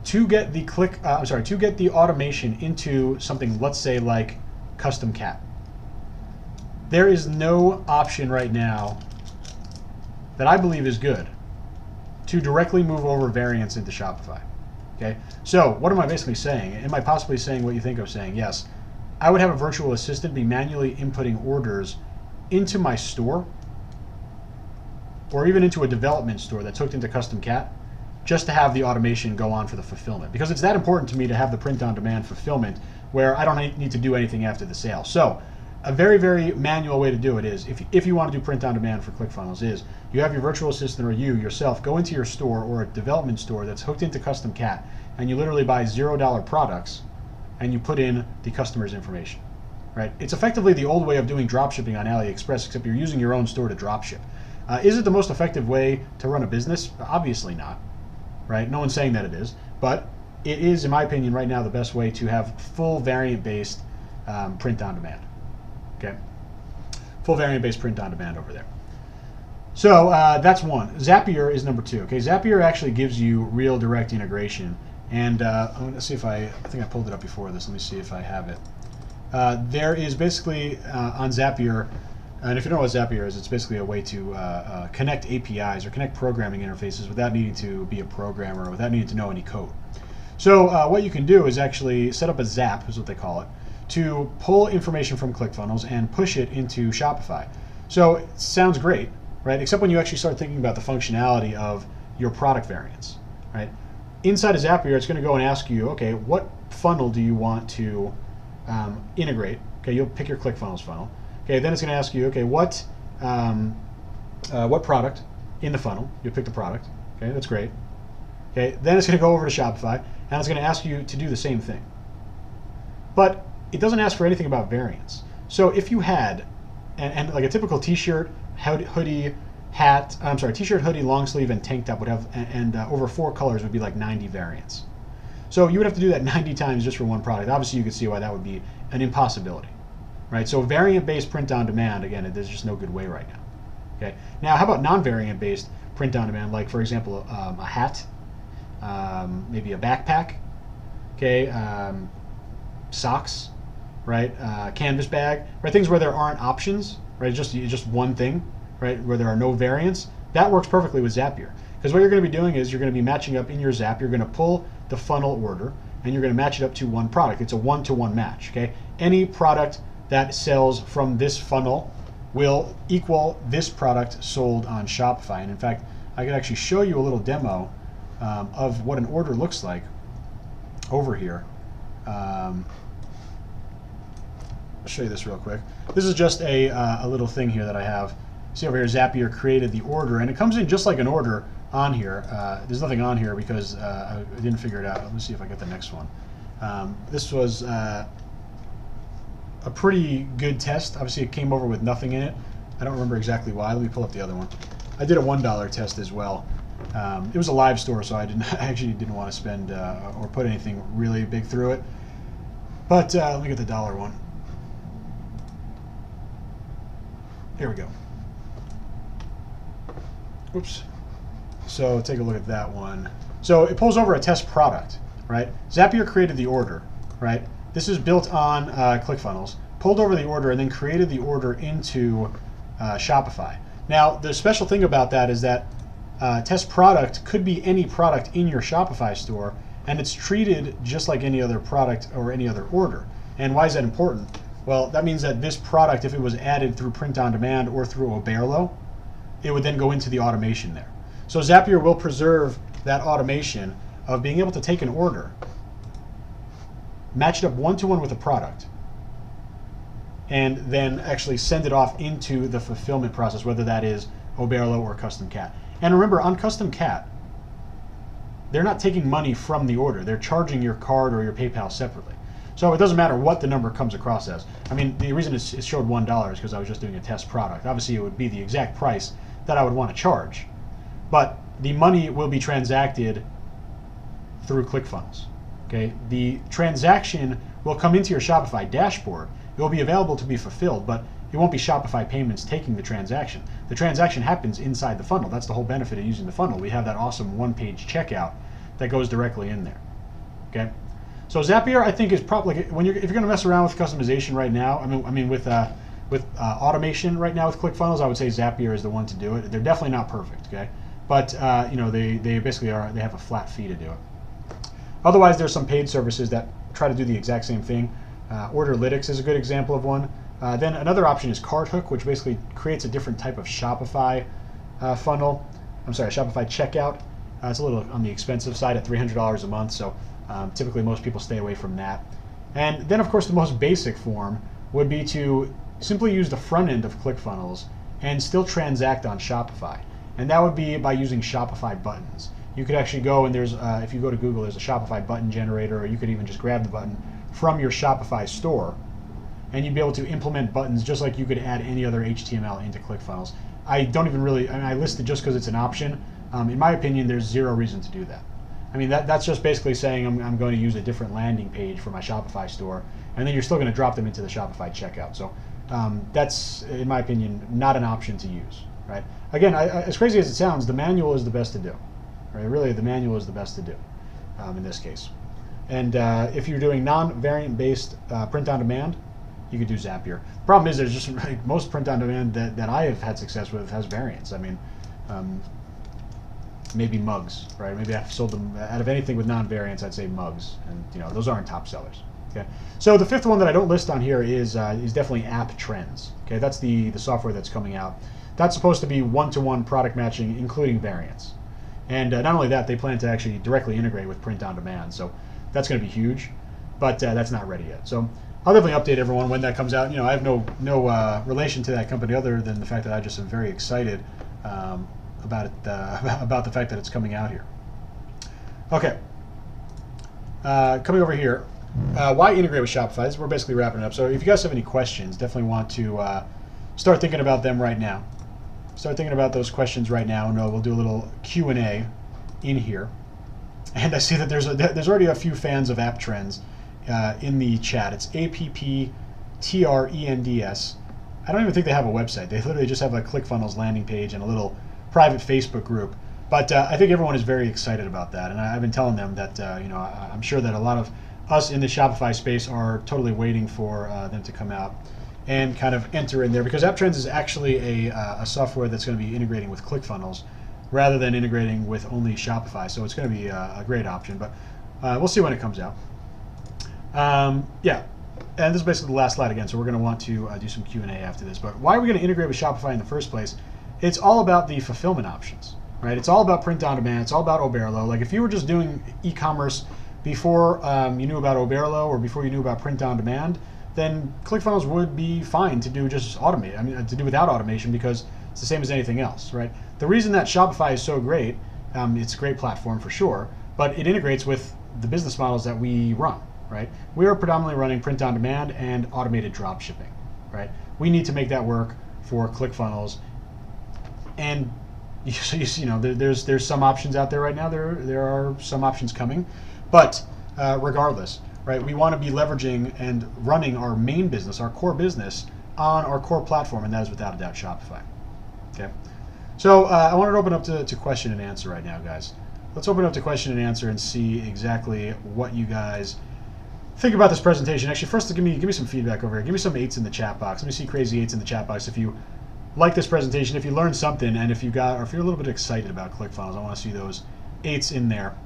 To get the to get the automation into something, let's say like custom cat, there is no option right now that I believe is good to directly move over variants into Shopify. Okay, so what am I basically saying? Am I possibly saying what you think I'm saying? Yes, I would have a virtual assistant be manually inputting orders into my store, or even into a development store that's hooked into custom cat, just to have the automation go on for the fulfillment. Because it's that important to me to have the print on demand fulfillment where I don't need to do anything after the sale. So a very, very manual way to do it is, if you want to do print on demand for ClickFunnels, is you have your virtual assistant or you yourself go into your store or a development store that's hooked into custom cat, and you literally buy $0 products and you put in the customer's information. Right? It's effectively the old way of doing drop shipping on AliExpress, except you're using your own store to drop ship. Is it the most effective way to run a business? Obviously not. Right? No one's saying that it is, but it is, in my opinion, right now the best way to have full variant-based print on demand. Okay, full variant-based print on demand over there. So that's one. Zapier is number 2. Okay, Zapier actually gives you real direct integration, and I'm going to see if I think I pulled it up before this. Let me see if I have it. There is basically on Zapier. And if you don't know what Zapier is, it's basically a way to connect APIs or connect programming interfaces without needing to be a programmer or without needing to know any code. So what you can do is actually set up a Zap, is what they call it, to pull information from ClickFunnels and push it into Shopify. So it sounds great, right? Except when you actually start thinking about the functionality of your product variants, right? Inside of Zapier, it's going to go and ask you, okay, what funnel do you want to integrate? Okay, you'll pick your ClickFunnels funnel. Okay, then it's going to ask you, okay, what product in the funnel? You pick the product. Okay, that's great. Okay, then it's going to go over to Shopify, and it's going to ask you to do the same thing. But it doesn't ask for anything about variants. So if you had, and like a typical T-shirt, hoodie, hat, T-shirt, hoodie, long sleeve, and tank top would have, and over 4 colors would be like 90 variants. So you would have to do that 90 times just for one product. Obviously, you could see why that would be an impossibility. Right, so variant-based print on demand, again, there's just no good way right now. Okay, now how about non-variant-based print on demand, like for example a hat, maybe a backpack, okay, socks, right, canvas bag, right, things where there aren't options, right, just one thing, right, where there are no variants. That works perfectly with Zapier, because what you're going to be doing is you're going to be matching up in your Zap. You're going to pull the funnel order and you're going to match it up to one product. It's a 1-to-1 match. Okay, any product that sells from this funnel will equal this product sold on Shopify. And in fact, I could actually show you a little demo of what an order looks like over here. I'll show you this real quick. This is just a little thing here that I have. See over here, Zapier created the order, and it comes in just like an order on here. There's nothing on here because I didn't figure it out. Let me see if I get the next one. This was a pretty good test. Obviously, it came over with nothing in it. I don't remember exactly why. Let me pull up the other one. I did a $1 test as well. It was a live store, so I actually didn't want to spend or put anything really big through it. But let me get the dollar one. Here we go. Oops. So take a look at that one. So it pulls over a test product, right? Zapier created the order, right? This is built on ClickFunnels, pulled over the order, and then created the order into Shopify. Now, the special thing about that is that test product could be any product in your Shopify store, and it's treated just like any other product or any other order. And why is that important? Well, that means that this product, if it was added through print on demand or through Oberlo, it would then go into the automation there. So Zapier will preserve that automation of being able to take an order, match it up 1-to-1 with a product, and then actually send it off into the fulfillment process, whether that is Oberlo or Custom Cat. And remember, on Custom Cat, they're not taking money from the order. They're charging your card or your PayPal separately. So it doesn't matter what the number comes across as. I mean, the reason it showed $1 is because I was just doing a test product. Obviously, it would be the exact price that I would want to charge. But the money will be transacted through ClickFunnels. Okay, the transaction will come into your Shopify dashboard. It will be available to be fulfilled, but it won't be Shopify payments taking the transaction. The transaction happens inside the funnel. That's the whole benefit of using the funnel. We have that awesome one-page checkout that goes directly in there. Okay, so Zapier, I think, is probably if you're going to mess around with customization right now. I mean with automation right now with ClickFunnels, I would say Zapier is the one to do it. They're definitely not perfect. Okay, but they basically are. They have a flat fee to do it. Otherwise, there's some paid services that try to do the exact same thing. Orderlytics is a good example of one. Then another option is CartHook, which basically creates a different type of Shopify funnel. I'm sorry, Shopify checkout. It's a little on the expensive side at $300 a month, so typically most people stay away from that. And then, of course, the most basic form would be to simply use the front end of ClickFunnels and still transact on Shopify. And that would be by using Shopify buttons. You could actually go and there's, if you go to Google, there's a Shopify button generator, or you could even just grab the button from your Shopify store, and you'd be able to implement buttons just like you could add any other HTML into ClickFunnels. I don't even really, I list it just because it's an option. In my opinion, there's zero reason to do that. I mean, that's just basically saying I'm going to use a different landing page for my Shopify store, and then you're still going to drop them into the Shopify checkout. So that's, in my opinion, not an option to use, right? Again, as crazy as it sounds, the manual is the best to do. Right? Really, the manual is the best to do in this case. And if you're doing non-variant based print on demand, you could do Zapier. The problem is there's just like, most print on demand that I have had success with has variants. I mean, maybe mugs, right? Maybe I've sold them out of anything with non-variants. I'd say mugs, and those aren't top sellers. Okay. So the fifth one that I don't list on here is definitely App Trends. Okay, that's the software that's coming out. That's supposed to be one-to-one product matching, including variants. And not only that, they plan to actually directly integrate with print on demand. So that's going to be huge, but that's not ready yet. So I'll definitely update everyone when that comes out. I have no relation to that company other than the fact that I just am very excited about it, about the fact that it's coming out here. Okay, coming over here, why integrate with Shopify? We're basically wrapping it up. So if you guys have any questions, definitely want to start thinking about them right now. Start thinking about those questions right now, and we'll do a little Q&A in here. And I see that there's already a few fans of App Trends in the chat. It's AppTrends. I don't even think they have a website. They literally just have a ClickFunnels landing page and a little private Facebook group. But I think everyone is very excited about that, and I've been telling them that I'm sure that a lot of us in the Shopify space are totally waiting for them to come out and kind of enter in there, because AppTrends is actually a software that's going to be integrating with ClickFunnels rather than integrating with only Shopify. So it's going to be a great option, but we'll see when it comes out. Yeah, and this is basically the last slide again, so we're going to want to do some Q&A after this. But why are we going to integrate with Shopify in the first place? It's all about the fulfillment options, right? It's all about print on demand. It's all about Oberlo. Like if you were just doing e-commerce before you knew about Oberlo or before you knew about print on demand, then ClickFunnels would be fine to do just automate. I mean, to do without automation, because it's the same as anything else, right? The reason that Shopify is so great, it's a great platform for sure, but it integrates with the business models that we run, right? We are predominantly running print on demand and automated drop shipping, right? We need to make that work for ClickFunnels, and there's some options out there right now. There are some options coming, but regardless, right? We want to be leveraging and running our main business, our core business, on our core platform, and that is without a doubt Shopify. Okay. So I wanted to open up to question and answer right now, guys. Let's open up to question and answer and see exactly what you guys think about this presentation. Actually, first, give me some feedback over here. Give me some 8s in the chat box. Let me see crazy 8s in the chat box if you like this presentation, if you learned something, and if you're a little bit excited about ClickFunnels. I want to see those 8s in there.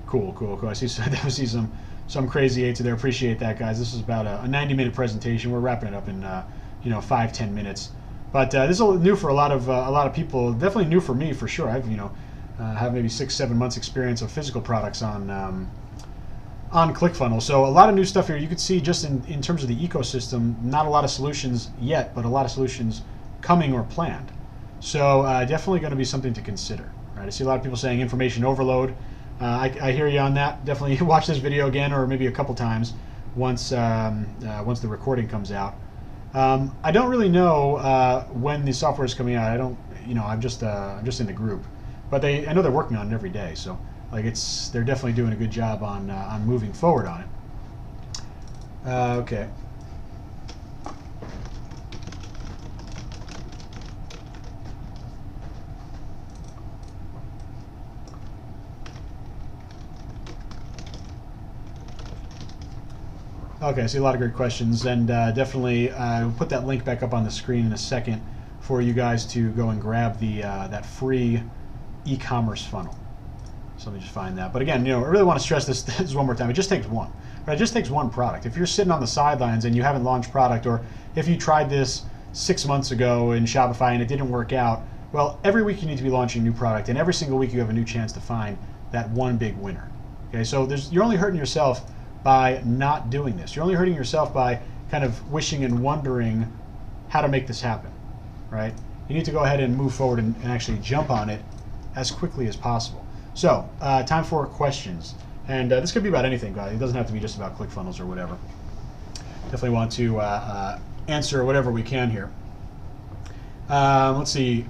Cool. I see some crazy 8s in there. Appreciate that, guys. This is about a 90-minute presentation. We're wrapping it up in 5-10 minutes. But this is new for a lot of people. Definitely new for me, for sure. I've have maybe 6-7 months experience of physical products on ClickFunnels. So a lot of new stuff here. You can see just in terms of the ecosystem, not a lot of solutions yet, but a lot of solutions coming or planned. So definitely going to be something to consider, right? Right? I see a lot of people saying information overload. I hear you on that. Definitely watch this video again, or maybe a couple times once the recording comes out. I don't really know when the software is coming out. I don't, I'm just in the group, but I know they're working on it every day. So like they're definitely doing a good job on moving forward on it. Okay. Okay, I see a lot of great questions, and definitely we'll put that link back up on the screen in a second for you guys to go and grab the that free e-commerce funnel. So let me just find that. But again, I really want to stress this one more time. It just takes one. Right? It just takes one product. If you're sitting on the sidelines and you haven't launched product, or if you tried this 6 months ago in Shopify and it didn't work out, well, every week you need to be launching a new product, and every single week you have a new chance to find that one big winner. Okay, so you're only hurting yourself by not doing this. You're only hurting yourself by kind of wishing and wondering how to make this happen, right? You need to go ahead and move forward and actually jump on it as quickly as possible. So, time for questions. And this could be about anything, guys. It doesn't have to be just about ClickFunnels or whatever. Definitely want to answer whatever we can here. Let's see.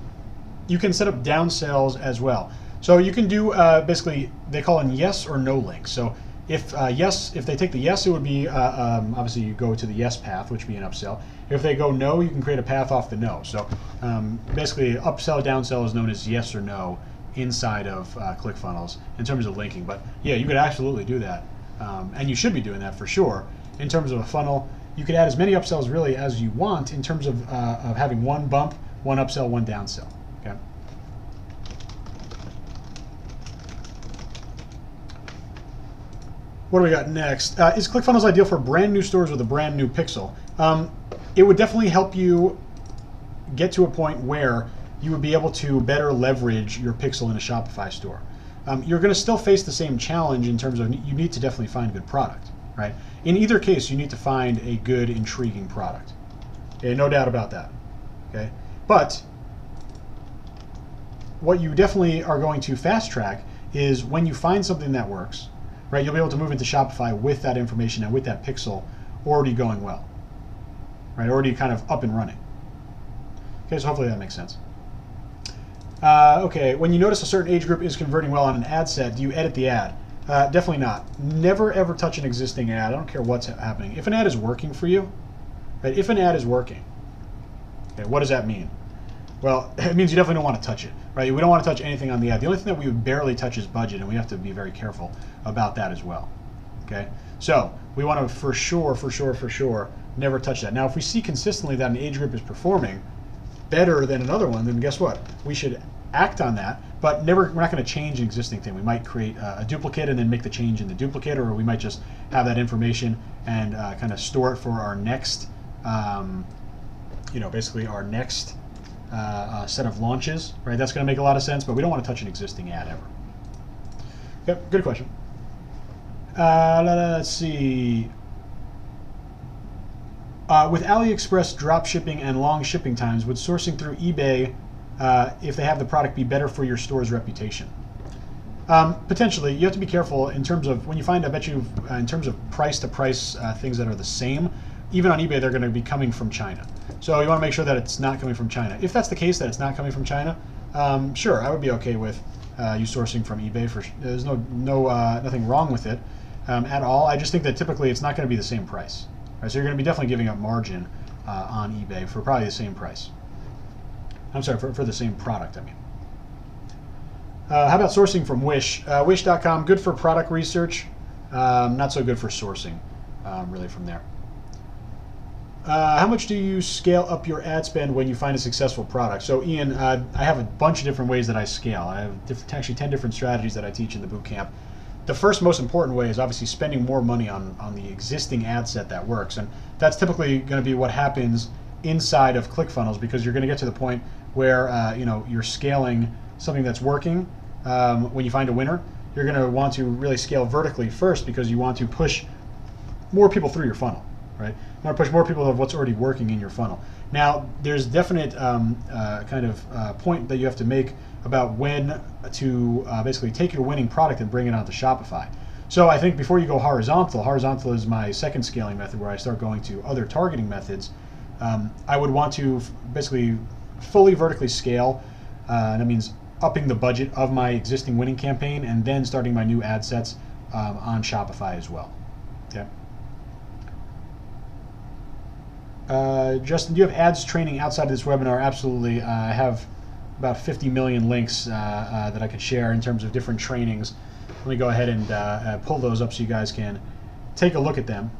You can set up downsells as well. So you can do basically, they call them yes or no links. So if they take the yes, it would be obviously you go to the yes path, which would be an upsell. If they go no, you can create a path off the no. So basically, upsell, downsell is known as yes or no inside of ClickFunnels in terms of linking. But yeah, you could absolutely do that, and you should be doing that for sure. In terms of a funnel, you could add as many upsells really as you want in terms of having one bump, one upsell, one downsell. Okay. What do we got next? Is ClickFunnels ideal for brand new stores with a brand new pixel? It would definitely help you get to a point where you would be able to better leverage your pixel in a Shopify store. You're going to still face the same challenge in terms of you need to definitely find good product, right? In either case, you need to find a good, intriguing product. Okay, no doubt about that. Okay, but what you definitely are going to fast track is when you find something that works. Right, you'll be able to move into Shopify with that information and with that pixel already going well, right? Already kind of up and running. Okay, so hopefully that makes sense. Okay, when you notice a certain age group is converting well on an ad set, do you edit the ad? Definitely not. Never ever touch an existing ad. I don't care what's happening. If an ad is working for you, right? If an ad is working, okay, what does that mean? Well, it means you definitely don't want to touch it, right? We don't want to touch anything on the ad. The only thing that we would barely touch is budget, and we have to be very careful about that as well, okay? So we want to for sure, never touch that. Now, if we see consistently that an age group is performing better than another one, then guess what? We should act on that, but we're not going to change an existing thing. We might create a duplicate and then make the change in the duplicate, or we might just have that information and kind of store it for our next, basically our next set of launches, right? That's going to make a lot of sense, but we don't want to touch an existing ad ever. Yep, good question. Let's see. With AliExpress drop shipping and long shipping times, would sourcing through eBay, if they have the product, be better for your store's reputation? Potentially. You have to be careful in terms of when you find, I bet you, in terms of price to price things that are the same, even on eBay, they're going to be coming from China. So you want to make sure that it's not coming from China. If that's the case, that it's not coming from China, sure, I would be okay with you sourcing from eBay. There's nothing wrong with it at all. I just think that typically it's not going to be the same price. Right? So you're going to be definitely giving up margin on eBay for probably the same price. I'm sorry, for the same product, I mean. How about sourcing from Wish? Wish.com, good for product research, not so good for sourcing, really, from there. How much do you scale up your ad spend when you find a successful product? So Ian, I have a bunch of different ways that I scale. I have actually 10 different strategies that I teach in the bootcamp. The first most important way is obviously spending more money on the existing ad set that works. And that's typically going to be what happens inside of ClickFunnels, because you're going to get to the point where you're scaling something that's working. When you find a winner, you're going to want to really scale vertically first, because you want to push more people through your funnel. Right? You want to push more people of what's already working in your funnel. Now, there's definite point that you have to make about when to basically take your winning product and bring it onto Shopify. So I think before you go horizontal is my second scaling method where I start going to other targeting methods. I would want to basically fully vertically scale, and that means upping the budget of my existing winning campaign and then starting my new ad sets on Shopify as well. Okay. Justin, do you have ads training outside of this webinar? Absolutely. I have about 50 million links that I could share in terms of different trainings. Let me go ahead and pull those up so you guys can take a look at them.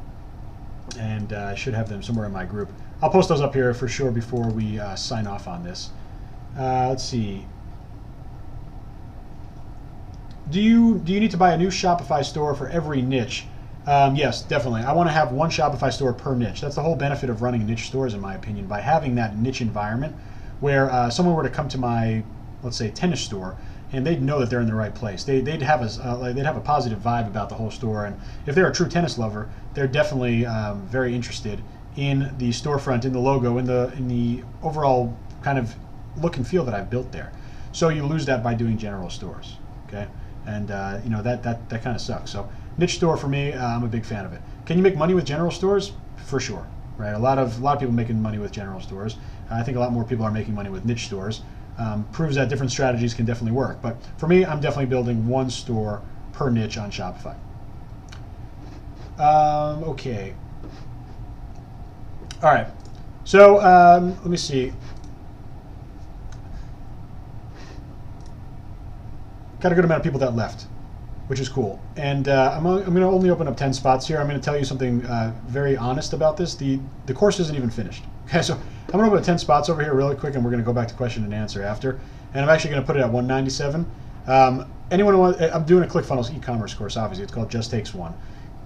And I should have them somewhere in my group. I'll post those up here for sure before we sign off on this. Let's see. Do you need to buy a new Shopify store for every niche? Yes, definitely. I want to have one Shopify store per niche. That's the whole benefit of running niche stores, in my opinion, by having that niche environment where someone were to come to my, let's say, tennis store, and they'd know that they're in the right place. They'd have a positive vibe about the whole store, and if they're a true tennis lover, they're definitely very interested in the storefront, in the logo, in the overall kind of look and feel that I've built there. So you lose that by doing general stores, okay? And that kind of sucks. So niche store for me, I'm a big fan of it. Can you make money with general stores? For sure, right? A lot of people making money with general stores. I think a lot more people are making money with niche stores. Proves that different strategies can definitely work. But for me, I'm definitely building one store per niche on Shopify. Okay. All right. So let me see. Got a good amount of people that left, which is cool. And I'm going to only open up 10 spots here. I'm going to tell you something very honest about this. The course isn't even finished. Okay, so I'm going to open up 10 spots over here really quick, and we're going to go back to question and answer after. And I'm actually going to put it at 197. Anyone who wants, I'm doing a ClickFunnels e-commerce course, obviously. It's called Just Takes One.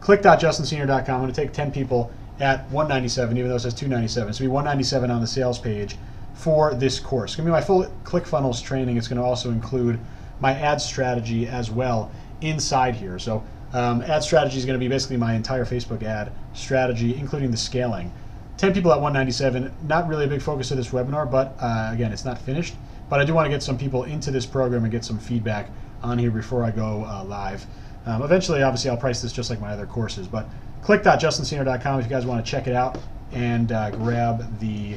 Click.justinsenior.com. I'm going to take 10 people at 197, even though it says 297. So it'll be 197 on the sales page for this course. It's going to be my full ClickFunnels training. It's going to also include my ad strategy as well inside here. So ad strategy is going to be basically my entire Facebook ad strategy, including the scaling. 10 people at 197, not really a big focus of this webinar, but again, it's not finished. But I do want to get some people into this program and get some feedback on here before I go live. Eventually, obviously, I'll price this just like my other courses, but click.justinsenior.com if you guys want to check it out and grab the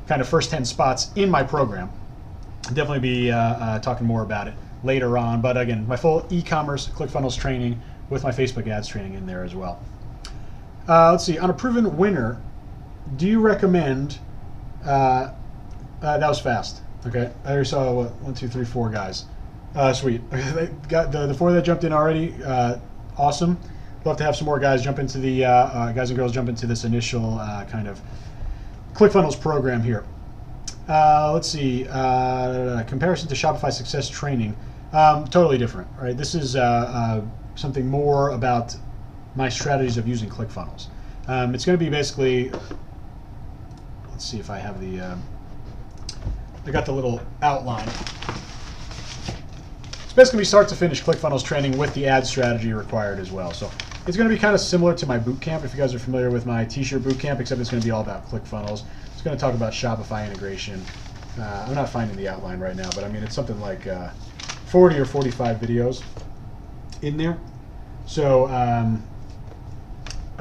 kind of first 10 spots in my program. I'll definitely be talking more about it later on, but again, my full e-commerce ClickFunnels training with my Facebook ads training in there as well. Let's see, on a proven winner, do you recommend, that was fast, okay? I already saw, 1, 2, 3, 4 guys. Sweet. Got the 4 that jumped in already, awesome. Love to have some more guys jump into the, guys and girls jump into this initial kind of ClickFunnels program here. Let's see, comparison to Shopify Success Training, totally different, right? This is something more about my strategies of using ClickFunnels. It's going to be basically, let's see if I have the, I got the little outline. It's basically going to be start to finish ClickFunnels training with the ad strategy required as well. So it's going to be kind of similar to my Bootcamp, if you guys are familiar with my t-shirt Bootcamp, except it's going to be all about ClickFunnels. It's going to talk about Shopify integration. I'm not finding the outline right now, but I mean, it's something like 40 or 45 videos in there. So, I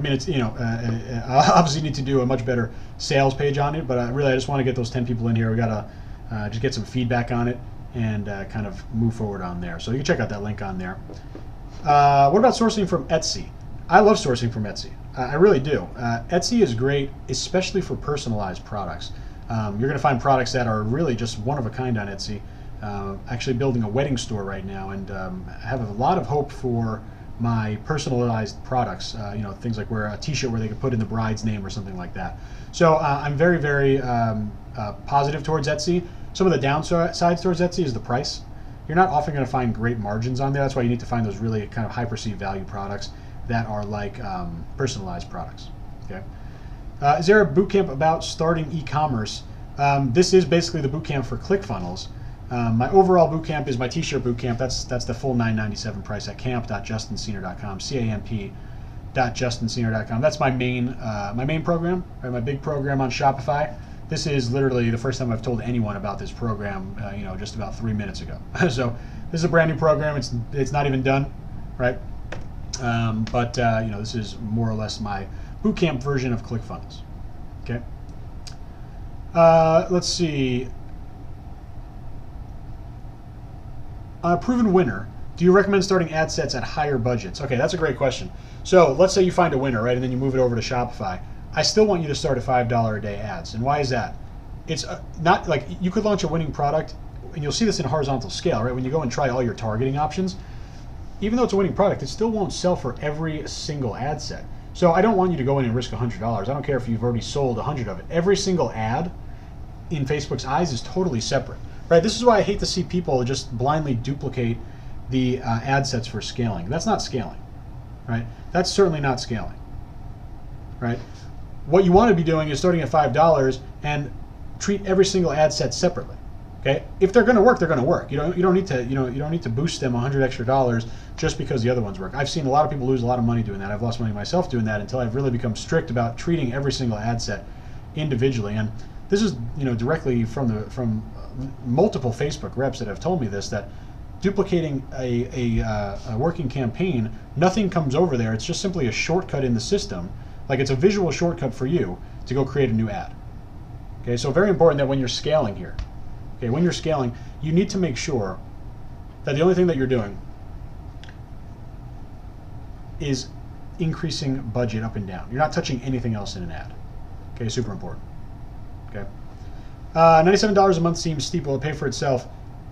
mean, it's, I obviously need to do a much better sales page on it, but I just want to get those 10 people in here. We got to just get some feedback on it and kind of move forward on there. So you can check out that link on there. What about sourcing from Etsy? I love sourcing from Etsy. I really do. Etsy is great, especially for personalized products. You're going to find products that are really just one of a kind on Etsy. Actually building a wedding store right now, and have a lot of hope for my personalized products. Things like a t-shirt where they could put in the bride's name or something like that. So I'm very, very positive towards Etsy. Some of the downsides towards Etsy is the price. You're not often going to find great margins on there. That's why you need to find those really kind of high perceived value products that are like personalized products. Okay. Is there a bootcamp about starting e-commerce? This is basically the bootcamp for ClickFunnels. My overall bootcamp is my t-shirt bootcamp. That's the full $997 price at camp.justinsenior.com, camp.justinsenior.com. That's my main program, right? My big program on Shopify. This is literally the first time I've told anyone about this program, just about 3 minutes ago. So this is a brand new program. It's not even done, right? But this is more or less my bootcamp version of ClickFunnels. Okay. Let's see. Proven winner. Do you recommend starting ad sets at higher budgets? Okay, that's a great question. So let's say you find a winner, right, and then you move it over to Shopify. I still want you to start at $5 a day ads. And why is that? It's not like you could launch a winning product, and you'll see this in horizontal scale, right? When you go and try all your targeting options, even though it's a winning product, it still won't sell for every single ad set. So I don't want you to go in and risk $100. I don't care if you've already sold 100 of it. Every single ad in Facebook's eyes is totally separate, right? This is why I hate to see people just blindly duplicate the ad sets for scaling. That's not scaling, right? That's certainly not scaling, right? What you want to be doing is starting at $5 and treat every single ad set separately. Okay, if they're going to work, they're going to work. You don't need to boost them $100 extra just because the other ones work. I've seen a lot of people lose a lot of money doing that. I've lost money myself doing that until I've really become strict about treating every single ad set individually. And this is directly from multiple Facebook reps that have told me this, that duplicating a working campaign, nothing comes over there. It's just simply a shortcut in the system. Like it's a visual shortcut for you to go create a new ad. Okay, so very important that when you're scaling here, okay, when you're scaling, you need to make sure that the only thing that you're doing is increasing budget up and down. You're not touching anything else in an ad. Okay, super important. Okay, $97 a month seems steep. Will it pay for itself?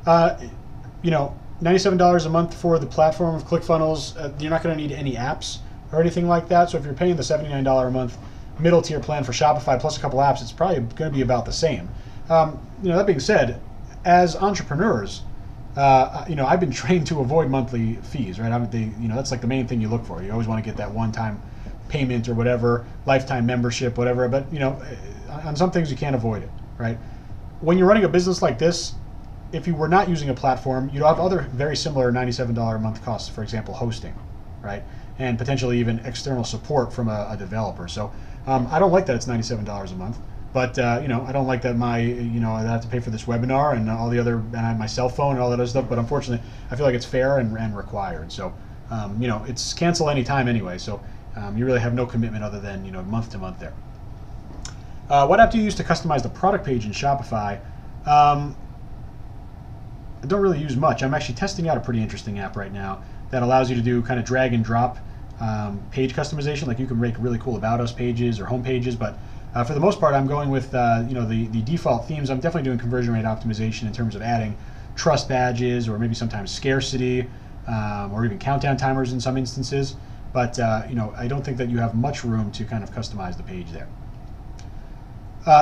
$97 a month for the platform of ClickFunnels. You're not going to need any apps or anything like that. So if you're paying the $79 a month middle tier plan for Shopify plus a couple apps, it's probably going to be about the same. That being said, as entrepreneurs, I've been trained to avoid monthly fees, right? That's like the main thing you look for. You always want to get that one-time payment or whatever, lifetime membership, whatever. But on some things you can't avoid it, right? When you're running a business like this, if you were not using a platform, you'd have other very similar $97 a month costs, for example, hosting, right? And potentially even external support from a developer. So I don't like that it's $97 a month, but I don't like that I have to pay for this webinar and all the other, and I have my cell phone and all that other stuff. But unfortunately, I feel like it's fair and required. So it's cancel anytime anyway. So you really have no commitment other than month to month there. What app do you use to customize the product page in Shopify? I don't really use much. I'm actually testing out a pretty interesting app right now that allows you to do kind of drag and drop page customization. Like you can make really cool About Us pages or home pages, but for the most part, I'm going with the default themes. I'm definitely doing conversion rate optimization in terms of adding trust badges or maybe sometimes scarcity or even countdown timers in some instances. But I don't think that you have much room to kind of customize the page there.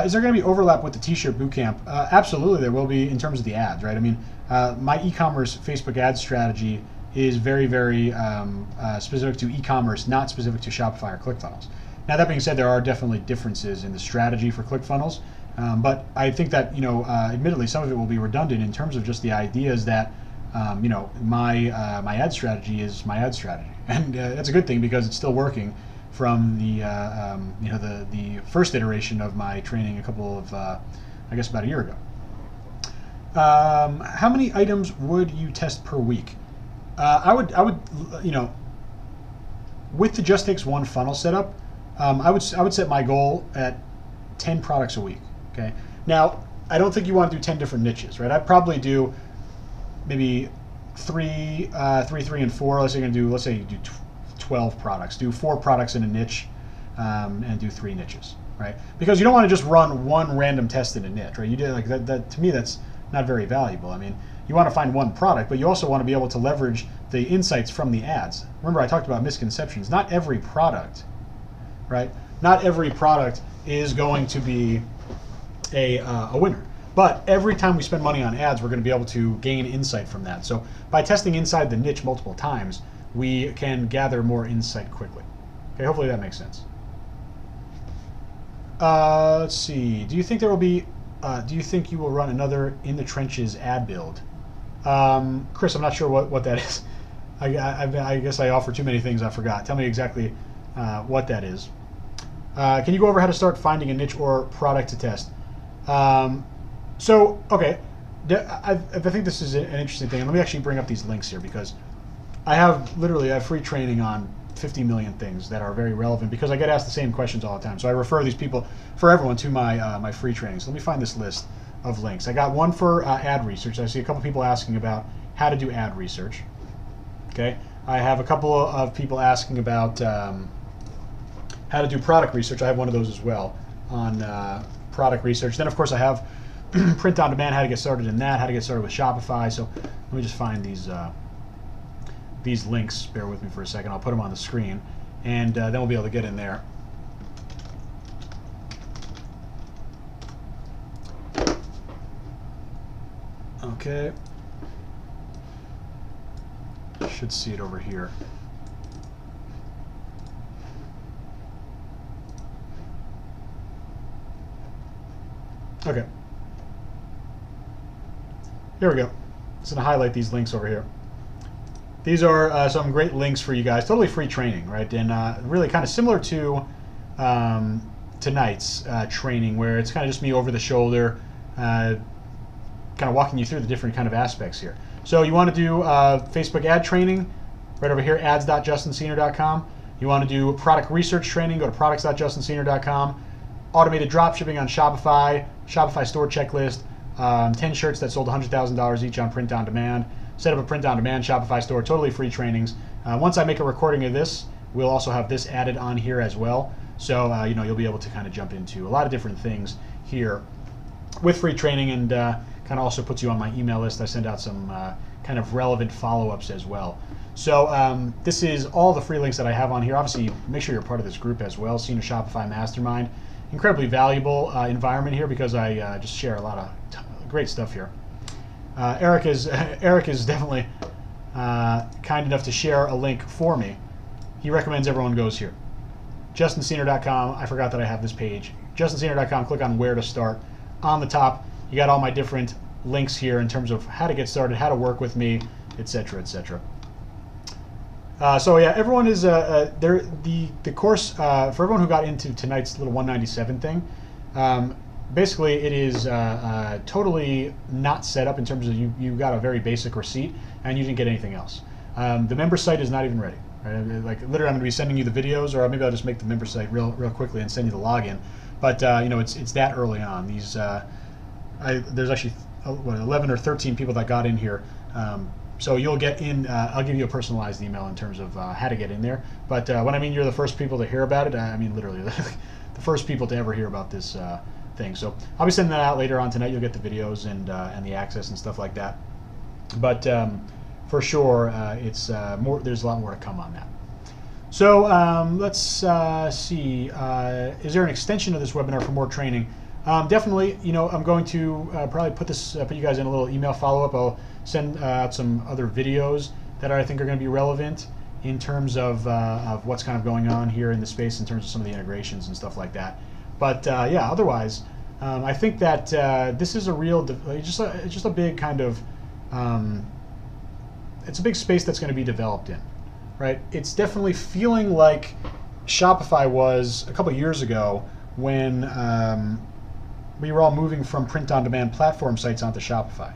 Is there going to be overlap with the T-shirt Bootcamp? Absolutely, there will be in terms of the ads, right? I mean, my e-commerce Facebook ad strategy is very, very specific to e-commerce, not specific to Shopify or ClickFunnels. Now, that being said, there are definitely differences in the strategy for ClickFunnels, but I think that, admittedly, some of it will be redundant in terms of just the ideas that, my ad strategy is my ad strategy. And that's a good thing because it's still working from the first iteration of my training a couple of, about a year ago. How many items would you test per week? I would, with the Just Takes One funnel setup, I would set my goal at 10 products a week. Okay. Now, I don't think you want to do 10 different niches, right? I'd probably do maybe three, and four. Let's say you do 12 products. Do 4 products in a niche, and do 3 niches, right? Because you don't want to just run one random test in a niche, right? You do like that. To me, that's not very valuable. I mean, you want to find one product, but you also want to be able to leverage the insights from the ads. Remember, I talked about misconceptions. Not every product, right? Not every product is going to be a winner. But every time we spend money on ads, we're going to be able to gain insight from that. So by testing inside the niche multiple times, we can gather more insight quickly. Okay, hopefully that makes sense. Let's see. Do you think there will be? Do you think you will run another In the Trenches ad build? Chris, I'm not sure what that is. I guess I offer too many things I forgot. Tell me exactly what that is. Can you go over how to start finding a niche or product to test? So, okay, I think this is an interesting thing. And let me actually bring up these links here because I have free training on 50 million things that are very relevant because I get asked the same questions all the time. So I refer these people, for everyone, to my free training. So let me find this list of links. I got one for ad research. I see a couple people asking about how to do ad research. Okay, I have a couple of people asking about how to do product research. I have one of those as well on product research. Then of course I have print on demand, how to get started in that, how to get started with Shopify. So let me just find these links. Bear with me for a second. I'll put them on the screen, and then we'll be able to get in there. Okay. Should see it over here. Okay. Here we go. Just going to highlight these links over here. These are some great links for you guys. Totally free training, right? And really kind of similar to tonight's training, where it's kind of just me over the shoulder, kind of walking you through the different kind of aspects here. So you want to do Facebook ad training, right over here, ads.justinsenior.com. You want to do product research training, go to products.justinsenior.com. Automated dropshipping on Shopify, Shopify store checklist, 10 shirts that sold $100,000 each on print on demand. Set up a print on demand Shopify store, totally free trainings. Once I make a recording of this, we'll also have this added on here as well. So you'll be able to kind of jump into a lot of different things here with free training, and kind of also puts you on my email list. I send out some kind of relevant follow-ups as well. So this is all the free links that I have on here. Obviously, make sure you're part of this group as well, Senior Shopify Mastermind. Incredibly valuable environment here because I just share a lot of great stuff here. Eric is definitely kind enough to share a link for me. He recommends everyone goes here. JustinSenior.com. I forgot that I have this page. JustinSenior.com. Click on where to start. On the top, you got all my different links here in terms of how to get started, how to work with me, etc., etc. So yeah, everyone is there. The course for everyone who got into tonight's little 197 thing. Basically, it is totally not set up in terms of you got a very basic receipt and you didn't get anything else. The member site is not even ready. Right? Like literally, I'm going to be sending you the videos, or maybe I'll just make the member site real quickly and send you the login. But it's that early on. These there's actually 11 or 13 people that got in here. So you'll get in. I'll give you a personalized email in terms of how to get in there. But when I mean you're the first people to hear about it, I mean literally the first people to ever hear about this thing. So I'll be sending that out later on tonight. You'll get the videos and the access and stuff like that. But for sure, it's more. There's a lot more to come on that. So let's see. Is there an extension of this webinar for more training? Definitely. I'm going to probably put you guys in a little email follow-up. I'll send out some other videos that I think are going to be relevant in terms of what's kind of going on here in the space in terms of some of the integrations and stuff like that. But yeah, otherwise, I think that this is a real, just a big kind of, it's a big space that's going to be developed in, right? It's definitely feeling like Shopify was a couple of years ago when we were all moving from print-on-demand platform sites onto Shopify.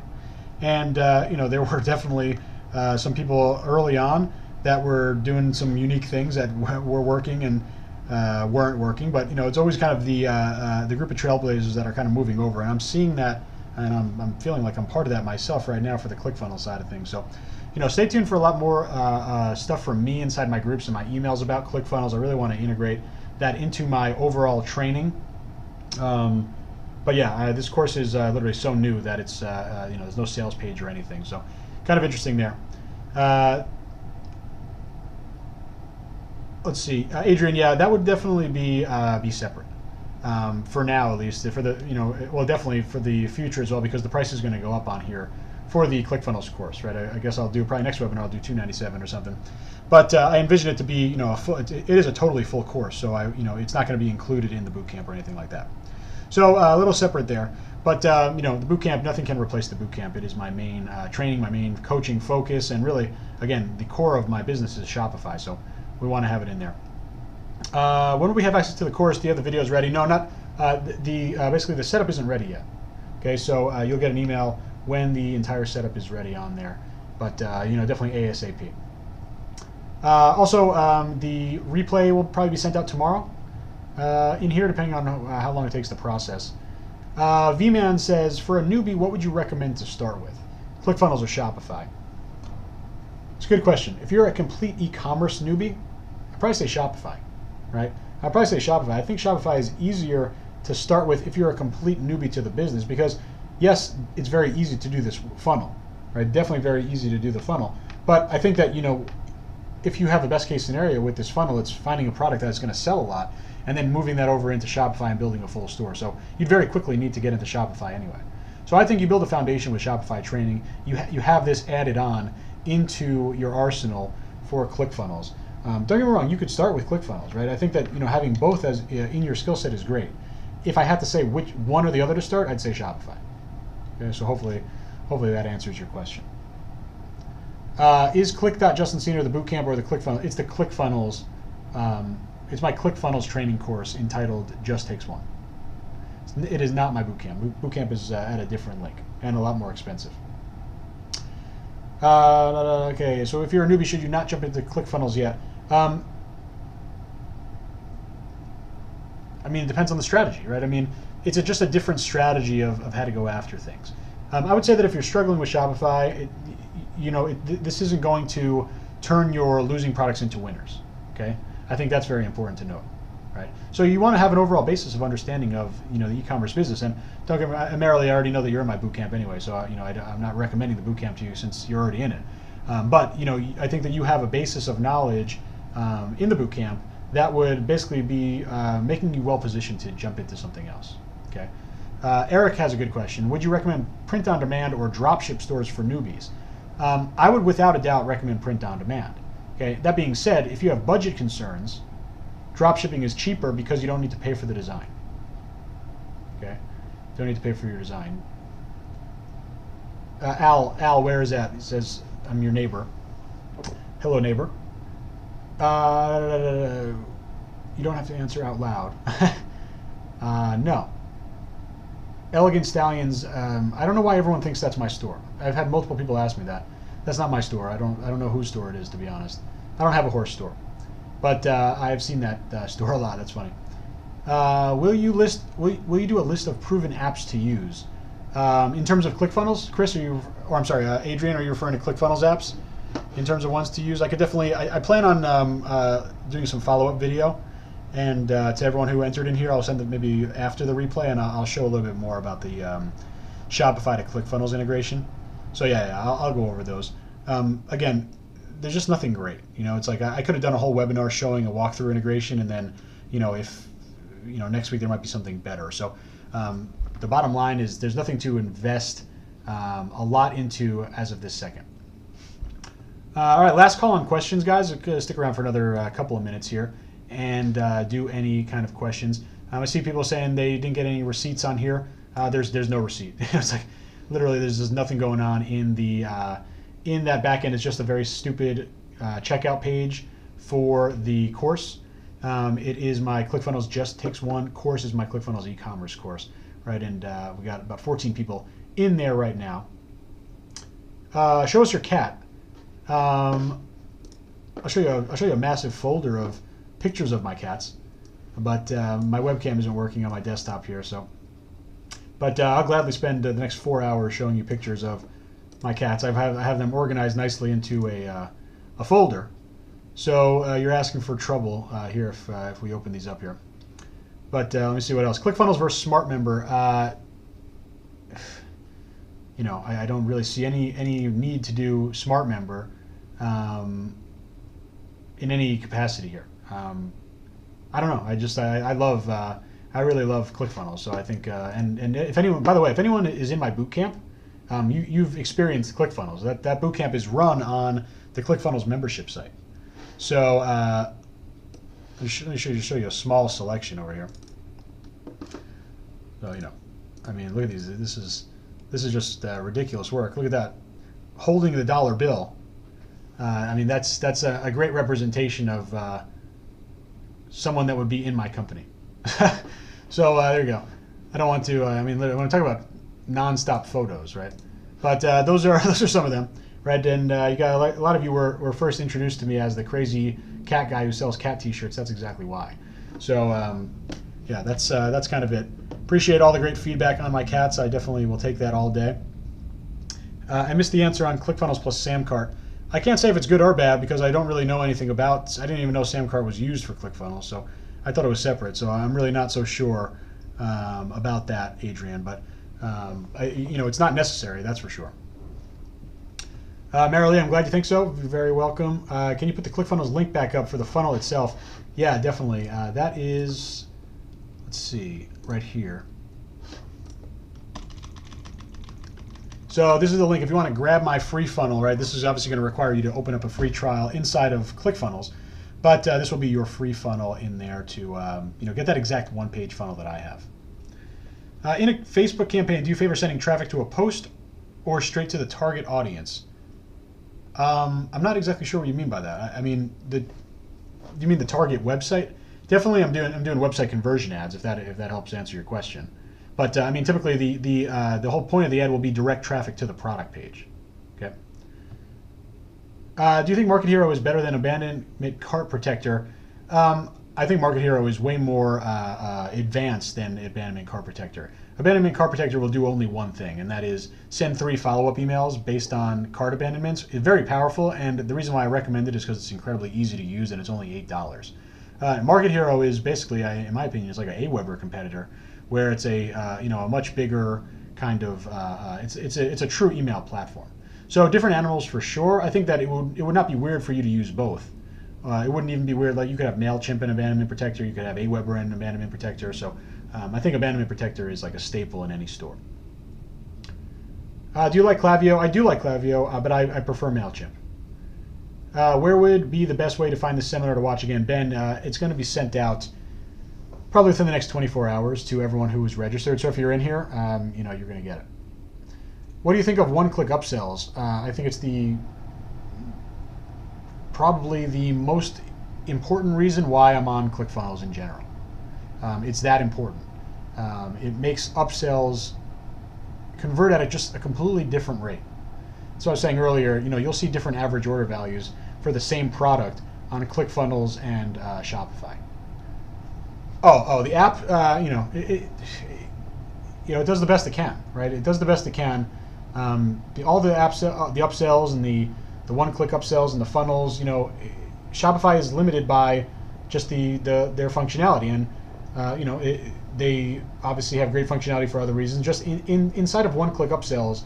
And there were definitely some people early on that were doing some unique things that were working and weren't working. But it's always kind of the group of trailblazers that are kind of moving over. And I'm seeing that, and I'm feeling like I'm part of that myself right now for the ClickFunnels side of things. So stay tuned for a lot more stuff from me inside my groups and my emails about ClickFunnels. I really want to integrate that into my overall training. But yeah, this course is literally so new that it's there's no sales page or anything. So kind of interesting there. Let's see, Adrian. Yeah, that would definitely be separate for now, at least. For the well, definitely for the future as well, because the price is going to go up on here for the ClickFunnels course, right? I guess I'll do probably next webinar. I'll do $297 or something. But I envision it to be it is a totally full course, so it's not going to be included in the bootcamp or anything like that. So a little separate there. But the bootcamp, nothing can replace the bootcamp. It is my main training, my main coaching focus, and really, again, the core of my business is Shopify. So we want to have it in there. When do we have access to the course? Do you have the videos ready? No, not Basically the setup isn't ready yet. Okay, so you'll get an email when the entire setup is ready on there, but definitely ASAP. Also, the replay will probably be sent out tomorrow in here, depending on how long it takes to process. V-Man says, for a newbie, what would you recommend to start with? ClickFunnels or Shopify? It's a good question. If you're a complete e-commerce newbie, I'd probably say Shopify, right? I'd probably say Shopify. I think Shopify is easier to start with if you're a complete newbie to the business, because yes, it's very easy to do this funnel, right? Definitely very easy to do the funnel. But I think that, if you have the best case scenario with this funnel, it's finding a product that's going to sell a lot and then moving that over into Shopify and building a full store. So you'd very quickly need to get into Shopify anyway. So I think you build a foundation with Shopify training. You have this added on into your arsenal for ClickFunnels. Don't get me wrong, you could start with ClickFunnels, right? I think that having both as in your skill set is great. If I had to say which one or the other to start, I'd say Shopify. Okay, so hopefully that answers your question. Is Click.JustinCena the Bootcamp or the ClickFunnels? It's the ClickFunnels. It's my ClickFunnels training course entitled Just Takes One. It is not my Bootcamp. Bootcamp is at a different link and a lot more expensive. Okay, so if you're a newbie, should you not jump into ClickFunnels yet? It depends on the strategy, right? It's just a different strategy of how to go after things. I would say that if you're struggling with Shopify, this isn't going to turn your losing products into winners, okay? I think that's very important to note, right? So you want to have an overall basis of understanding of, the e-commerce business. And don't get me wrong, Marilee, I already know that you're in my bootcamp anyway, so, I'm not recommending the bootcamp to you since you're already in it. But I think that you have a basis of knowledge in the bootcamp that would basically be making you well positioned to jump into something else, okay? Eric has a good question. Would you recommend print on demand or dropship stores for newbies? I would without a doubt recommend print on demand. Okay. That being said, if you have budget concerns, dropshipping is cheaper because you don't need to pay for the design. Okay, you don't need to pay for your design. Al, where is that? He says, I'm your neighbor. Hello, neighbor. You don't have to answer out loud. No. Elegant Stallions. I don't know why everyone thinks that's my store. I've had multiple people ask me that. That's not my store. I don't know whose store it is, to be honest. I don't have a horse store, but I've seen that store a lot. That's funny. Will you do a list of proven apps to use? In terms of ClickFunnels, Chris, Adrian, are you referring to ClickFunnels apps in terms of ones to use? I could definitely. I plan on doing some follow-up video, and to everyone who entered in here, I'll send it maybe after the replay, and I'll show a little bit more about the Shopify to ClickFunnels integration. So yeah, I'll go over those. Again, there's just nothing great. It's like I could have done a whole webinar showing a walkthrough integration, and then, if next week there might be something better. So the bottom line is there's nothing to invest a lot into as of this second. All right, last call on questions, guys. Stick around for another couple of minutes here and do any kind of questions. I see people saying they didn't get any receipts on here. There's no receipt. It's like literally there's just nothing going on in the in that back end. It's just a very stupid checkout page for the course. It is my ClickFunnels Just Takes One course. Is my ClickFunnels e-commerce course, right? And we got about 14 people in there right now. Show us your cat. I'll show you a massive folder of pictures of my cats, but my webcam isn't working on my desktop here, so. But I'll gladly spend the next 4 hours showing you pictures of my cats. I have them organized nicely into a folder. So you're asking for trouble here if we open these up here. But let me see what else. ClickFunnels versus Smart Member. I don't really see any need to do Smart Member in any capacity here. I don't know. I really love ClickFunnels. So I think and if anyone, by the way, if anyone is in my bootcamp, you've experienced ClickFunnels. That bootcamp is run on the ClickFunnels membership site. So let me show you a small selection over here. So look at these. This is just ridiculous work. Look at that, holding the dollar bill. That's a great representation of someone that would be in my company. So there you go. I don't want to. I mean, when I talk about non-stop photos, right? But those are some of them, right? And you got a lot of you were first introduced to me as the crazy cat guy who sells cat T-shirts. That's exactly why. So yeah, that's kind of it. Appreciate all the great feedback on my cats. I definitely will take that all day. I missed the answer on ClickFunnels plus Samcart. I can't say if it's good or bad because I don't really know anything about. I didn't even know Samcart was used for ClickFunnels, so I thought it was separate. So I'm really not so sure about that, Adrian. But it's not necessary, that's for sure. Marilee, I'm glad you think so. You're very welcome. Can you put the ClickFunnels link back up for the funnel itself? Yeah, definitely. That is, let's see, right here. So this is the link if you want to grab my free funnel, right? This is obviously going to require you to open up a free trial inside of ClickFunnels, but this will be your free funnel in there to get that exact one-page funnel that I have. In a Facebook campaign, do you favor sending traffic to a post or straight to the target audience? I'm not exactly sure what you mean by that. I mean, do you mean the target website? Definitely, I'm doing website conversion ads if that helps answer your question. But I mean, typically the whole point of the ad will be direct traffic to the product page. Okay. Do you think Market Hero is better than Abandonment Cart Protector? I think Market Hero is way more advanced than Abandonment Cart Protector. Abandonment Cart Protector will do only one thing, and that is send 3 follow-up emails based on cart abandonments. It's very powerful, and the reason why I recommend it is because it's incredibly easy to use and it's only $8. Market Hero is basically, in my opinion, it's like an Aweber competitor, where it's a much bigger kind of it's a true email platform. So different animals for sure. I think that it would not be weird for you to use both. It wouldn't even be weird. Like you could have MailChimp and Abandonment Protector. You could have Aweber and Abandonment Protector. So I think Abandonment Protector is like a staple in any store. Do you like Klaviyo? I do like Klaviyo, but I prefer MailChimp. Where would be the best way to find this seminar to watch again? Ben, it's going to be sent out probably within the next 24 hours to everyone who is registered. So if you're in here, you're going to get it. What do you think of one-click upsells? I think it's probably the most important reason why I'm on ClickFunnels in general. It's that important. It makes upsells convert at just a completely different rate. So I was saying earlier, you'll see different average order values for the same product on ClickFunnels and Shopify. Oh, the app, it does the best it can, right? It does the best it can. All the upsells and the one-click upsells and the funnels, Shopify is limited by just their functionality, and they obviously have great functionality for other reasons. Just inside of one-click upsells,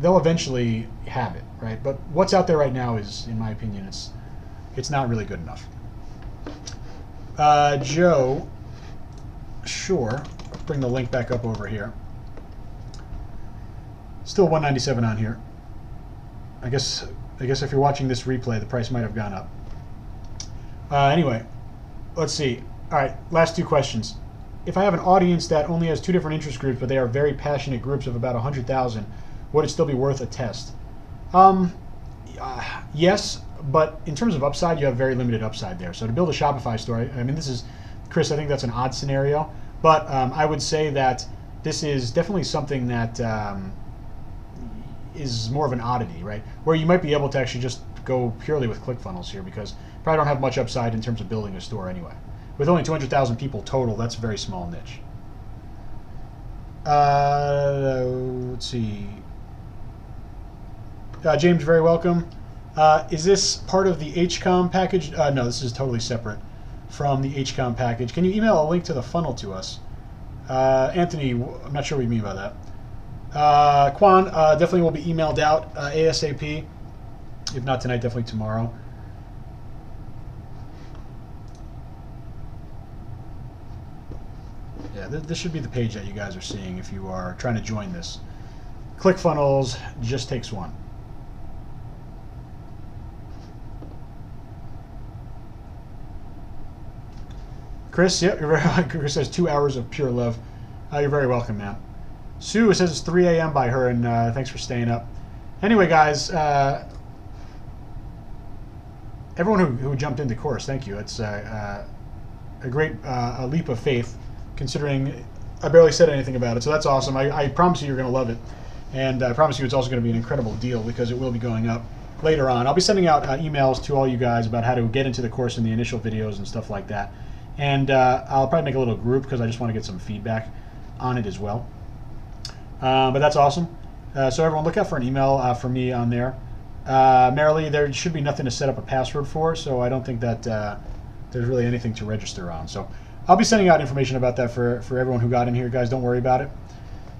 they'll eventually have it, right? But what's out there right now is, in my opinion, it's not really good enough. Joe, sure. Bring the link back up over here. Still $197 on here. I guess if you're watching this replay, the price might have gone up. Anyway, let's see. All right, last 2 questions. If I have an audience that only has 2 different interest groups, but they are very passionate groups of about 100,000, would it still be worth a test? Yes, but in terms of upside, you have very limited upside there. So to build a Shopify store, I mean, this is, Chris, I think that's an odd scenario, but I would say that this is definitely something that is more of an oddity, right? Where you might be able to actually just go purely with ClickFunnels here because you probably don't have much upside in terms of building a store anyway. With only 200,000 people total, that's a very small niche. Let's see. James, very welcome. Is this part of the HCOM package? No, this is totally separate from the HCOM package. Can you email a link to the funnel to us? Anthony, I'm not sure what you mean by that. Quan, definitely will be emailed out ASAP. If not tonight, definitely tomorrow. Yeah, this should be the page that you guys are seeing if you are trying to join this. ClickFunnels just takes one. Chris, yep, you're very, Chris says 2 hours of pure love. You're very welcome, man. Sue says it's 3 a.m. by her, and thanks for staying up. Anyway, guys, everyone who jumped into course, thank you. It's a great leap of faith considering I barely said anything about it. So that's awesome. I promise you you're going to love it. And I promise you it's also going to be an incredible deal because it will be going up later on. I'll be sending out emails to all you guys about how to get into the course in the initial videos and stuff like that. And I'll probably make a little group because I just want to get some feedback on it as well. But that's awesome. So everyone, look out for an email from me on there. Merrily, there should be nothing to set up a password for, so I don't think that there's really anything to register on. So I'll be sending out information about that for everyone who got in here. Guys, don't worry about it.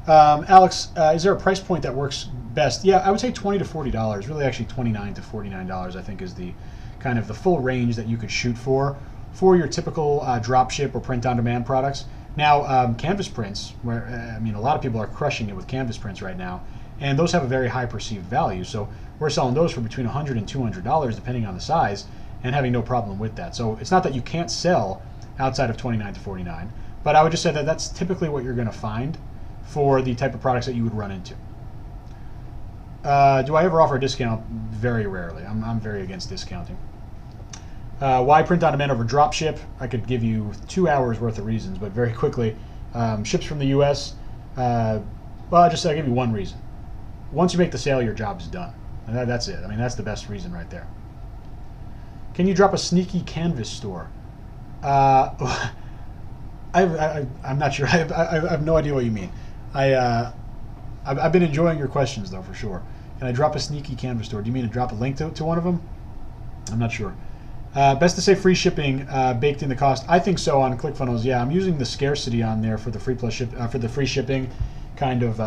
Alex, is there a price point that works best? Yeah, I would say $20 to $40. Really, actually $29 to $49, I think, is the kind of the full range that you could shoot for your typical dropship or print-on-demand products. Now, canvas prints, where I mean, a lot of people are crushing it with canvas prints right now, and those have a very high perceived value. So we're selling those for between $100 and $200, depending on the size, and having no problem with that. So it's not that you can't sell outside of $29 to $49, but I would just say that that's typically what you're going to find for the type of products that you would run into. Do I ever offer a discount? Very rarely. I'm very against discounting. Why print on demand over dropship? I could give you 2 hours worth of reasons, but very quickly, ships from the US. Well, I'll give you one reason. Once you make the sale, your job is done. And that's it. I mean, that's the best reason right there. Can you drop a sneaky canvas store? I'm not sure. I have no idea what you mean. I've been enjoying your questions, though, for sure. Can I drop a sneaky canvas store? Do you mean to drop a link to one of them? I'm not sure. Best to say free shipping baked in the cost. I think so on ClickFunnels. Yeah, I'm using the scarcity on there for the free plus ship for the free shipping, kind of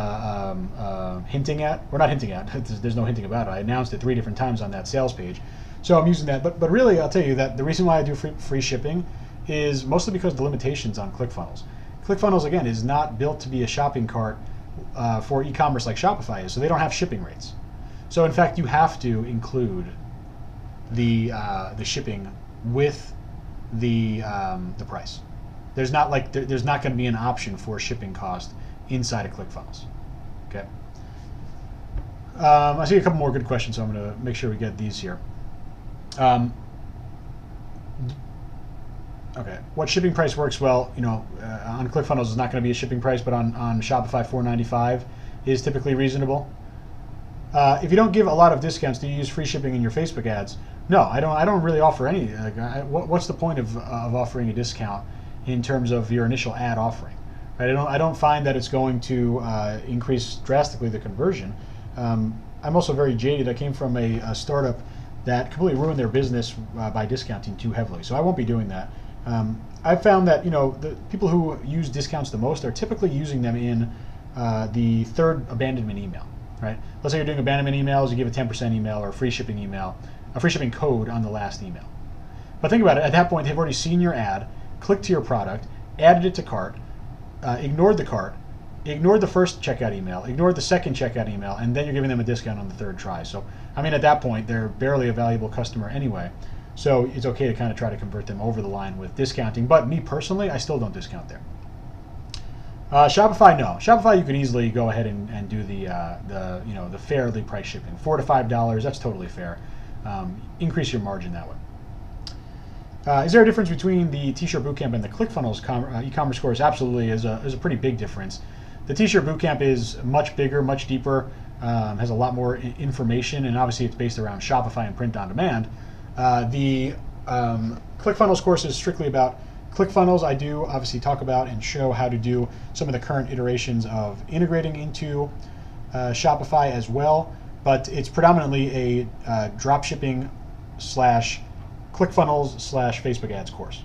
hinting at, or not hinting at. There's no hinting about it. I announced it 3 different times on that sales page, so I'm using that. But really, I'll tell you that the reason why I do free shipping is mostly because of the limitations on ClickFunnels. ClickFunnels again is not built to be a shopping cart for e-commerce like Shopify is, so they don't have shipping rates. So in fact, you have to include the shipping with the price. There's not there's not going to be an option for shipping cost inside of ClickFunnels. Okay. I see a couple more good questions, so I'm going to make sure we get these here. Okay. What shipping price works well? On ClickFunnels is not going to be a shipping price, but on Shopify, $4.95 is typically reasonable. If you don't give a lot of discounts, do you use free shipping in your Facebook ads? No, I don't. I don't really offer any. What's the point of offering a discount in terms of your initial ad offering? Right? I don't find that it's going to increase drastically the conversion. I'm also very jaded. I came from a startup that completely ruined their business by discounting too heavily. So I won't be doing that. I've found that the people who use discounts the most are typically using them in the third abandonment email. Right? Let's say you're doing abandonment emails, you give a 10% email or a free shipping email, a free shipping code on the last email. But think about it, at that point they've already seen your ad, clicked to your product, added it to cart, ignored the cart, ignored the first checkout email, ignored the second checkout email, and then you're giving them a discount on the third try. So, I mean, at that point, they're barely a valuable customer anyway. So it's okay to kind of try to convert them over the line with discounting. But me personally, I still don't discount there. Shopify, no. Shopify, you could easily go ahead and do the fairly priced shipping, $4 to $5. That's totally fair. Increase your margin that way. Is there a difference between the T-shirt Bootcamp and the ClickFunnels e-commerce course? Absolutely, is a pretty big difference. The T-shirt Bootcamp is much bigger, much deeper, has a lot more information, and obviously it's based around Shopify and print on demand. The ClickFunnels course is strictly about ClickFunnels. I do obviously talk about and show how to do some of the current iterations of integrating into Shopify as well, but it's predominantly a dropshipping / ClickFunnels / Facebook ads course.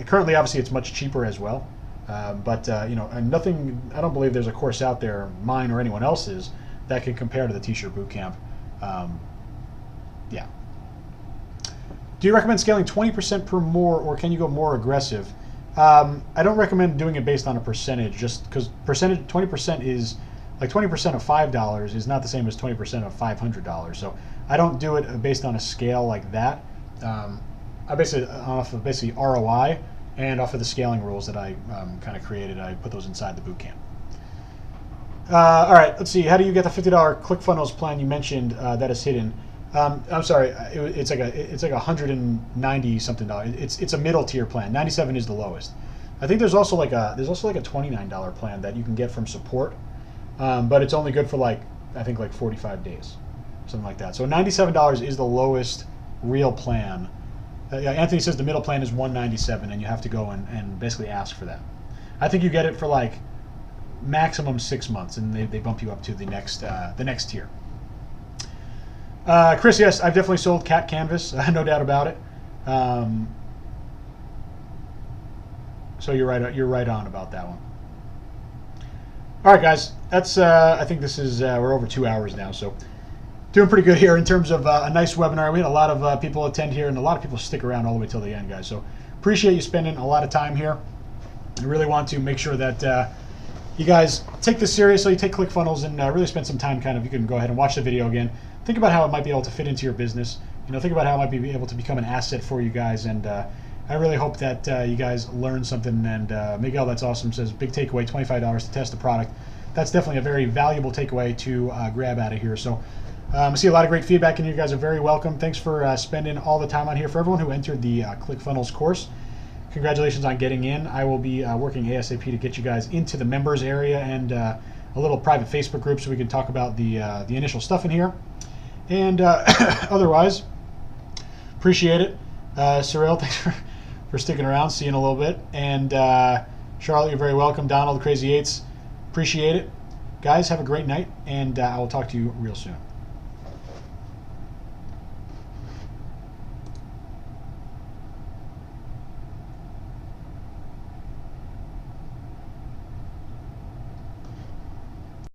Currently, obviously, it's much cheaper as well, but nothing. I don't believe there's a course out there, mine or anyone else's, that can compare to the T-shirt Bootcamp. Yeah. Do you recommend scaling 20% per more, or can you go more aggressive? I don't recommend doing it based on a percentage, just because 20% is like 20% of $5 is not the same as 20% of $500. So I don't do it based on a scale like that. I basically off of ROI and off of the scaling rules that I kind of created. I put those inside the bootcamp. All right, let's see. How do you get the $50 ClickFunnels plan you mentioned that is hidden? I'm sorry, it's like $190 something. It's a middle tier plan. 97 is the lowest. I think there's also like a $29 plan that you can get from support, but it's only good for like I think like 45 days, something like that. So $97 is the lowest real plan. Anthony says the middle plan is $197, and you have to go and basically ask for that. I think you get it for like maximum 6 months, and they bump you up to the next tier. Chris, yes, I've definitely sold cat canvas, no doubt about it. So you're right on about that one. All right, guys, that's I think this is we're over 2 hours now, so doing pretty good here in terms of a nice webinar. We had a lot of people attend here, and a lot of people stick around all the way till the end, guys. So appreciate you spending a lot of time here. I really want to make sure that you guys take this seriously, take ClickFunnels, and really spend some time. You can go ahead and watch the video again. Think about how it might be able to fit into your business. Think about how it might be able to become an asset for you guys. And I really hope that you guys learn something. And Miguel, that's awesome, says big takeaway, $25 to test the product. That's definitely a very valuable takeaway to grab out of here. So I see a lot of great feedback, and you guys are very welcome. Thanks for spending all the time on here. For everyone who entered the ClickFunnels course, congratulations on getting in. I will be working ASAP to get you guys into the members area and a little private Facebook group so we can talk about the initial stuff in here. And otherwise, appreciate it. Cyril, thanks for sticking around. See you in a little bit. And Charlotte, you're very welcome. Donald, Crazy Eights, appreciate it. Guys, have a great night, and I will talk to you real soon.